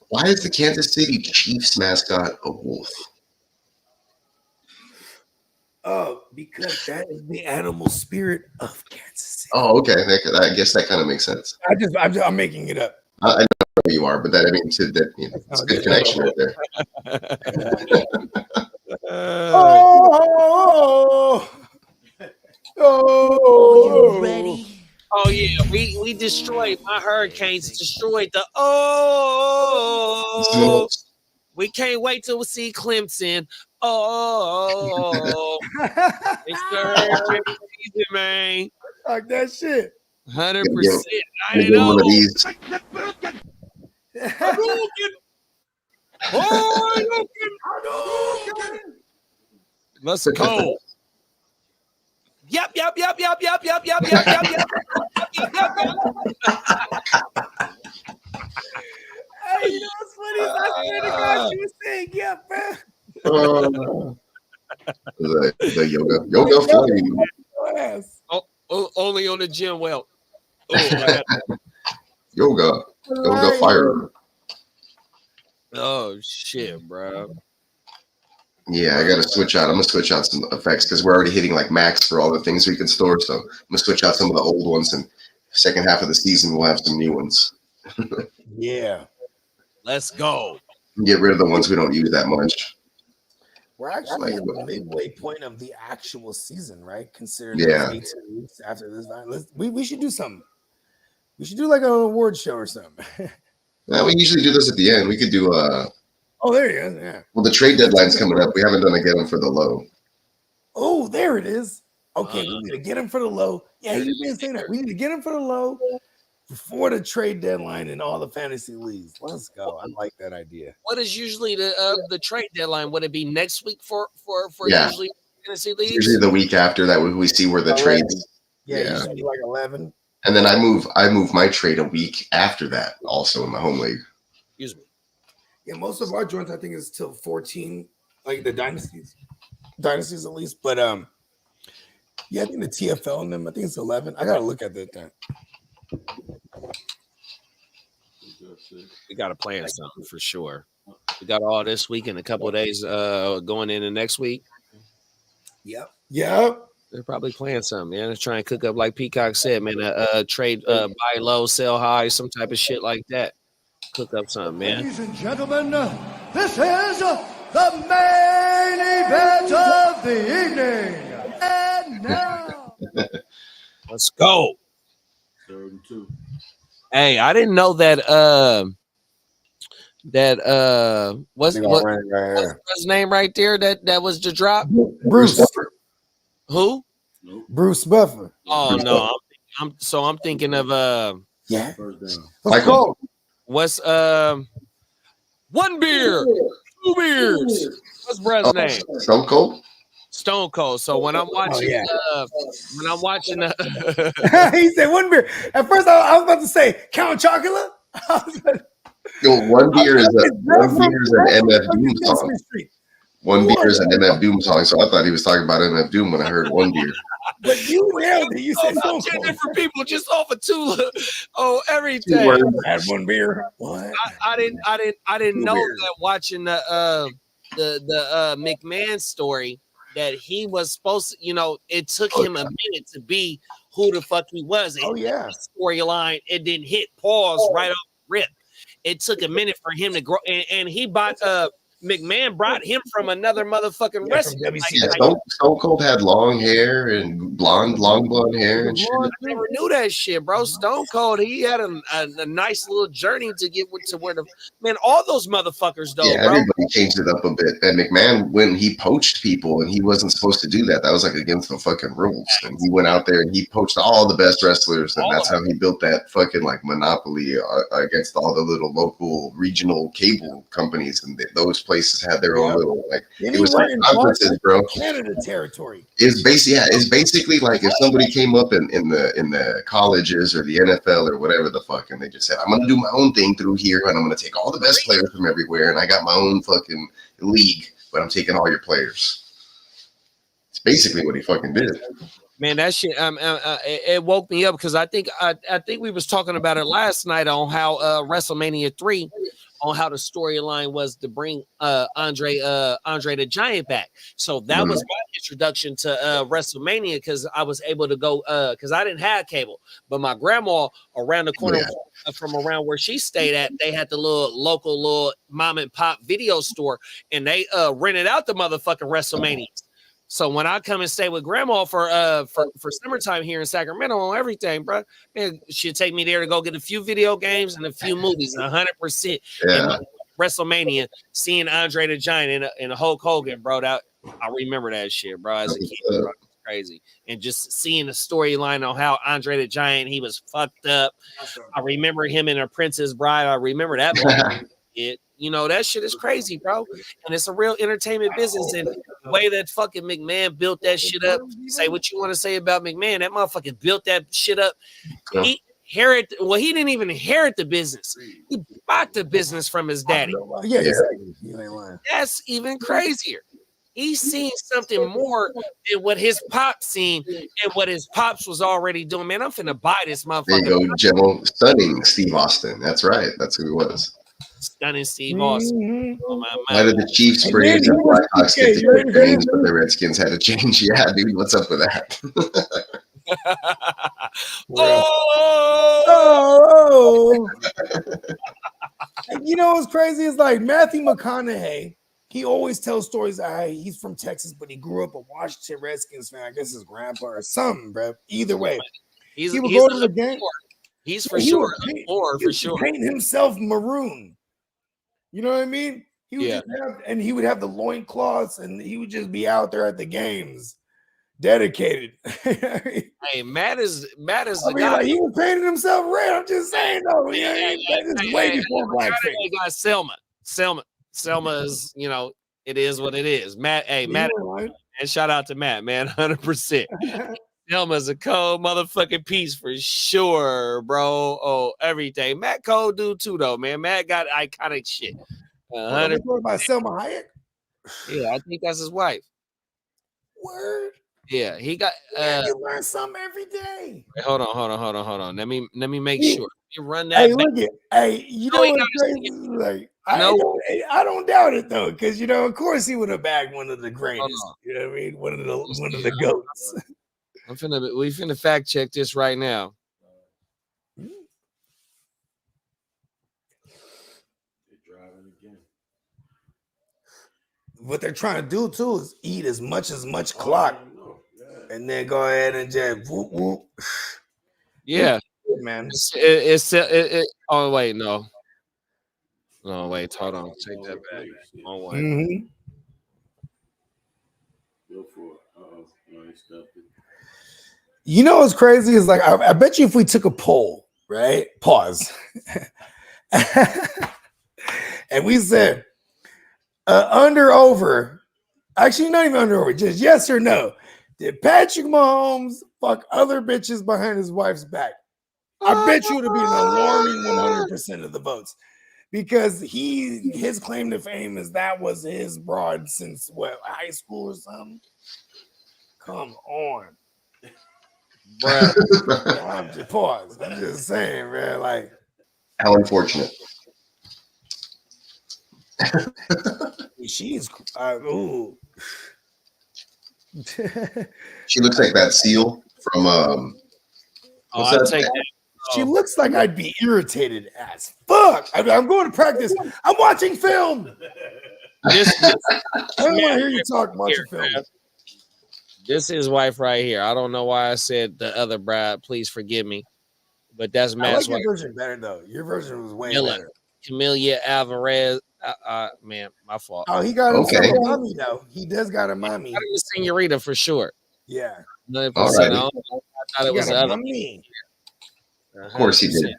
Speaker 5: Why is the Kansas City Chiefs mascot a wolf?
Speaker 2: Oh, because that is the animal spirit of Kansas City.
Speaker 5: Oh, okay. I guess that kind of makes sense.
Speaker 2: I'm making it up.
Speaker 5: I know who you are, but that it's a good connection right there.
Speaker 2: Oh,
Speaker 7: Are you ready?
Speaker 3: Oh yeah, we destroyed my Hurricanes. Destroyed the We can't wait till we see Clemson. It's the Hurricane season, man.
Speaker 2: Fuck that shit.
Speaker 3: 100%.
Speaker 5: Give me one of these.
Speaker 3: Let's go. Yep.
Speaker 2: Hey, you know what's funny? I swear to God, she was saying, "Yeah, bro."
Speaker 5: The yoga flame.
Speaker 2: Ass.
Speaker 3: Only on the gym well.
Speaker 5: Yoga fire.
Speaker 3: Oh shit, bro.
Speaker 5: Yeah, I gotta switch out. I'm gonna switch out some effects because we're already hitting like max for all the things we can store. So I'm gonna switch out some of the old ones, and second half of the season we'll have some new ones.
Speaker 2: Yeah.
Speaker 3: Let's go.
Speaker 5: Get rid of the ones we don't use that much.
Speaker 2: We're actually
Speaker 5: Like,
Speaker 2: in the midway point of the actual season, right? Considering
Speaker 5: Yeah.
Speaker 2: 18 weeks after this. We should do something. We should do like an award show or something.
Speaker 5: We usually do this at the end. We could do
Speaker 2: Oh, there you go. Yeah.
Speaker 5: well, the trade deadline's coming up. We haven't done a get them for the low.
Speaker 2: Oh, there it is. Okay, we need to get him for the low. Yeah, you've been saying that. We need to get him for the low before the trade deadline in all the fantasy leagues. Let's go. I like that idea.
Speaker 3: What is usually the trade deadline? Would it be next week for
Speaker 5: Yeah.
Speaker 3: usually fantasy
Speaker 5: It's
Speaker 3: leagues?
Speaker 5: usually the week after that we see where the
Speaker 2: 11.
Speaker 5: trades.
Speaker 2: Yeah,
Speaker 5: Yeah.
Speaker 2: usually like 11.
Speaker 5: And then I move my trade a week after that, also in the home league.
Speaker 3: Excuse me.
Speaker 2: Yeah, most of our joints I think is till 14, like the dynasties at least. But yeah, I think the TFL and them, I think it's 11. I gotta look at that thing.
Speaker 3: We got to plan something for sure. We got all this week and a couple of days going into next week.
Speaker 2: Yep.
Speaker 3: They're probably playing something, man. They're trying to cook up like Peacock said, man. Trade buy low, sell high, some type of shit like that. Cook up something, man.
Speaker 8: Ladies and gentlemen, this is the main event of the evening. And now,
Speaker 3: Let's go.
Speaker 6: 32.
Speaker 3: Hey, I didn't know that what's his name right there? That was the drop.
Speaker 2: Bruce
Speaker 3: Who?
Speaker 2: Bruce Buffer.
Speaker 3: Oh no, I'm thinking of
Speaker 2: Yeah. Let's go.
Speaker 3: What's one beer, two beers. What's brother's name?
Speaker 5: Stone Cold.
Speaker 3: Stone Cold. So when I'm watching,
Speaker 2: He said one beer. At first, I was about to say Count Chocula.
Speaker 5: Yo, one beer is an MF Doom song. One beer is an MF Doom song, so I thought he was talking about MF Doom when I heard one beer.
Speaker 2: But you nailed it. You said
Speaker 3: about 10 different people just off of two. Oh, everything.
Speaker 2: Had one beer. What?
Speaker 3: I didn't know that watching the McMahon story that he was supposed to, it took him a minute to be who the fuck he was. Storyline, it didn't hit pause right off the rip. It took a minute for him to grow, and he bought McMahon brought him from another motherfucking wrestler.
Speaker 5: Stone Cold had long hair and long blonde hair and shit.
Speaker 3: I never knew that shit, bro. Stone Cold, he had a nice little journey to get to where all those motherfuckers though.
Speaker 5: Yeah,
Speaker 3: bro.
Speaker 5: everybody changed it up a bit. And McMahon, when he poached people, and he wasn't supposed to do that, that was like against the fucking rules. And he went out there and he poached all the best wrestlers, and that's how he built that fucking like monopoly against all the little local regional cable companies, and those places had their own little like it was like conferences, bro.
Speaker 2: Canada territory.
Speaker 5: It's basically like if somebody came up in the colleges or the NFL or whatever the fuck, and they just said, I'm gonna do my own thing through here, and I'm gonna take all the best players from everywhere, and I got my own fucking league, but I'm taking all your players. It's basically what he fucking did.
Speaker 3: Man, that shit it woke me up because I think we was talking about it last night on how WrestleMania 3 on how the storyline was to bring Andre the Giant back. So that was my introduction to WrestleMania, because I was able to go because I didn't have cable, but my grandma around the corner from around where she stayed at, they had the local mom and pop video store, and they rented out the motherfucking WrestleManias. So when I come and stay with grandma for summertime here in Sacramento and everything, bro, man, she'd take me there to go get a few video games and a few movies, 100%.
Speaker 5: Yeah.
Speaker 3: WrestleMania, seeing Andre the Giant and Hulk Hogan, bro. I remember that shit, bro, as a kid, bro. It's crazy. And just seeing the storyline on how Andre the Giant, he was fucked up. I remember him in A Princess Bride. I remember that movie. That shit is crazy, bro. And it's a real entertainment business. And the way that fucking McMahon built that shit up, say what you want to say about McMahon, that motherfucker built that shit up. He didn't even inherit the business. He bought the business from his daddy.
Speaker 2: Yeah, exactly. You ain't lying.
Speaker 3: That's even crazier. He's seen something more than what his pops seen and what his pops was already doing. Man, I'm finna buy this motherfucker.
Speaker 5: There you go, General Stunning Steve Austin. That's right. That's who he was.
Speaker 3: Stunning Steve Austin. Oh,
Speaker 5: Why did the Chiefs Braves and Blackhawks get to great games, but the Redskins had to change? Yeah, dude, what's up with that?
Speaker 2: Oh! You know what's crazy? It's like Matthew McConaughey. He always tells stories. He's from Texas, but he grew up a Washington Redskins fan. I guess his grandpa or something, bro. Either way, he would go to the game.
Speaker 3: He's for sure. For sure.
Speaker 2: Paint himself maroon. You know what I mean? He would have the loincloths, and he would just be out there at the games, dedicated.
Speaker 3: Hey, Matt is the guy.
Speaker 2: Like, he was painting himself red. I'm just saying, though. That is way before blackface.
Speaker 3: Got Selma is, it is what it is. Matt, Matt, and shout out to Matt, man, 100%. Selma's a cold motherfucking piece for sure, bro. Oh, everything. Matt Cole do too, though, man. Matt got iconic shit. 100%.
Speaker 2: About Selma Hayek?
Speaker 3: Yeah, I think that's his wife.
Speaker 2: Word.
Speaker 3: Yeah, he got.
Speaker 2: You learn something every day.
Speaker 3: Wait, hold on. Let me make sure. You run that.
Speaker 2: Hey, look at. Hey, you know what's crazy? Like, I don't doubt it though, because of course he would have bagged one of the greatest. You know what I mean? One of the goats.
Speaker 3: We finna fact check this right now.
Speaker 2: What they're trying to do too is eat as much clock, and then go ahead and just whoop whoop.
Speaker 3: Yeah,
Speaker 2: man.
Speaker 3: Oh wait, no. No, wait, hold on. Take that back. On one.
Speaker 2: Mm-hmm.
Speaker 6: Go for it. Uh-oh. No, he stopped it.
Speaker 2: You know what's crazy is like I bet you if we took a poll, right? Pause. And we said under over, actually not even under over, just yes or no. Did Patrick Mahomes fuck other bitches behind his wife's back? I bet you would have been an alarming 100% of the votes because his claim to fame is that was his broad since what, high school or something. Come on. Bruh. I'm just pause. I'm just saying, man. Like,
Speaker 5: How unfortunate.
Speaker 2: she's ooh.
Speaker 5: She looks like that seal from what's
Speaker 3: I'll
Speaker 5: that?
Speaker 3: take that.
Speaker 2: She looks like I'd be irritated as fuck. I'm going to practice. I'm watching film.
Speaker 3: This
Speaker 2: I don't want to hear you talk. I'm watching film.
Speaker 3: This is wife right here. I don't know why I said the other bride. Please forgive me, but that's
Speaker 2: I
Speaker 3: Matt's
Speaker 2: like your
Speaker 3: wife.
Speaker 2: version better though. Your version was way
Speaker 3: Camilla.
Speaker 2: better.
Speaker 3: Camellia Alvarez. Man, my fault.
Speaker 2: Oh, he got himself
Speaker 5: Okay.
Speaker 2: a mommy though. He does got a mommy.
Speaker 3: I was Senorita for sure.
Speaker 2: Yeah.
Speaker 3: 100%.
Speaker 5: All right.
Speaker 3: I thought it
Speaker 2: He
Speaker 3: was
Speaker 2: got
Speaker 3: the
Speaker 2: a
Speaker 3: other.
Speaker 2: mommy.
Speaker 5: Of course he did.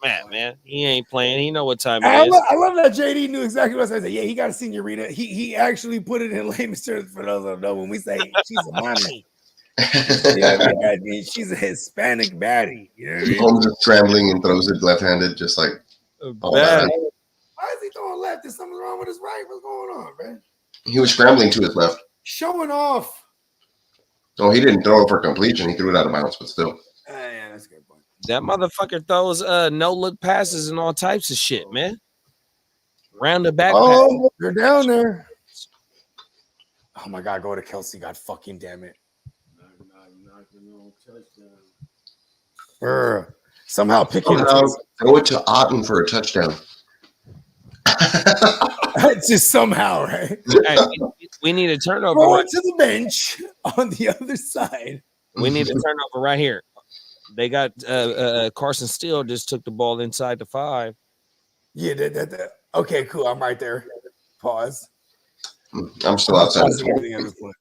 Speaker 3: Matt, man, he ain't playing. He know what time
Speaker 2: I
Speaker 3: it is.
Speaker 2: love that JD knew exactly what I said. Yeah, he got a senorita. He actually put it in layman's terms for those who don't know. When we say she's a mommy, I mean, she's a Hispanic baddie. You know what I mean?
Speaker 5: Holmes is scrambling and throws it left-handed, just like all
Speaker 3: Bad.
Speaker 5: that.
Speaker 2: Why is he throwing left? Is something wrong with his right? What's going on, man?
Speaker 5: He was scrambling to his left.
Speaker 2: Showing off.
Speaker 5: Oh, he didn't throw it for completion. He threw it out of bounds, but still.
Speaker 2: Yeah, that's a good point.
Speaker 3: That motherfucker throws no look passes and all types of shit, man. Round the back.
Speaker 2: Oh, they're down there. Oh my God, go to Kelsey. God fucking damn it. Somehow picking
Speaker 5: Throw it to Otten for a touchdown.
Speaker 2: just somehow, right?
Speaker 3: Hey, we need a turnover.
Speaker 2: Throw it to the bench on the other side.
Speaker 3: We need a turnover right here. They got Carson Steele just took the ball inside the 5.
Speaker 2: Yeah, okay, cool. I'm right there. Pause.
Speaker 5: I'm still outside.
Speaker 2: Everything at this point.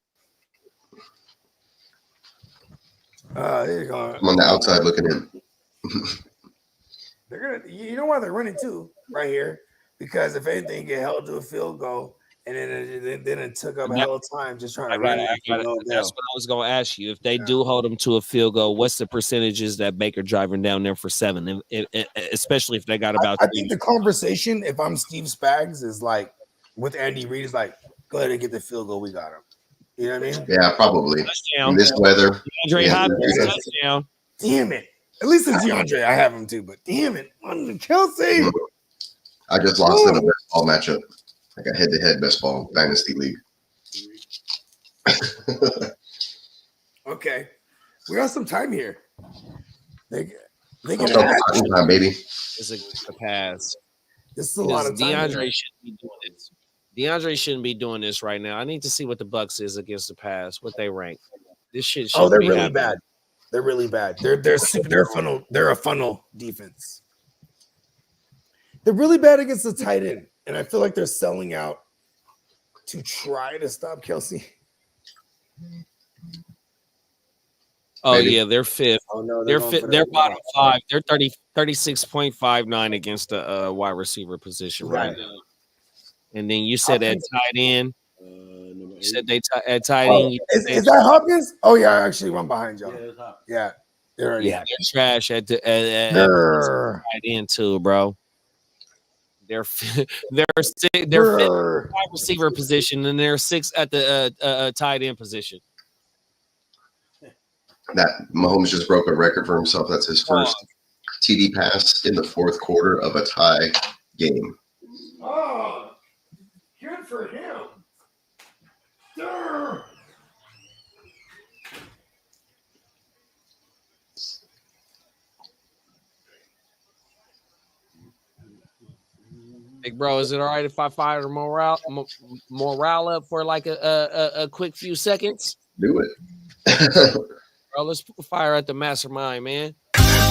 Speaker 2: There you go.
Speaker 5: I'm on the outside looking in.
Speaker 2: They're gonna. You know why they're running too, right here? Because if anything, get held to a field goal, and then it took up a hell of time just trying to run it.
Speaker 3: That's what I was going to ask you. If they do hold them to a field goal, what's the percentages that Baker driving down there for 7? Especially if they got about.
Speaker 2: I think the conversation, if I'm Steve Spags, is like with Andy Reid, is like, go ahead and get the field goal. We got him. You know what I mean?
Speaker 5: Yeah, probably.
Speaker 3: Touchdown.
Speaker 5: In this weather.
Speaker 3: DeAndre Hopkins touchdown.
Speaker 2: Damn it. At least it's DeAndre. I have him too, but damn it. Kelsey.
Speaker 5: I just lost in a best ball matchup. Like a head-to-head best ball dynasty league.
Speaker 2: Okay. We got some time here. They can
Speaker 5: time, baby.
Speaker 3: It's a pass.
Speaker 2: This is a lot of time.
Speaker 3: DeAndre shouldn't be doing this. DeAndre shouldn't be doing this right now. I need to see what the Bucs is against the pass, what they rank. This shit should
Speaker 2: they're
Speaker 3: be
Speaker 2: really
Speaker 3: happening.
Speaker 2: bad. They're really bad. They're funnel. They're a funnel defense. They're really bad against the tight end, and I feel like they're selling out to try to stop Kelsey.
Speaker 3: Oh
Speaker 5: Maybe.
Speaker 3: yeah, they're 5th.
Speaker 2: Oh no,
Speaker 3: They're bottom 5. They're 36.59 against the wide receiver position right now. And then you said at tight end. You said they at tight end.
Speaker 2: Is that Hopkins? Oh yeah, I actually run behind y'all. Yeah, they're already
Speaker 3: They're trash at tight end too, bro. They're 5th wide receiver position, and they're 6th at the tight end position.
Speaker 5: That Mahomes just broke a record for himself. That's his first TD pass in the 4th quarter of a tie game.
Speaker 2: Oh, good for him.
Speaker 3: Big bro, is it all right if I fire the morale up for like a quick few seconds?
Speaker 5: Do it.
Speaker 3: Bro, let's fire at the mastermind, man.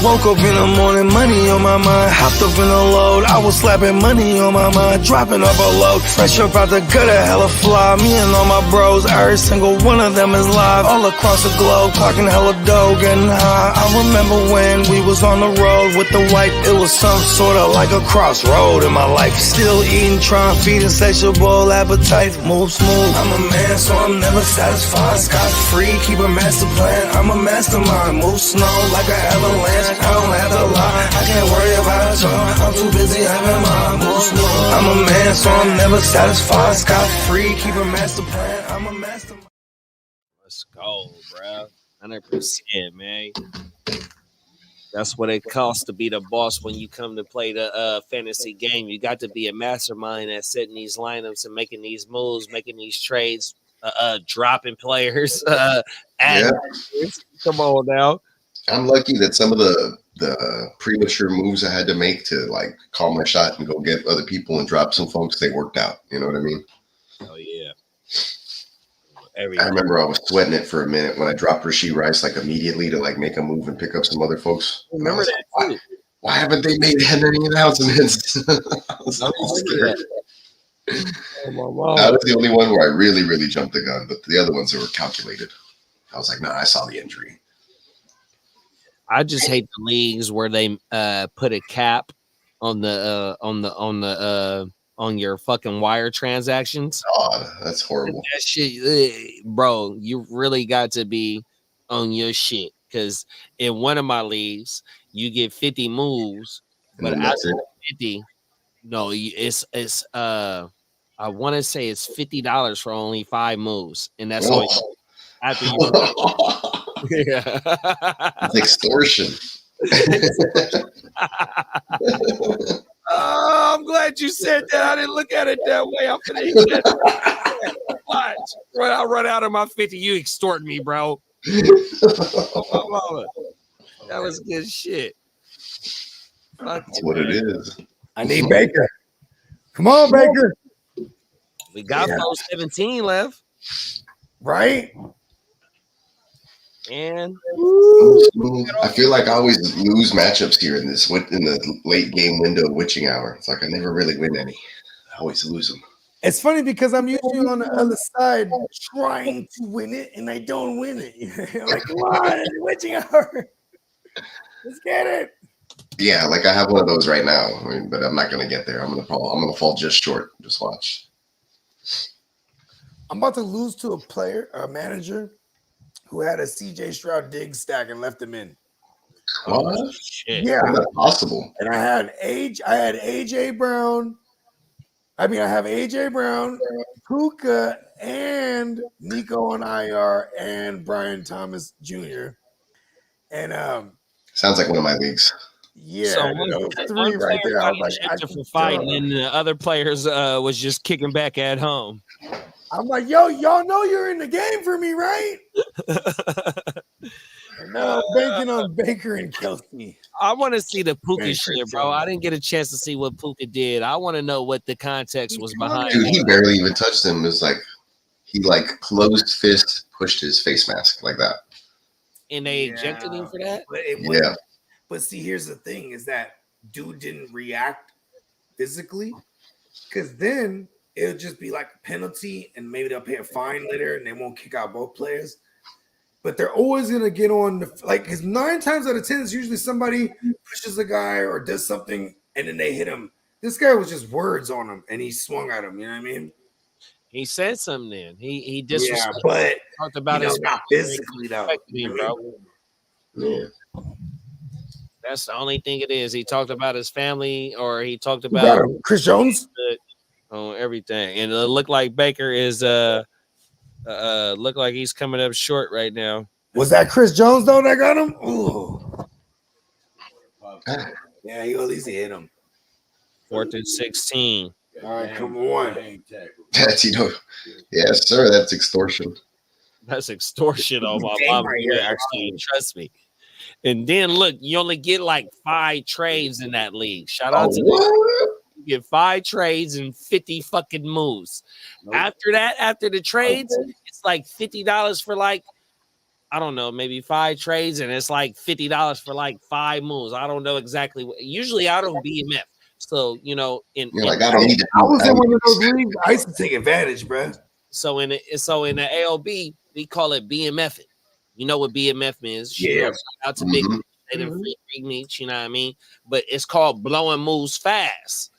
Speaker 1: Woke up in the morning, money on my mind. Hopped up in the load, I was slapping money on my mind. Dropping up a load, fresh up out the gutter, hella fly. Me and all my bros, every single one of them is live. All across the globe, clocking hella dough, getting high. I remember when we was on the road with the wife. It was some sort of like a crossroad in my life. Still eating, trying to feed insatiable appetite. Move smooth, I'm a man, so I'm never satisfied. Scot free, keep a master plan. I'm a mastermind, move snow like an avalanche. I don't have to lie, I can't worry about y'all. I'm too busy having my mood smooth. I'm a man, so I'm never satisfied. Scot free, keep a master plan. I'm a mastermind.
Speaker 3: Let's go, bro. 100%, man. That's what it costs to be the boss when you come to play the fantasy game. You got to be a mastermind at setting these lineups and making these moves, making these trades, dropping players.
Speaker 5: Yeah.
Speaker 3: Come on now.
Speaker 5: I'm lucky that some of the premature moves I had to make to like call my shot and go get other people and drop some folks, they worked out. You know what I mean?
Speaker 3: Oh yeah.
Speaker 5: I remember I was sweating it for a minute when I dropped Rashee Rice like immediately to like make a move and pick up some other folks.
Speaker 3: Remember that
Speaker 5: like, why haven't they made any announcements? I was so scared. I was the only one where I really, really jumped the gun, but the other ones that were calculated. I was like, nah, I saw the injury.
Speaker 3: I just hate the leagues where they put a cap on your fucking wire transactions.
Speaker 5: Oh, that's horrible.
Speaker 3: That shit, bro, you really got to be on your shit because in one of my leagues, you get 50 moves, but after 50, no, it's I want to say it's $50 for only 5 moves, and that's all after you. Yeah.
Speaker 5: It's extortion.
Speaker 3: Oh, I'm glad you said that. I didn't look at it that way. I'm gonna eat that. Watch. I'll run out of my 50. You extort me, bro. That was good shit.
Speaker 5: That's what it is.
Speaker 2: I need Baker. Come on, Baker.
Speaker 3: We got 17 left.
Speaker 2: Right?
Speaker 3: And
Speaker 5: I feel like I always lose matchups here in the late game window witching hour. It's like I never really win any. I always lose them.
Speaker 2: It's funny because I'm usually on the other side trying to win it and I don't win it. Like, come on, it's witching hour. Let's get it.
Speaker 5: Yeah, like I have one of those right now, but I'm not gonna get there. I'm gonna fall just short. Just watch.
Speaker 2: I'm about to lose to a manager who had a CJ Stroud Diggs stack and left him in.
Speaker 5: What?
Speaker 3: Shit.
Speaker 2: Yeah,
Speaker 5: that's possible.
Speaker 2: And I have AJ Brown, Puka, and Nico on IR, and Brian Thomas Jr. And
Speaker 5: sounds like one of my leagues.
Speaker 2: Yeah,
Speaker 3: so
Speaker 2: three right there. I was like,
Speaker 3: for fighting, and the other players was just kicking back at home.
Speaker 2: I'm like, yo, y'all know you're in the game for me, right? No, banking on Baker and Kelsey.
Speaker 3: I want to see the Puka shit, bro. I didn't get a chance to see what Puka did. I want to know what the context was behind
Speaker 5: Dude,
Speaker 3: it.
Speaker 5: he barely even touched him. It was like he like closed fist pushed his face mask like that.
Speaker 3: And they ejected him for that?
Speaker 5: Yeah.
Speaker 2: But see, here's the thing is that dude didn't react physically because then it'll just be like a penalty and maybe they'll pay a fine later and they won't kick out both players. But they're always going to get on because 9 times out of 10, it's usually somebody pushes a guy or does something and then they hit him. This guy was just words on him and he swung at him. You know what I mean?
Speaker 3: He said something then. He
Speaker 2: disrespected. Yeah, but
Speaker 3: talked about his
Speaker 2: not physically though.
Speaker 3: Bro.
Speaker 5: Yeah.
Speaker 3: That's the only thing it is. He talked about his family, or he talked about
Speaker 2: Chris Jones
Speaker 3: on everything, and it looked like Baker is look like he's coming up short right now.
Speaker 2: Was that Chris Jones though that got him? Ooh. Yeah, he at least hit him.
Speaker 3: 4th and 16.
Speaker 2: All right, come on.
Speaker 5: That's yes, sir. That's extortion.
Speaker 3: That's extortion on my mom. Right here, actually, trust me. And then look, you only get like 5 trades in that league. Shout out to that. You get 5 trades and 50 fucking moves. Nope. After that, after the trades, it's like $50 for like I don't know, maybe 5 trades, and it's like $50 for like 5 moves. I don't know exactly. Usually out of BMF. So in
Speaker 5: like I don't need to.
Speaker 2: I was in one of those leagues. I used to take advantage, bro.
Speaker 3: So in the ALB, we call it BMF. You know what BMF means?
Speaker 2: Yeah.
Speaker 3: Shout out to Big free meats, you know what I mean? But it's called blowing moves fast.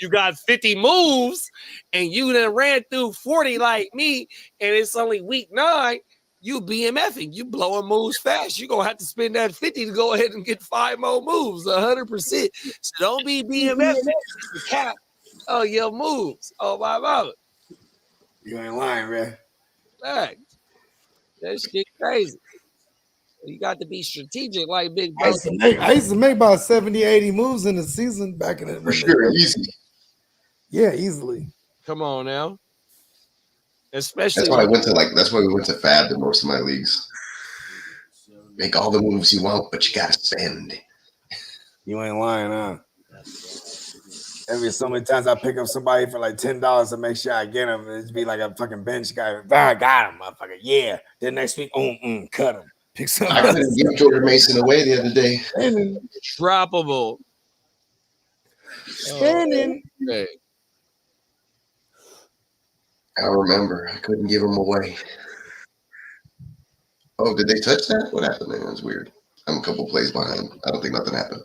Speaker 3: You got 50 moves, and you done ran through 40 like me, and it's only week 9. You BMFing, you blowing moves fast. You're gonna have to spend that 50 to go ahead and get 5 more moves, 100%. So don't be BMFing the cap of your moves. Oh my mama.
Speaker 2: You ain't lying, man.
Speaker 3: Fact. That shit crazy. You got to be strategic like Big
Speaker 2: I
Speaker 3: Bro.
Speaker 2: used to make about 70, 80 moves in the season back in the
Speaker 5: For sure, easy.
Speaker 2: Yeah, easily.
Speaker 3: Come on now. Especially
Speaker 5: that's why we went to Fab in most of my leagues. Make all the moves you want, but you gotta spend.
Speaker 2: You ain't lying, huh? Every so many times I pick up somebody for like $10 to make sure I get him. It'd be like a fucking bench guy. I got him, motherfucker. Yeah. Then next week, cut him. Pick something.
Speaker 5: I couldn't give Jordan Mason away the other day.
Speaker 3: Droppable.
Speaker 2: Spinning.
Speaker 3: Hey.
Speaker 5: I remember I couldn't give him away. Oh, did they touch that? What happened there? It was weird. I'm a couple plays behind. I don't think nothing happened.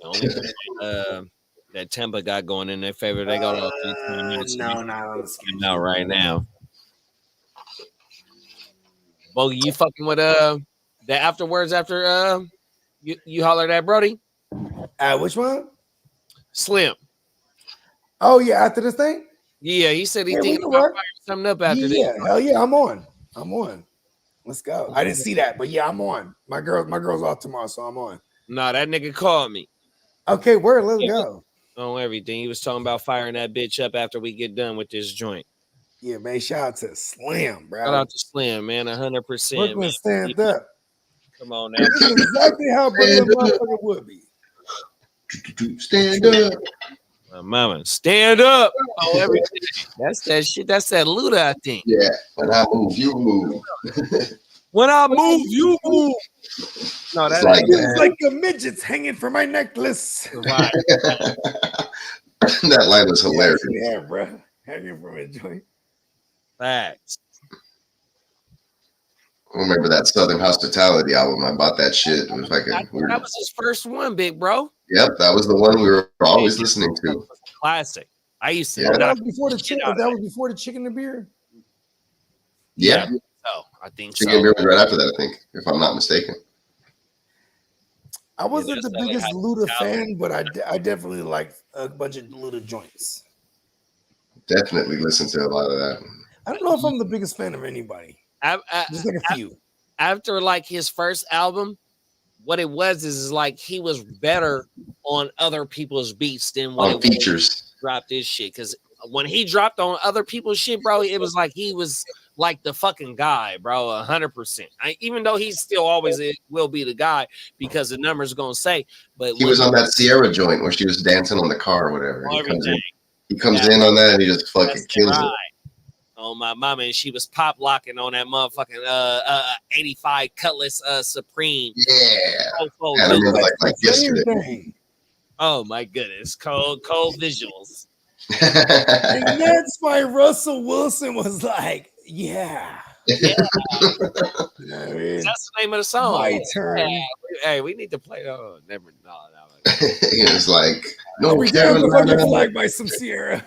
Speaker 3: The only thing, that Tampa got going in their favor, they got all 20 minutes. No, right now. Bogey, you fucking with the afterwards after you hollered at Brody?
Speaker 2: Which one?
Speaker 3: Slim.
Speaker 2: Oh yeah, after this thing?
Speaker 3: Yeah, he said he thinking about firing something up after this.
Speaker 2: Yeah, hell yeah, I'm on. Let's go. I didn't see that, but yeah, I'm on. My girl's off tomorrow, so I'm on.
Speaker 3: Nah, that nigga called me.
Speaker 2: Okay, where? Let's go.
Speaker 3: On everything. He was talking about firing that bitch up after we get done with this joint.
Speaker 2: Yeah, man. Shout out to Slim, bro.
Speaker 3: Shout out to Slim, man. 100%.
Speaker 2: Brooklyn, stand up.
Speaker 3: Come on now.
Speaker 2: This is exactly how Brooklyn motherfucker would be.
Speaker 5: Stand up.
Speaker 3: My mama, stand up. Oh, everything. That's that shit. That's that Luda, I think.
Speaker 5: Yeah. When I move, you move.
Speaker 3: When I move, you move. No, that's
Speaker 2: like a midget's hanging from my necklace.
Speaker 3: Right.
Speaker 5: That line was hilarious.
Speaker 2: Yeah, bro. Hanging from a joint.
Speaker 3: Facts.
Speaker 5: I remember that Southern Hospitality album. I bought that shit. It was like
Speaker 3: that was his first one, big bro.
Speaker 5: Yep, that was the one we were always listening to.
Speaker 3: Classic. I used to.
Speaker 5: Yeah.
Speaker 2: That was before the chicken. That was before the chicken and beer.
Speaker 5: Yeah.
Speaker 3: Oh, I think
Speaker 5: Chicken
Speaker 3: so.
Speaker 5: and beer was right after that, I think, if I'm not mistaken.
Speaker 2: I wasn't the biggest Luda fan, but I definitely liked a bunch of Luda joints.
Speaker 5: Definitely listen to a lot of that.
Speaker 2: I don't know if I'm the biggest fan of anybody. Just like a few.
Speaker 3: After like his first album, what it was is like he was better on other people's beats than when
Speaker 5: features
Speaker 3: dropped his shit. Because when he dropped on other people's shit, bro, it was like he was like the fucking guy, bro, 100%. Even though he still always will be the guy because the numbers gonna say. But
Speaker 5: he was on that Sierra joint where she was dancing on the car or whatever. He comes in on that and he just fucking kills it.
Speaker 3: Oh my mama, and she was pop locking on that motherfucking 85 Cutlass Supreme.
Speaker 5: Yeah. And I remember like yesterday.
Speaker 3: Oh my goodness, cold visuals.
Speaker 2: And that's why Russell Wilson was like, yeah.
Speaker 3: That's the name of the song.
Speaker 2: My turn.
Speaker 3: Hey, we need to play. Oh, never. No.
Speaker 5: He was like, no,
Speaker 2: we got the fucking flag by some Sierra.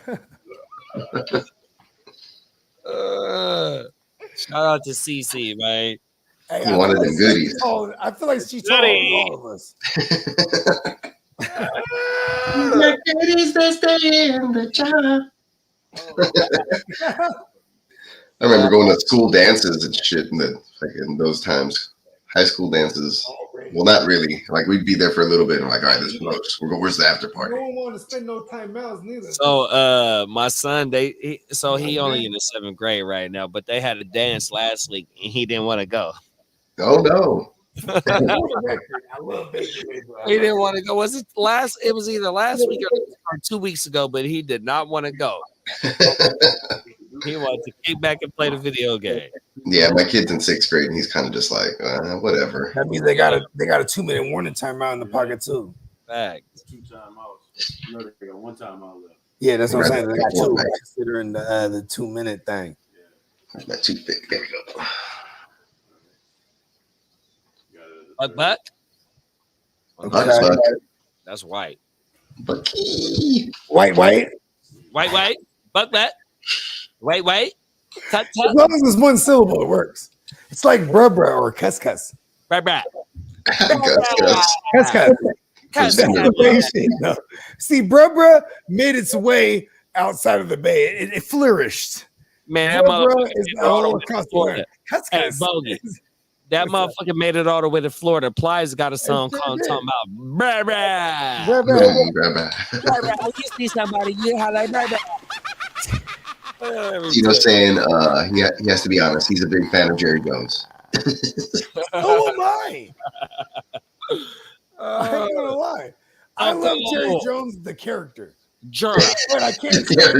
Speaker 3: Shout out to CC, man.
Speaker 2: Hey,
Speaker 5: he wanted them goodies.
Speaker 2: I feel like she told all of us.
Speaker 5: The goodies that stay in the jar. I remember going to school dances and shit in those times. High school dances. Well, not really. Like we'd be there for a little bit and like, all right, where's the after party?
Speaker 2: No one want to spend no time out neither.
Speaker 3: So my son, he only in the 7th grade right now, but they had a dance last week and he didn't want to go.
Speaker 5: Oh no.
Speaker 2: I love Baker.
Speaker 3: He didn't want to go. It was either last week or 2 weeks ago, but he did not want to go. He wants to kick back and play the video game.
Speaker 5: Yeah, my kid's in 6th grade, and he's kind of just like, whatever.
Speaker 2: That means they got a 2-minute warning timeout in the pocket too.
Speaker 3: Fact.
Speaker 6: 2 timeouts. No, they got 1 timeout left.
Speaker 2: Yeah, that's what I'm saying. They got 2
Speaker 5: Right.
Speaker 2: considering the 2-minute thing.
Speaker 5: Not too thick. There you go.
Speaker 3: Buck.
Speaker 5: Okay.
Speaker 3: That's white.
Speaker 5: Bucky.
Speaker 2: White.
Speaker 3: White. Buck. White. Tut.
Speaker 2: As long as it's one syllable, it works. It's like bruh or cuss.
Speaker 3: Right.
Speaker 2: Cuss. That's the Bay shit. No. See, bruh made its way outside of the Bay. It flourished.
Speaker 3: Man, that
Speaker 2: Bruh
Speaker 3: motherfucker
Speaker 2: is
Speaker 3: made it all the
Speaker 2: all
Speaker 3: way to
Speaker 2: across the
Speaker 3: Florida.
Speaker 2: land. Cuss.
Speaker 3: Hey, Bogey. That motherfucker made it all the way to Florida. Plies got a song
Speaker 2: sure
Speaker 3: called
Speaker 2: did.
Speaker 3: talking about bruh.
Speaker 5: Bruh.
Speaker 3: You see somebody, you highlight bruh.
Speaker 5: Saying he has to be honest. He's a big fan of Jerry Jones.
Speaker 2: So am I. I ain't gonna lie. I love Jerry Jones, the character.
Speaker 3: Jura.
Speaker 2: But I can't say
Speaker 5: Yeah, for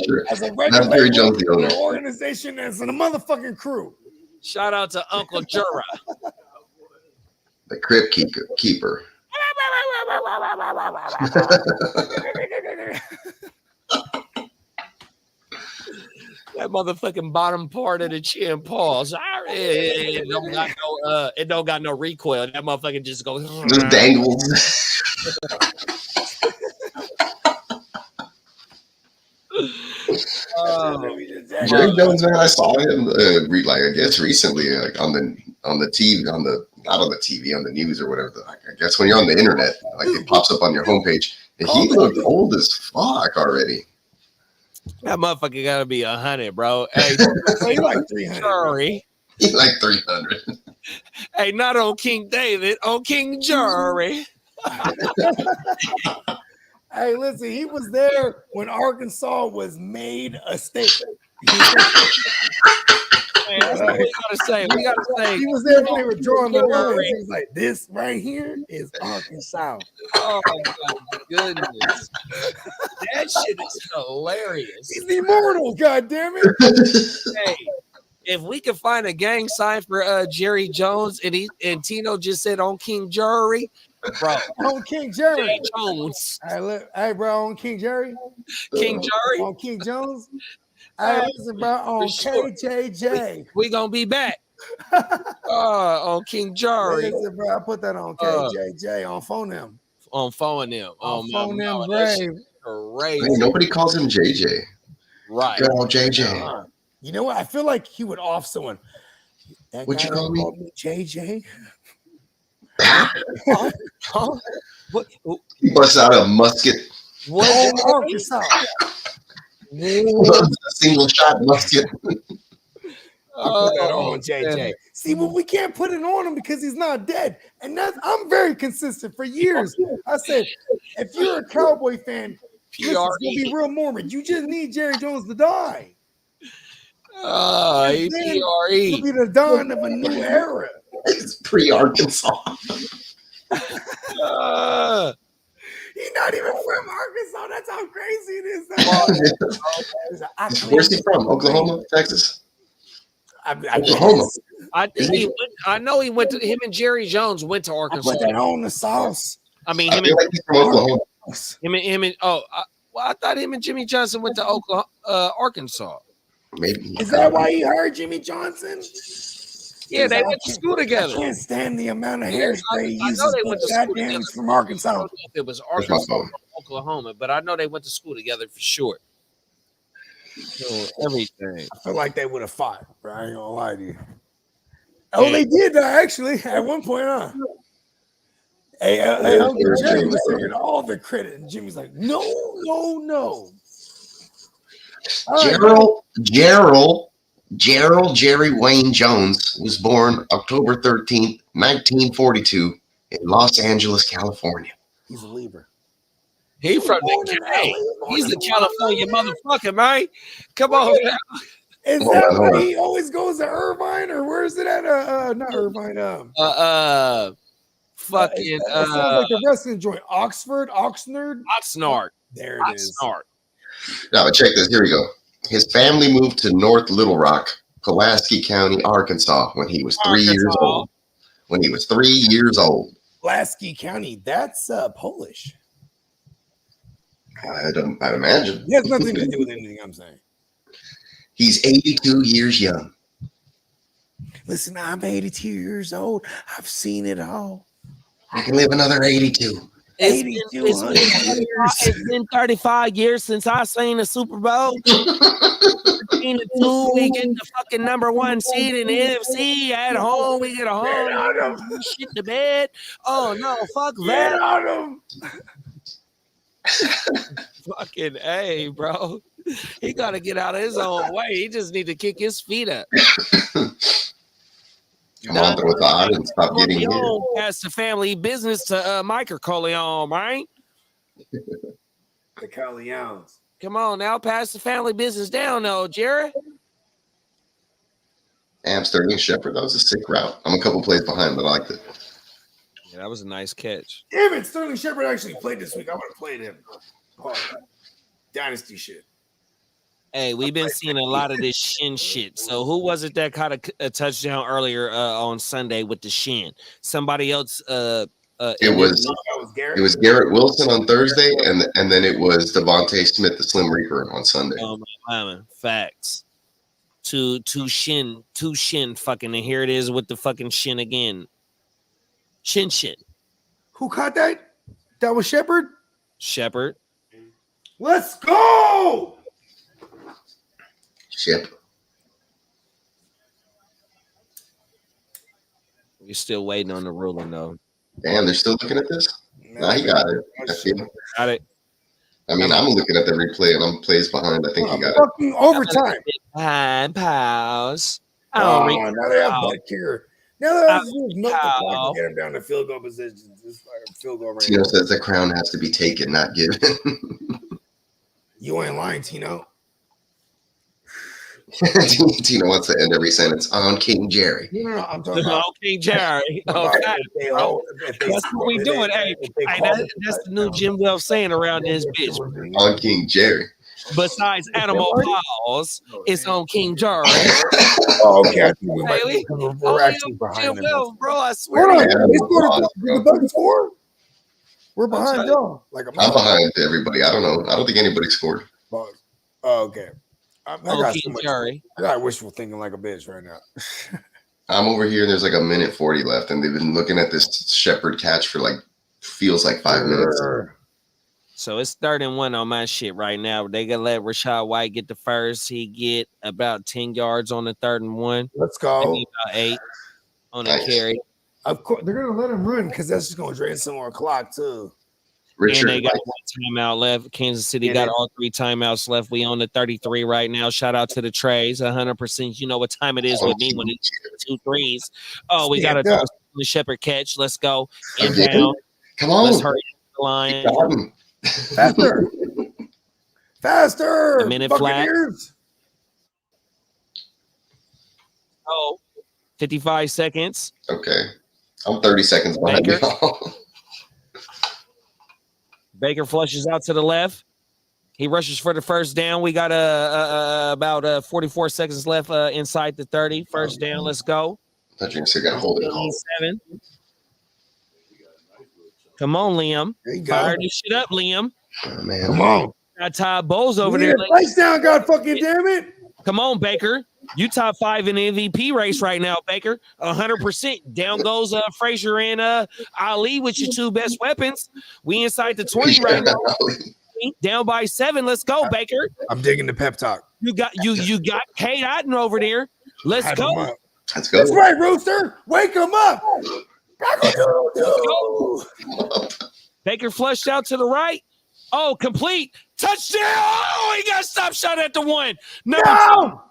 Speaker 5: sure.
Speaker 2: as a
Speaker 5: Not
Speaker 2: regular
Speaker 5: Jerry Jones, the owner.
Speaker 2: organization, as a motherfucking crew.
Speaker 3: Shout out to Uncle Jura.
Speaker 5: The crypt keeper.
Speaker 3: That motherfucking bottom part of the chin pause. It don't got no recoil. That motherfucker just goes.
Speaker 5: Just dangles. Jerry Jones, man, I saw him I guess recently, like on the TV, not on the TV, on the news or whatever. I guess when you're on the internet, like it pops up on your homepage, and he looked old as fuck already.
Speaker 3: That motherfucker gotta be 100, bro. Hey,
Speaker 2: He like 300.
Speaker 3: Jury.
Speaker 5: He's like 300.
Speaker 3: Hey, not on King David, on King Jury.
Speaker 2: Hey, listen, he was there when Arkansas was made a state.
Speaker 3: Man, that's what we gotta say. We gotta say
Speaker 2: He was there when they were drawing the lines. He was like, "This right here is Arkansas."
Speaker 3: oh my goodness. That shit is hilarious.
Speaker 2: He's immortal, goddammit.
Speaker 3: Hey, if we could find a gang sign for Jerry Jones and Tino just said on King Jury, bro.
Speaker 2: On King Jerry.
Speaker 3: Jerry Jones.
Speaker 2: Hey, bro, on King Jerry.
Speaker 3: King Jury.
Speaker 2: On King Jones. Hey, listen, bro, on
Speaker 3: sure.
Speaker 2: KJJ.
Speaker 3: We gonna be back. On King Jury.
Speaker 2: Listen, bro, I put that on KJJ on phone them.
Speaker 3: On phone them.
Speaker 2: On phone them,
Speaker 3: that
Speaker 2: brave.
Speaker 3: shit crazy.
Speaker 5: Hey, nobody calls him JJ.
Speaker 3: Right.
Speaker 5: Good old JJ.
Speaker 2: You know what? I feel like he would off someone. That
Speaker 5: What'd
Speaker 2: guy
Speaker 5: you call
Speaker 2: that
Speaker 5: me?
Speaker 2: called me JJ.
Speaker 3: Huh? What?
Speaker 5: He busts out a musket,
Speaker 2: Oh, Arkansas.
Speaker 5: a single shot musket.
Speaker 2: I put that on JJ.
Speaker 3: man.
Speaker 2: See, but we can't put it on him because he's not dead. And I'm very consistent for years. I said, if you're a Cowboy fan, listen, it's gonna be real Mormon. You just need Jerry Jones to die.
Speaker 3: He
Speaker 2: Then
Speaker 3: PRE.
Speaker 2: It'll be the dawn of a new era.
Speaker 5: It's pre-Arkansas.
Speaker 2: He's not even from Arkansas. That's how crazy it is.
Speaker 5: Where's he from? Oklahoma, Texas?
Speaker 2: Oklahoma.
Speaker 3: I think I know he went to him and Jerry Jones went to
Speaker 2: I
Speaker 3: Arkansas.
Speaker 2: put that on the sauce.
Speaker 3: I mean,
Speaker 5: I
Speaker 3: him
Speaker 5: feel like he's from Oklahoma.
Speaker 3: and I thought him and Jimmy Johnson went to Oklahoma, Arkansas.
Speaker 5: Maybe.
Speaker 2: Is that why he hired Jimmy Johnson?
Speaker 3: Yeah, they went to school
Speaker 2: I
Speaker 3: together.
Speaker 2: can't stand the amount of
Speaker 3: Yeah,
Speaker 2: hairspray he
Speaker 3: I
Speaker 2: uses.
Speaker 3: know they went to school
Speaker 2: Goddamn,
Speaker 3: together.
Speaker 2: he's from
Speaker 3: I
Speaker 2: Arkansas.
Speaker 3: don't know if it was
Speaker 5: That's my
Speaker 3: Arkansas
Speaker 5: phone.
Speaker 3: or Oklahoma, but I know they went to school together for sure. So everything.
Speaker 2: I feel like they would have fought, bro. I ain't gonna lie to you. Oh, they did actually at one point, huh? Hey, Uncle Jerry was taking all the credit, and Jimmy's like, no. All right,
Speaker 5: Gerald Jerry Wayne Jones was born October 13th, 1942 in Los Angeles, California.
Speaker 2: he's a Libra.
Speaker 3: He from
Speaker 2: born
Speaker 3: the
Speaker 2: in
Speaker 3: K.
Speaker 2: LA,
Speaker 3: He's a
Speaker 2: born in
Speaker 3: California
Speaker 2: LA.
Speaker 3: motherfucker, man. Come on now.
Speaker 2: Is
Speaker 5: Hold
Speaker 2: that
Speaker 5: on, hold
Speaker 2: why
Speaker 5: on.
Speaker 2: he always goes to Irvine, or where is it at? Not Irvine.
Speaker 3: Fucking
Speaker 2: It sounds like a wrestling joint. Oxford, Oxnard.
Speaker 3: Oxnard.
Speaker 2: There it is.
Speaker 3: Oxnard.
Speaker 5: Now, check this. Here we go. His family moved to North Little Rock, Pulaski County, Arkansas, when he was 3 years old. When he was 3 years old.
Speaker 2: Pulaski County. That's Polish.
Speaker 5: I'd imagine.
Speaker 2: It has nothing to do with anything I'm saying.
Speaker 5: He's 82 years young.
Speaker 2: Listen, I'm 82 years old. I've seen it all.
Speaker 5: I can live another 82.
Speaker 3: It's been 35 years since I seen the Super Bowl. 13-2, we get the fucking #1 seed in the NFC at home. We get a home shit to bed. Oh no, fuck that. Fucking A, bro. He gotta get out of his own way. He just need to kick his feet up.
Speaker 5: Come on, throw the odd and stop getting hit.
Speaker 3: Pass the family business to Mike Corleone, right?
Speaker 2: The Corleones.
Speaker 3: Come on now, pass the family business down, though, Jared.
Speaker 5: Damn, Sterling Shepard, that was a sick route. I'm a couple plays behind, but I liked it.
Speaker 3: Yeah, that was a nice catch.
Speaker 2: Damn it, Sterling Shepard actually played this week. I would have played him. Dynasty shit.
Speaker 3: Hey, we've been seeing a lot of this shin shit. So who was it that caught a touchdown earlier on Sunday with the shin? Somebody else.
Speaker 5: It was Garrett Wilson on Thursday, and then it was Devontae Smith, the Slim Reaper, on Sunday.
Speaker 3: Oh my mama, facts. Two shin fucking, and here it is with the fucking shin again. Shin.
Speaker 2: Who caught that? That was Shepard?
Speaker 3: Shepard.
Speaker 2: Let's go!
Speaker 5: Ship.
Speaker 3: We're still waiting on the ruling, though.
Speaker 5: Damn, they're still looking at this? Nah, he got it. I feel.
Speaker 3: Got it.
Speaker 5: I mean, I'm looking at the replay, and I'm plays behind. I think he got
Speaker 2: fucking overtime.
Speaker 3: Time pause.
Speaker 2: Now they have Buck here. Now they have to milk the clock to get him down to field goal positions. This field goal range.
Speaker 5: Tino says the crown has to be taken, not given.
Speaker 2: You ain't lying, Tino.
Speaker 5: Tino wants to end every sentence on King Jerry.
Speaker 2: No, I'm talking about
Speaker 3: King Jerry. Okay. That's what we doing. Hey, that's the new Jim Wells saying around this bitch.
Speaker 5: On King Jerry.
Speaker 3: Besides Animal Paws, it's on King Jerry.
Speaker 2: Oh, okay. I think we're actually behind them.
Speaker 3: Wells, bro, I swear.
Speaker 2: Hold on. The Bucs score? We're behind y'all. Like
Speaker 5: I'm behind everybody. I don't know. I don't think anybody scored.
Speaker 2: Oh, okay. I got
Speaker 3: King Jerry.
Speaker 2: I got wishful thinking like a bitch right now.
Speaker 5: I'm over here, and there's like a minute 40 left, and they've been looking at this Shepard catch for feels like 5 minutes.
Speaker 3: So it's 3rd and 1 on my shit right now. They gonna let Rashad White get the first. He get about 10 yards on the 3rd and 1.
Speaker 2: Let's go.
Speaker 3: Maybe about 8 on the carry.
Speaker 2: Of course, they're gonna let him run because that's just gonna drain some more clock too.
Speaker 5: Richard,
Speaker 3: and they got 1 timeout left. Kansas City got all 3 timeouts left. We on the 33 right now. Shout out to the Trays, 100%. You know what time it is with me when it's 2 threes. Oh, we got a Shepard catch. Let's go. Inbound.
Speaker 5: Come on.
Speaker 3: Let's hurry up the line.
Speaker 2: Faster.
Speaker 3: A minute flat. Oh, 55 seconds.
Speaker 5: Okay. I'm 30 seconds behind you.
Speaker 3: Baker flushes out to the left. He rushes for the first down. We got about 44 seconds left inside the 30. First down. Let's go.
Speaker 5: I thought you were going to hold it.
Speaker 3: 7. Come on, Liam. Fire this shit up, Liam.
Speaker 5: Oh, man.
Speaker 2: Come on.
Speaker 3: Got Todd Bowles over there.
Speaker 2: Touchdown, God fucking damn it.
Speaker 3: Come on, Baker. You top 5 in the MVP race right now, Baker. 100%. Down goes Frazier and Ali with your 2 best weapons. We inside the 20 right now. Down by 7. Let's go, Baker.
Speaker 2: I'm digging the pep talk.
Speaker 3: You got Kate Otten over there. Let's go.
Speaker 5: Let's go.
Speaker 2: That's right, Rooster. Wake him up.
Speaker 3: Baker flushed out to the right. Oh, complete. Touchdown. Oh, he got stop shot at the 1. No.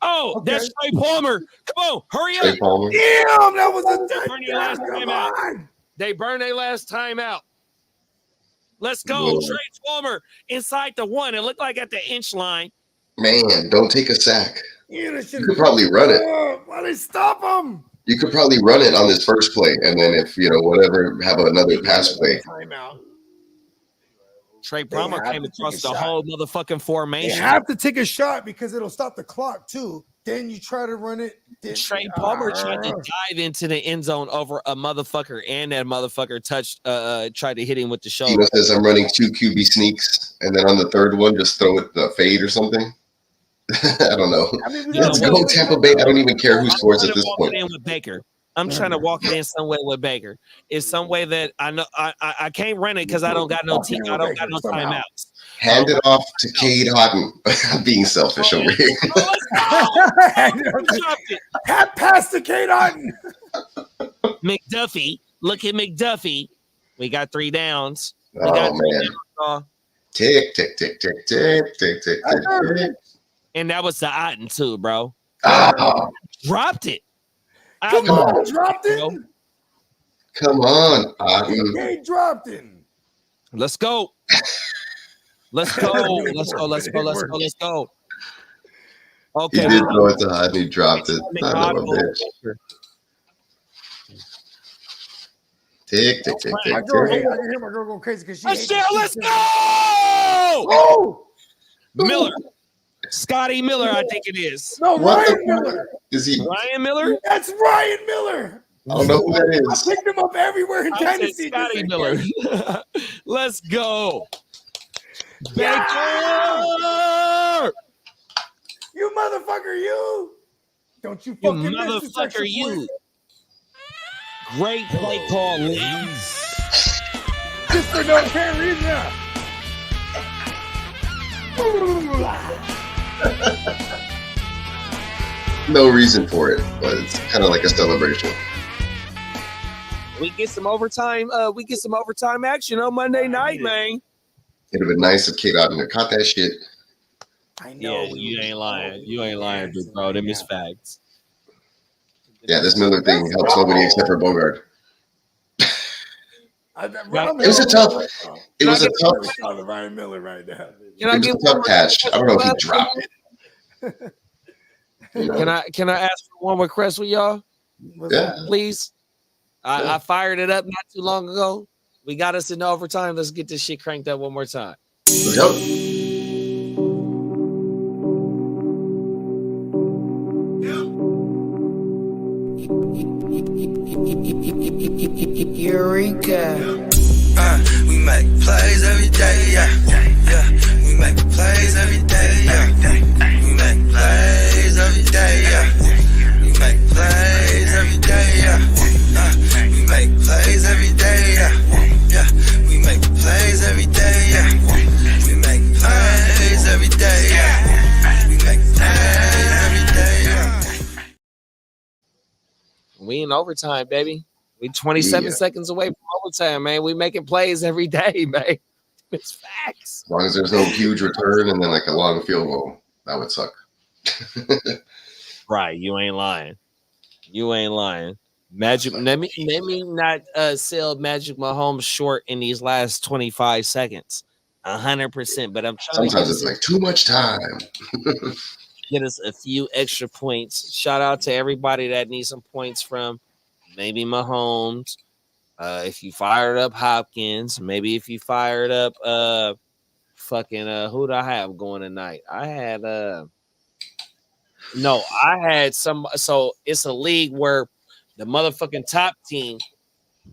Speaker 3: Oh, okay. That's Trey Palmer. Come on, hurry up.
Speaker 5: Trey Palmer.
Speaker 2: Damn, that was a touchdown.
Speaker 3: They burned their last time out. Let's go. Trey Palmer inside the 1. It looked like at the inch line.
Speaker 5: Man, don't take a sack.
Speaker 2: You
Speaker 5: could probably run it.
Speaker 2: Why they stop him?
Speaker 5: You could probably run it on this first play, and then if, whatever, have another pass play.
Speaker 2: Timeout.
Speaker 3: Trey
Speaker 2: They
Speaker 3: Palmer
Speaker 2: have
Speaker 3: came
Speaker 2: to take
Speaker 3: across
Speaker 2: a
Speaker 3: the
Speaker 2: shot.
Speaker 3: whole motherfucking
Speaker 2: They
Speaker 3: formation.
Speaker 2: have to take a shot because it'll stop the clock too. Then you try to run it.
Speaker 3: Trey Palmer tried to dive into the end zone over a motherfucker, and that motherfucker tried to hit him with the shoulder.
Speaker 5: Tino says I'm running 2 QB sneaks, and then on the third one, just throw it the fade or something. I don't know.
Speaker 2: I mean,
Speaker 5: Let's go Tampa Bay. I don't even care who scores at this point.
Speaker 3: In with Baker. I'm trying to walk it in some way with Baker. It's some way that I know I can't run it because I don't got no team. I don't got no timeouts.
Speaker 5: Hand it off to Cade Houghton. I'm being selfish over here.
Speaker 2: Pass to Cade Houghton.
Speaker 3: McDuffie. Look at McDuffie. We got 3 downs.
Speaker 5: Oh, man. Tick, tick, tick, tick, tick, tick, tick, tick.
Speaker 3: And that was the Otten too, bro.
Speaker 5: Oh.
Speaker 3: Dropped it.
Speaker 2: Come on, dropped it.
Speaker 5: Come on, Otten.
Speaker 2: He dropped it.
Speaker 3: Let's go. Let's go. Let's go. Let's go. Let's go. Let's go. Okay.
Speaker 5: He did throw it to Otten. He dropped it. Son of a bitch. Tick, tick, tick, tick,
Speaker 2: I
Speaker 5: tick.
Speaker 2: can hear my girl go crazy because she.
Speaker 3: Let's go.
Speaker 2: Oh,
Speaker 3: Miller. Scotty Miller, I think it is.
Speaker 2: no, Ryan Miller.
Speaker 5: Is he?
Speaker 3: Ryan Miller?
Speaker 2: That's Ryan Miller.
Speaker 5: I don't know who that
Speaker 2: I
Speaker 5: is.
Speaker 2: picked him up everywhere in
Speaker 3: I said
Speaker 2: Tennessee.
Speaker 3: Scotty Miller. Let's go.
Speaker 2: Yeah!
Speaker 3: Baker!
Speaker 2: You motherfucker, you. Don't you
Speaker 3: You
Speaker 2: fucking miss this extra
Speaker 3: motherfucker, you.
Speaker 2: point.
Speaker 3: Great play call, Lee.
Speaker 2: Just for no apparent reason. Yeah.
Speaker 5: No reason for it, but it's kind of like a celebration.
Speaker 3: We get some overtime. We get some overtime action on Monday night, man.
Speaker 5: It'd have been nice if Cade Otten had caught that shit.
Speaker 2: I know.
Speaker 3: Yeah, you ain't lying. You ain't lying, big bro. Them is facts.
Speaker 5: Yeah, this Miller thing helps nobody except for Bogart. It was a tough. It was a tough.
Speaker 2: Ryan Miller right now.
Speaker 3: Can I
Speaker 5: It
Speaker 3: get
Speaker 5: was a tough catch. I don't know if he dropped it. You know?
Speaker 3: Can I ask for one request with y'all?
Speaker 5: Yeah.
Speaker 3: Please. I fired it up not too long ago. We got us in overtime. Let's get this shit cranked up one more time.
Speaker 5: Let's go.
Speaker 7: Eureka.
Speaker 1: We make plays every day, yeah. We make plays every day, yeah. We make plays every day, yeah. We make plays every day, yeah. We make plays every day, yeah. We make plays every day, yeah. We make plays every day, yeah. We make plays every day, yeah.
Speaker 3: We in overtime, baby. We 27 seconds away from overtime, man. We making plays every day, man. It's facts.
Speaker 5: As long as there's no huge return and then like a long field goal, that would suck.
Speaker 3: Right, you ain't lying. You ain't lying. Magic. Let me not sell Magic Mahomes short in these last 25 seconds. 100%. But I'm trying
Speaker 5: Sometimes it's like too much time.
Speaker 3: get us a few extra points. Shout out to everybody that needs some points from maybe Mahomes. If you fired up Hopkins, maybe if you fired up who do I have going tonight? I had some. So it's a league where the motherfucking top team,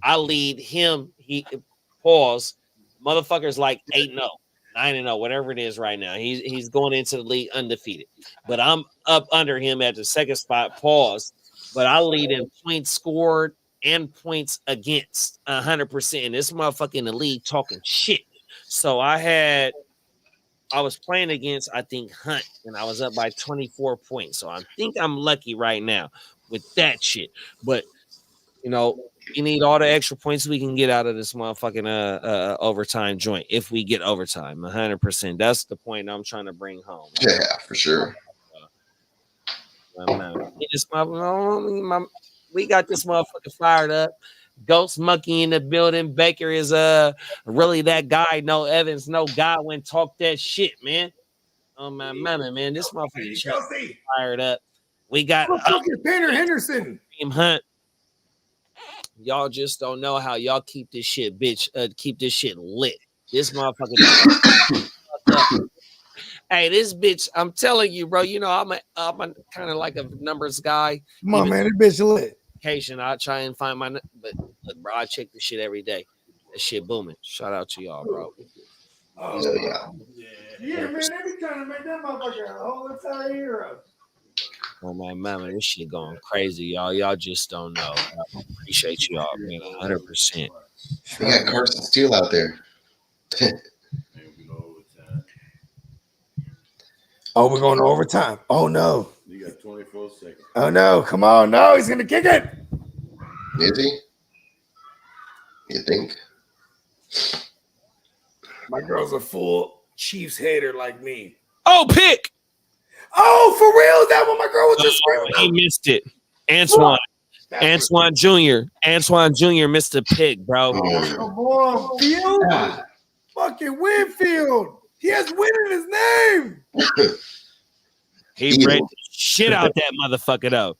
Speaker 3: I lead him. He pause. Motherfucker's like 8-0, 9-0, whatever it is right now. He's going into the league undefeated. But I'm up under him at the second spot, pause. But I lead in points scored and points against 100%. And this motherfucker in the league talking shit. So I was playing against, I think, Hunt, and I was up by 24 points. So I think I'm lucky right now with that shit. But, you know, we need all the extra points we can get out of this motherfucking overtime joint if we get overtime, 100%. That's the point I'm trying to bring home.
Speaker 5: Yeah, for sure.
Speaker 3: We got this motherfucker fired up. Ghost Monkey in the building. Baker is really that guy. No Evans, no Godwin. Talk that shit, man. Oh my mama, man. This motherfucker fired up. We got
Speaker 2: Tanner Henderson.
Speaker 3: Hunt. Y'all just don't know how y'all keep this shit, bitch. Keep this shit lit. This motherfucker. Hey, this bitch, I'm telling you, bro. You know, I'm a kind of like a numbers guy.
Speaker 2: Come on, man. This bitch lit.
Speaker 3: Occasion, I try and find my, but look, bro, I check this shit every day. That shit booming. Shout out to y'all, bro.
Speaker 2: Oh, yeah, man. They be trying to make that motherfucker a whole entire hero.
Speaker 3: Oh my mama, this shit going crazy, y'all. Y'all just don't know. I appreciate y'all, man. 100%.
Speaker 5: We got Carson Steele out there.
Speaker 2: Oh, we're going to overtime. Oh no.
Speaker 6: You got 24 seconds.
Speaker 2: Oh no. Come on. No, he's gonna kick it.
Speaker 5: Is he? You think?
Speaker 2: My girl's a full Chiefs hater like me.
Speaker 3: Oh, pick!
Speaker 2: Oh, for real? Is that what my girl was just screaming?
Speaker 3: He missed it. Antoine Jr. missed a pick, bro.
Speaker 2: Come on, Field. Fucking Winfield. He has win in his name.
Speaker 3: He ran the shit out that motherfucker though.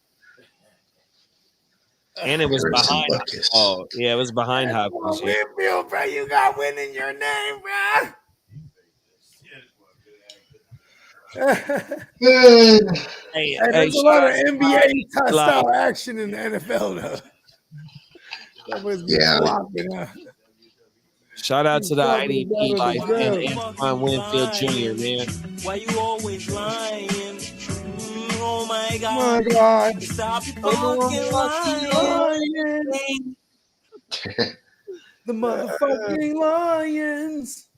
Speaker 3: And it was behind. Oh, yeah, it was behind Hopkins.
Speaker 2: Winfield, bro, you got win in your name, bro. Hey, there's a lot of NBA style action in the NFL though. That was flopping.
Speaker 3: Shout out to the IDP life and Antoine Winfield Jr., man.
Speaker 7: Why you always lying? Oh my God.
Speaker 2: Oh my God.
Speaker 7: Stop fucking lying.
Speaker 2: The motherfucking Lions.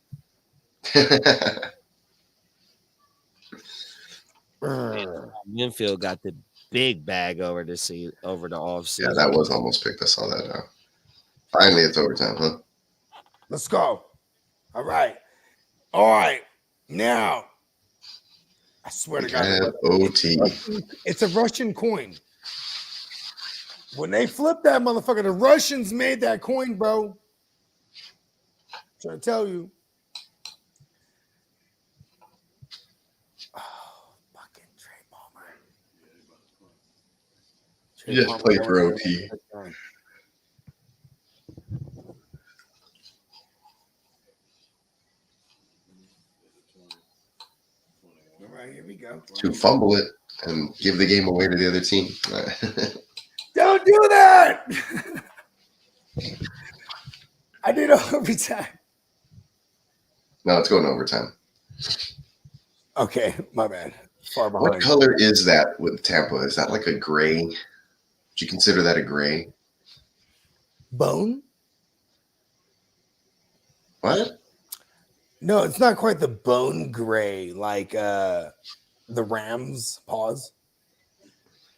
Speaker 3: Winfield got the big bag over the offseason.
Speaker 5: Yeah, that was almost picked. I saw that now. Finally, it's overtime, huh?
Speaker 2: Let's go. All right. Now, I swear to God,
Speaker 5: OT.
Speaker 2: it's a Russian coin. When they flipped that motherfucker, the Russians made that coin, bro. I'm trying to tell you. Oh, fucking Trey Palmer.
Speaker 5: You just played for OT.
Speaker 2: All right, here we go.
Speaker 5: To fumble it and give the game away to the other team.
Speaker 2: Don't do that. I did overtime.
Speaker 5: No, it's going to overtime.
Speaker 2: Okay, my bad. Far behind.
Speaker 5: What color is that with Tampa? Is that like a gray? Would you consider that a gray?
Speaker 2: Bone?
Speaker 5: What?
Speaker 2: No, it's not quite the bone gray like the Rams. Pause.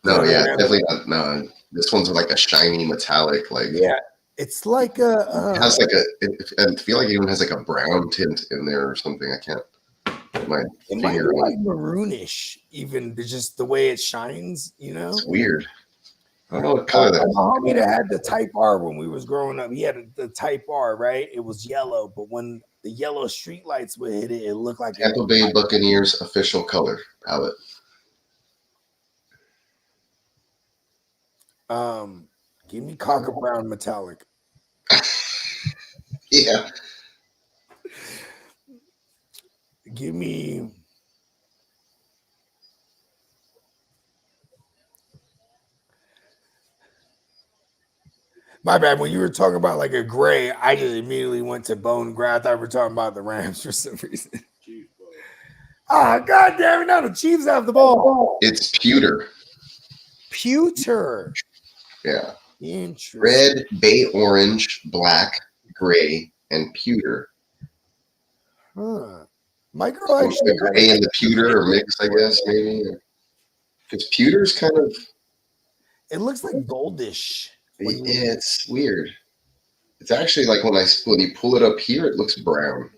Speaker 5: No, yeah, definitely not. No, this one's like a shiny metallic. Like,
Speaker 2: yeah, it's like a.
Speaker 5: It has like I feel like it even has like a brown tint in there or something. I can't put my
Speaker 2: it might
Speaker 5: finger
Speaker 2: be
Speaker 5: on
Speaker 2: like
Speaker 5: it.
Speaker 2: maroonish, even just the way it shines. You know,
Speaker 5: It's weird. I don't know what color that is.
Speaker 2: My homie that had the Type R when we was growing up, he had the Type R, right? It was yellow, but when the yellow street lights would hit it, it looked like
Speaker 5: Tampa Bay Buccaneers official color palette.
Speaker 2: Give me Cocker Brown metallic.
Speaker 5: Yeah.
Speaker 2: Give me. My bad. When you were talking about like a gray, I just immediately went to bone gray. I thought we were talking about the Rams for some reason. God damn it. Now the Chiefs have the ball.
Speaker 5: It's pewter.
Speaker 2: Pewter.
Speaker 5: Yeah.
Speaker 2: Interesting.
Speaker 5: Red, bay orange, black, gray, and pewter.
Speaker 2: Huh. My girl actually.
Speaker 5: The gray and the pewter are mixed, I guess, maybe. Because pewter's kind of.
Speaker 2: It looks like goldish.
Speaker 5: Yeah, it's weird. It's actually like when you pull it up here, it looks brown.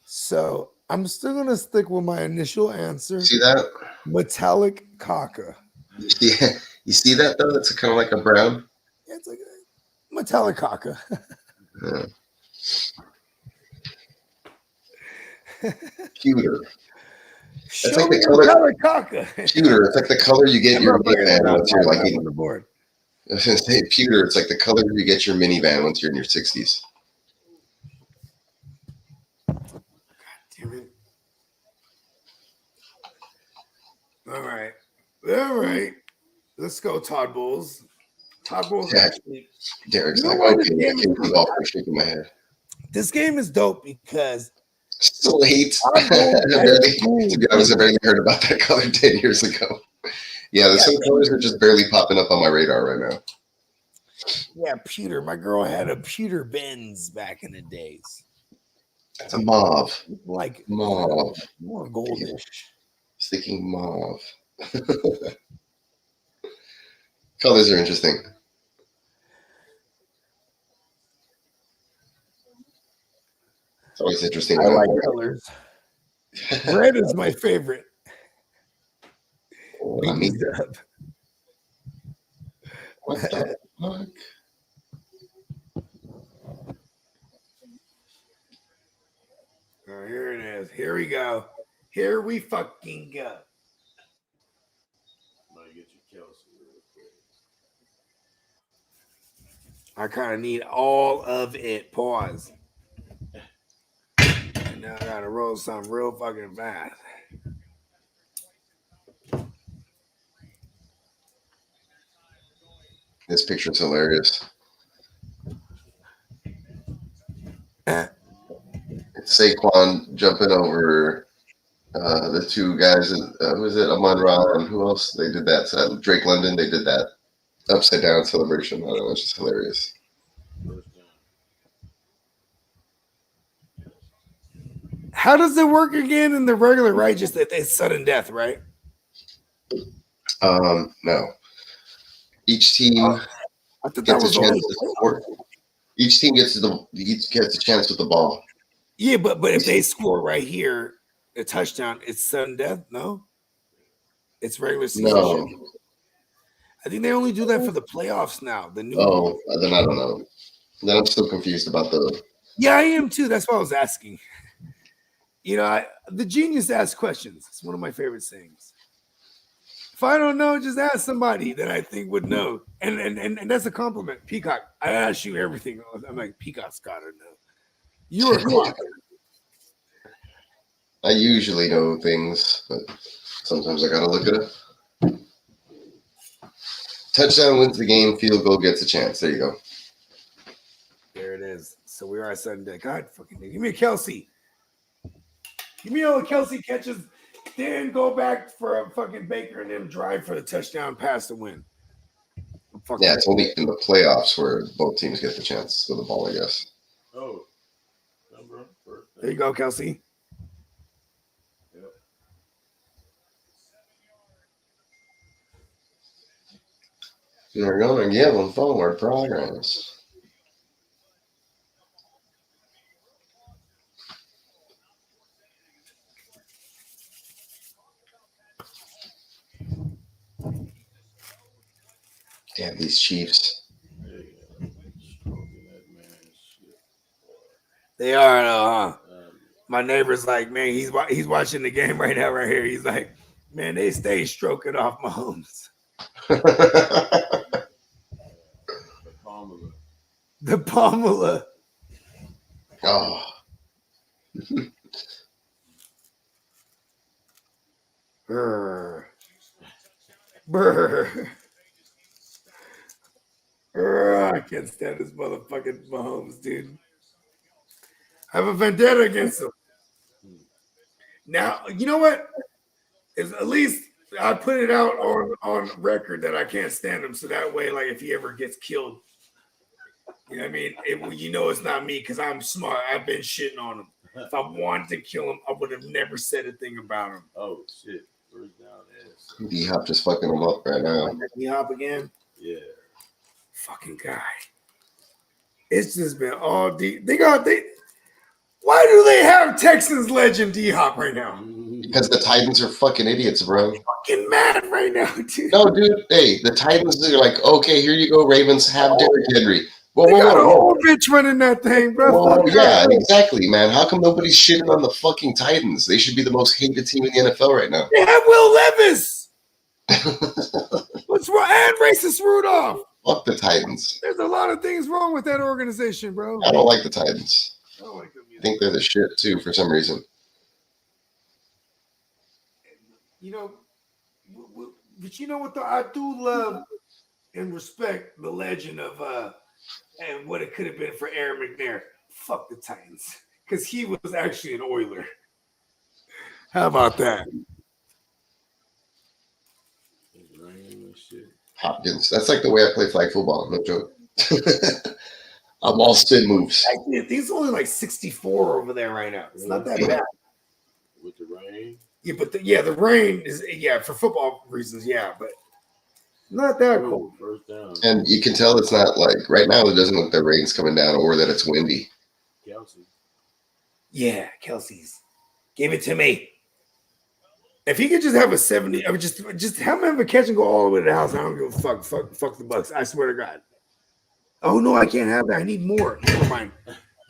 Speaker 2: So I'm still gonna stick with my initial answer.
Speaker 5: See that?
Speaker 2: Metallic caca.
Speaker 5: Yeah, you see that though? It's kind of like a brown.
Speaker 2: Yeah, it's like a metallic caca.
Speaker 5: Pewter.
Speaker 2: Show
Speaker 5: It's like
Speaker 2: me
Speaker 5: the color.
Speaker 2: metallic caca.
Speaker 5: Pewter. It's like the color you get your minivan once you're like
Speaker 2: on the board.
Speaker 5: I was gonna say pewter. It's like the color you get your minivan once you're in your 60s.
Speaker 2: All right. All right. Let's go, Todd Bowles. Todd Bowles
Speaker 5: Yeah.
Speaker 2: actually.
Speaker 5: Derek's
Speaker 2: You know
Speaker 5: like,
Speaker 2: why
Speaker 5: okay,
Speaker 2: this
Speaker 5: I
Speaker 2: game is
Speaker 5: can't
Speaker 2: good?
Speaker 5: golf. I'm shaking my head.
Speaker 2: This game is dope because
Speaker 5: Slate.
Speaker 2: Todd Bowles
Speaker 5: To be honest, I barely heard about that color 10 years ago. Yeah, there's some colors are just barely popping up on my radar right now.
Speaker 2: Yeah, pewter. My girl had a pewter Benz back in the days.
Speaker 5: It's a mauve.
Speaker 2: Like
Speaker 5: Mauve.
Speaker 2: more goldish.
Speaker 5: Sticking mauve. Colors are interesting. It's always interesting.
Speaker 2: I like colors. Red is my favorite.
Speaker 5: I mean,
Speaker 2: up.
Speaker 5: what the fuck?
Speaker 2: Oh, here it is. Here we go. Here we fucking go. I kind of need all of it. Pause. And now I gotta roll something real fucking fast.
Speaker 5: This picture's hilarious. It's Saquon jumping over the two guys. Who is it? Amon Ra and who else? They did that. Drake London. They did that upside down celebration. I don't know. It's just hilarious.
Speaker 2: How does it work again in the regular, right? Just that it's sudden death, right?
Speaker 5: No. Each team
Speaker 2: I thought that
Speaker 5: gets a
Speaker 2: was
Speaker 5: chance
Speaker 2: only.
Speaker 5: to score. Each team gets a chance with the ball.
Speaker 2: Yeah, but if they score right here, a touchdown, it's sudden death. No, it's regular season.
Speaker 5: No.
Speaker 2: Shit. I think they only do that for the playoffs now. The new.
Speaker 5: Oh, then I don't know. Then I'm still confused about the.
Speaker 2: Yeah, I am too. That's why I was asking. You know, the genius asks questions. It's one of my favorite sayings. If I don't know, just ask somebody that I think would know. And that's a compliment. Peacock, I ask you everything. I'm like, Peacock's got to know. You're a clock.
Speaker 5: I usually know things, but sometimes I gotta look it up. Touchdown wins the game. Field goal gets a chance. There you go.
Speaker 2: There it is. So we are at sudden death. God fucking give me a Kelsey. Give me all the Kelsey catches. Then go back for a fucking Baker and then drive for the touchdown pass to win.
Speaker 5: Yeah, it's only in the playoffs where both teams get the chance with the ball, I guess.
Speaker 6: Oh.
Speaker 2: There you go, Kelsey.
Speaker 6: Yep.
Speaker 5: We're going to give them forward progress. Damn, these Chiefs.
Speaker 2: They are, huh? My neighbor's like, man, he's watching the game right now, right here. He's like, man, they stay stroking off Mahomes. The Pomula.
Speaker 5: Oh.
Speaker 2: Brr. Brr. Brr. I can't stand this motherfucking Mahomes, dude. I have a vendetta against him. Now, you know what? Is at least I put it out on record that I can't stand him, so that way, like, if he ever gets killed, you know what I mean? It's not me because I'm smart. I've been shitting on him. If I wanted to kill him, I would have never said a thing about him.
Speaker 6: Oh shit!
Speaker 5: D-Hop just fucking him up right now.
Speaker 2: D-Hop again?
Speaker 6: Yeah.
Speaker 2: Fucking guy. It's just been all D. Why do they have Texans legend D-Hop right now?
Speaker 5: Because the Titans are fucking idiots, bro.
Speaker 2: I'm fucking mad right now, dude.
Speaker 5: No, dude. Hey, the Titans are like, okay, here you go, Ravens. Have Derrick Henry.
Speaker 2: They got an old bitch running that thing, bro.
Speaker 5: Whoa, yeah, exactly, man. How come nobody's shitting on the fucking Titans? They should be the most hated team in the NFL right now.
Speaker 2: They have Will Levis. What's wrong? And racist Rudolph.
Speaker 5: Fuck the Titans.
Speaker 2: There's a lot of things wrong with that organization, bro.
Speaker 5: I don't like the Titans.
Speaker 2: I don't like them either.
Speaker 5: I think they're the shit too for some reason.
Speaker 2: You know, But you know what though? I do love and respect the legend of and what it could have been for Aaron McNair. Fuck the Titans. Because he was actually an Oiler. How about that?
Speaker 5: Hopkins. That's like the way I play flag football. No joke. I'm all spin moves.
Speaker 2: Actually, I think it's only like 64 over there right now. It's not that bad.
Speaker 6: With the rain.
Speaker 2: Yeah, but the rain is for football reasons, but not that cold.
Speaker 6: First down.
Speaker 5: And you can tell it's not like right now. It doesn't look like the rain's coming down or that it's windy.
Speaker 6: Kelsey.
Speaker 2: Yeah, Kelsey's. Give it to me. If he could just have a 70, I would just have him have a catch and go all the way to the house. I don't give a fuck. Fuck the Bucs. I swear to God. Oh no, I can't have that. I need more. Never mind.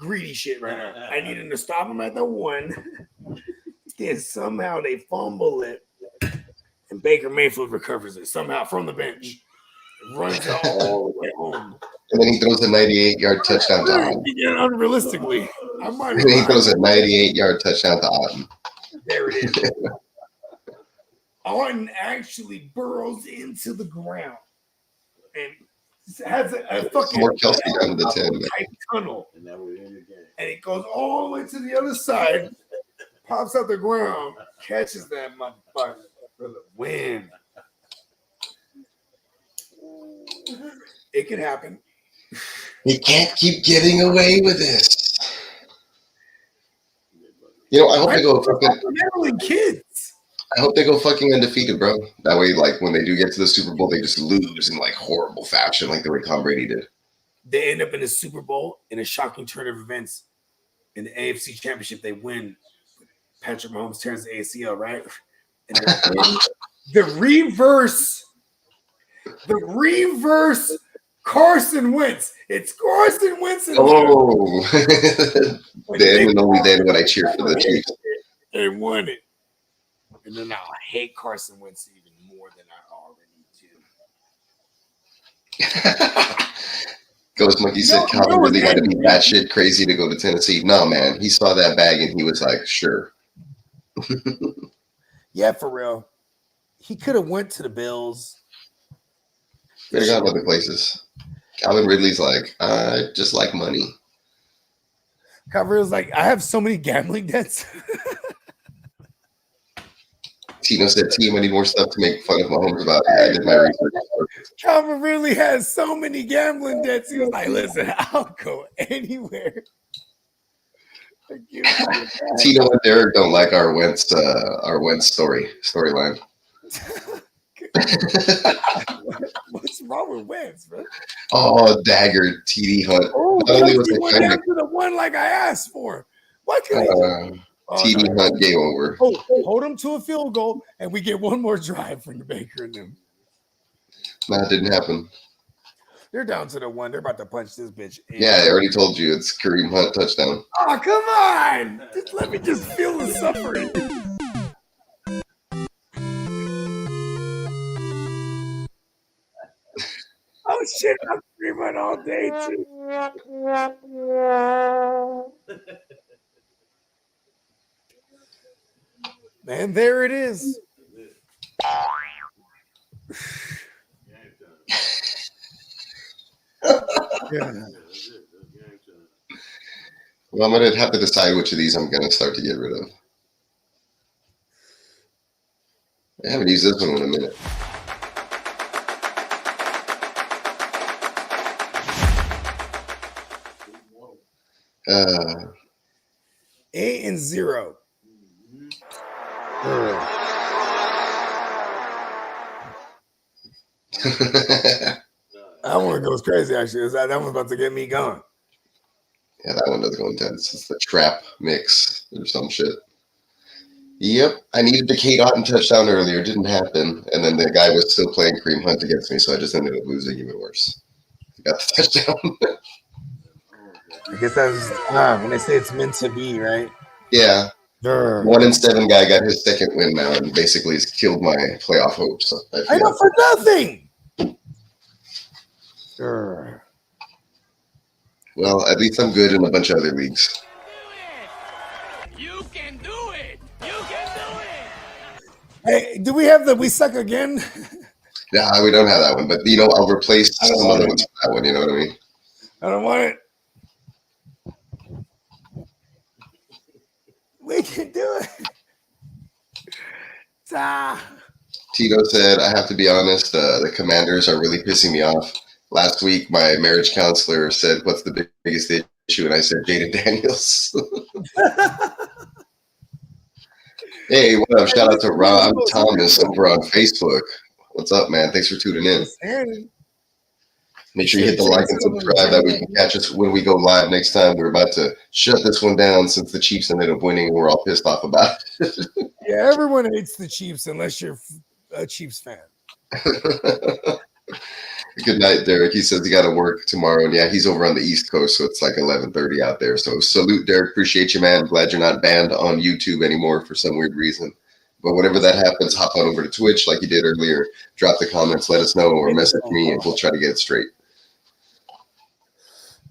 Speaker 2: Greedy shit right now. I need him to stop him at the 1. Then somehow they fumble it, and Baker Mayfield recovers it somehow from the bench, runs it all the way home,
Speaker 5: and then he throws a 98-yard touchdown to Otten.
Speaker 2: Yeah, unrealistically, I might.
Speaker 5: And he throws a 98-yard touchdown to Otten.
Speaker 2: There it is. Otten actually burrows into the ground and has a fucking
Speaker 5: more Kelsey down to the 10
Speaker 2: type tunnel,
Speaker 6: And that would end the game.
Speaker 2: and it goes all the way to the other side. Pops out the ground, catches that motherfucker for the win. It can happen.
Speaker 5: He can't keep getting away with this. You know, I hope they go fucking
Speaker 2: kids.
Speaker 5: I hope they go fucking undefeated, bro. That way, like when they do get to the Super Bowl, they just lose in like horrible fashion, like the way Tom Brady did.
Speaker 2: They end up in the Super Bowl in a shocking turn of events. In the AFC Championship, they win. Patrick Mahomes tears the ACL, right? And the reverse Carson Wentz. It's Carson Wentz.
Speaker 5: Oh, then and only then when I cheer for the Chiefs.
Speaker 2: They won it. And then now I hate Carson Wentz even more than I already do.
Speaker 5: Ghost Monkey said Calvin really got to be batshit crazy to go to Tennessee. No, man. He saw that bag and he was like, sure.
Speaker 2: Yeah, for real. He could have went to the Bills.
Speaker 5: Could have gone other places. Calvin Ridley's like, I just like money.
Speaker 2: Calvin Ridley's like, I have so many gambling debts.
Speaker 5: Tino said, team, I need more stuff to make fun of Mahomes about. I did my research.
Speaker 2: Calvin really has so many gambling debts. He was like, listen, I'll go anywhere.
Speaker 5: Tino and Derek don't like our Wentz storyline.
Speaker 2: What's wrong with Wentz, bro?
Speaker 5: Oh, dagger, TD Hunt.
Speaker 2: Oh,
Speaker 5: Not only was
Speaker 2: he
Speaker 5: it
Speaker 2: went down to the 1 like I asked for. What can he do?
Speaker 5: TD Hunt game over.
Speaker 2: Hold him to a field goal, and we get one more drive from the Baker and them.
Speaker 5: No, it didn't happen.
Speaker 2: They're down to the 1. They're about to punch this bitch.
Speaker 5: Yeah, I already told you it's Kareem Hunt touchdown.
Speaker 2: Oh, come on. Let me just feel the suffering. Oh, shit. I'm screaming all day, too. And there it is. Yeah.
Speaker 5: Well, I'm going to have to decide which of these I'm going to start to get rid of. I haven't used this one in a minute. Uh,
Speaker 2: 8-0. That one goes crazy, actually. That one's about to get me going.
Speaker 5: Yeah, that one does go intense. It's the trap mix or some shit. Yep, I needed the Kate Otten touchdown earlier. Didn't happen. And then the guy was still playing Kareem Hunt against me, so I just ended up losing even worse. Got the touchdown.
Speaker 2: I guess that's when they say it's meant to be, right?
Speaker 5: Yeah.
Speaker 2: Sure.
Speaker 5: 1-7 guy got his second win now and basically has killed my playoff hopes. So
Speaker 2: I know for nothing. Sure.
Speaker 5: Well, at least I'm good in a bunch of other leagues.
Speaker 7: You can do it. You can do it.
Speaker 2: Hey, do we have the we suck again?
Speaker 5: Nah, we don't have that one, but I'll replace some other ones with that one. You know what I mean?
Speaker 2: I don't want it. We can do it.
Speaker 5: Tito said, I have to be honest, the Commanders are really pissing me off. Last week, my marriage counselor said, what's the biggest issue? And I said, Jaden Daniels. Hey, what up? Shout out to Rob Thomas over on Facebook. What's up, man? Thanks for tuning in. Make sure you hit the like and subscribe that we can catch us when we go live next time. We're about to shut this one down since the Chiefs ended up winning and we're all pissed off about it.
Speaker 2: Yeah, everyone hates the Chiefs unless you're a Chiefs fan.
Speaker 5: Good night, Derek. He says he got to work tomorrow. And yeah, he's over on the East Coast, so it's like 11:30 out there. So salute, Derek. Appreciate you, man. Glad you're not banned on YouTube anymore for some weird reason. But whenever that happens, hop on over to Twitch like you did earlier. Drop the comments, let us know, or message me, and we'll try to get it straight.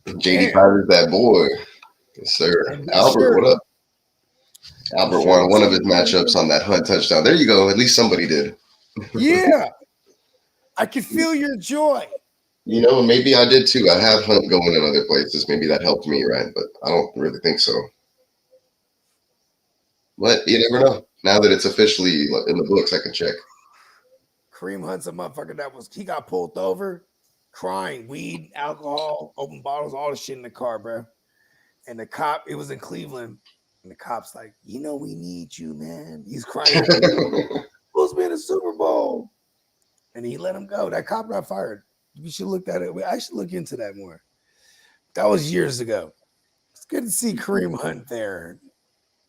Speaker 5: JD Powder's that boy. Yes, sir. Albert, what up? Albert won one of his matchups on that Hunt touchdown. There you go. At least somebody did.
Speaker 2: Yeah. I can feel your joy.
Speaker 5: Maybe I did too. I have Hunt going in other places. Maybe that helped me, right? But I don't really think so. But you never know. Now that it's officially in the books, I can check.
Speaker 2: Kareem Hunt's a motherfucker he got pulled over, crying, weed, alcohol, open bottles, all the shit in the car, bro. And the cop, it was in Cleveland, and the cop's like, we need you, man. He's crying. Supposed to be in the Super Bowl. And he let him go. That cop got fired. You should look at it. I should look into that more. That was years ago. It's good to see Kareem Hunt there.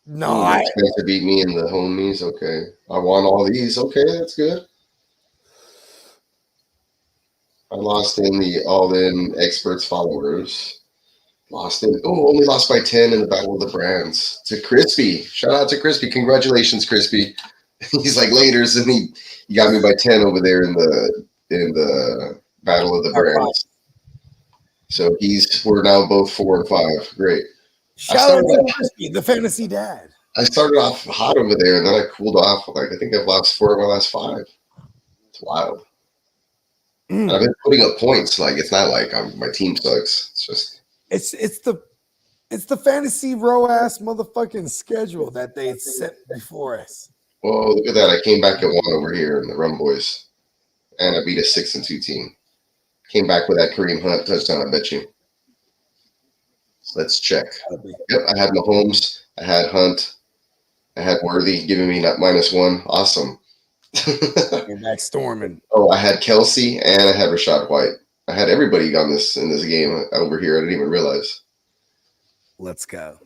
Speaker 2: No,
Speaker 5: I expect to beat me and the homies. Okay, I won all these. Okay, that's good. I lost in the all-in experts followers. Only lost by 10 in the battle of the brands to Crispy. Shout out to Crispy. Congratulations, Crispy. He's like laters, and he got me by 10 over there in the battle of the brands. So we're now both 4 and 5. Great.
Speaker 2: Shout out to Crispy, the fantasy dad.
Speaker 5: I started off hot over there, and then I cooled off. I think I've lost 4 of my last 5. It's wild. And I've been putting up points. It's not like my team sucks. It's just
Speaker 2: it's the fantasy row ass motherfucking schedule that they set before us.
Speaker 5: Well, look at that. I came back at 1 over here in the Rum Boys, and I beat a 6-2 team. Came back with that Kareem Hunt touchdown, I bet you. So let's check. Yep, I had Mahomes. I had Hunt. I had Worthy giving me -1. Awesome.
Speaker 2: Came back storming.
Speaker 5: Oh, I had Kelsey, and I had Rashad White. I had everybody in this game over here. I didn't even realize.
Speaker 2: Let's go.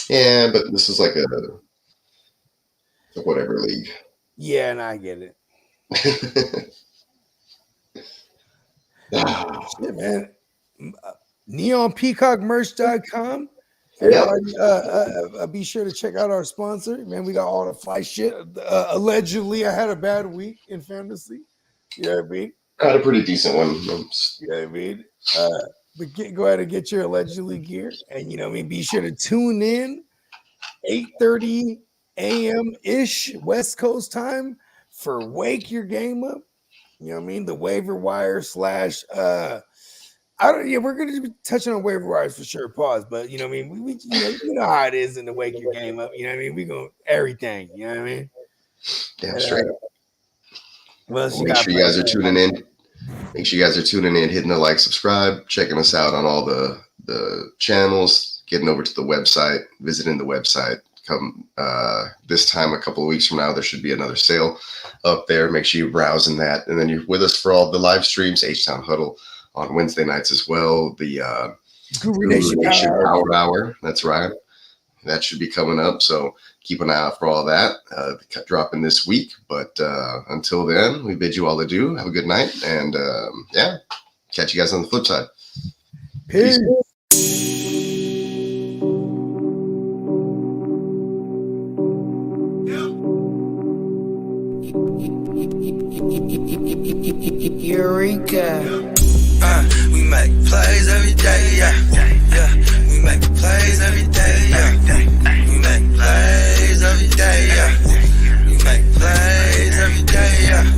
Speaker 5: Yeah, but this is like a whatever league.
Speaker 2: Yeah, and I get it. Shit, man. NeonPeacockMerch.com. Everybody, be sure to check out our sponsor. Man, we got all the fly shit. Allegedly, I had a bad week in fantasy. You know what I mean?
Speaker 5: I had a pretty decent one.
Speaker 2: You know what I mean? But go ahead and get your allegedly gear. And, you know what I mean? Be sure to tune in 8:30 a.m.-ish West Coast time for Wake Your Game Up. You know what I mean? The waiver wire / we're gonna be touching on waiver wires for sure. Pause, but you know what I mean. We you know how it is in the Wake Your Game Up. You know what I mean. We go everything. You know what I mean.
Speaker 5: Damn straight.
Speaker 2: Well,
Speaker 5: make sure you guys are tuning in. Make sure you guys are tuning in, hitting the like, subscribe, checking us out on all the channels, getting over to the website, visiting the website. Come this time a couple of weeks from now, there should be another sale up there. Make sure you browse in that, and then you're with us for all the live streams. H-Town Huddle on Wednesday nights as well. The Guru Nation Power Hour. That's right. That should be coming up. So keep an eye out for all that. Dropping this week. But until then, we bid you all adieu. Have a good night. And catch you guys on the flip side.
Speaker 2: Peace.
Speaker 1: Eureka. We make plays every day, yeah. We make plays every day, yeah. We make plays every day, yeah. We make plays. yeah, yeah.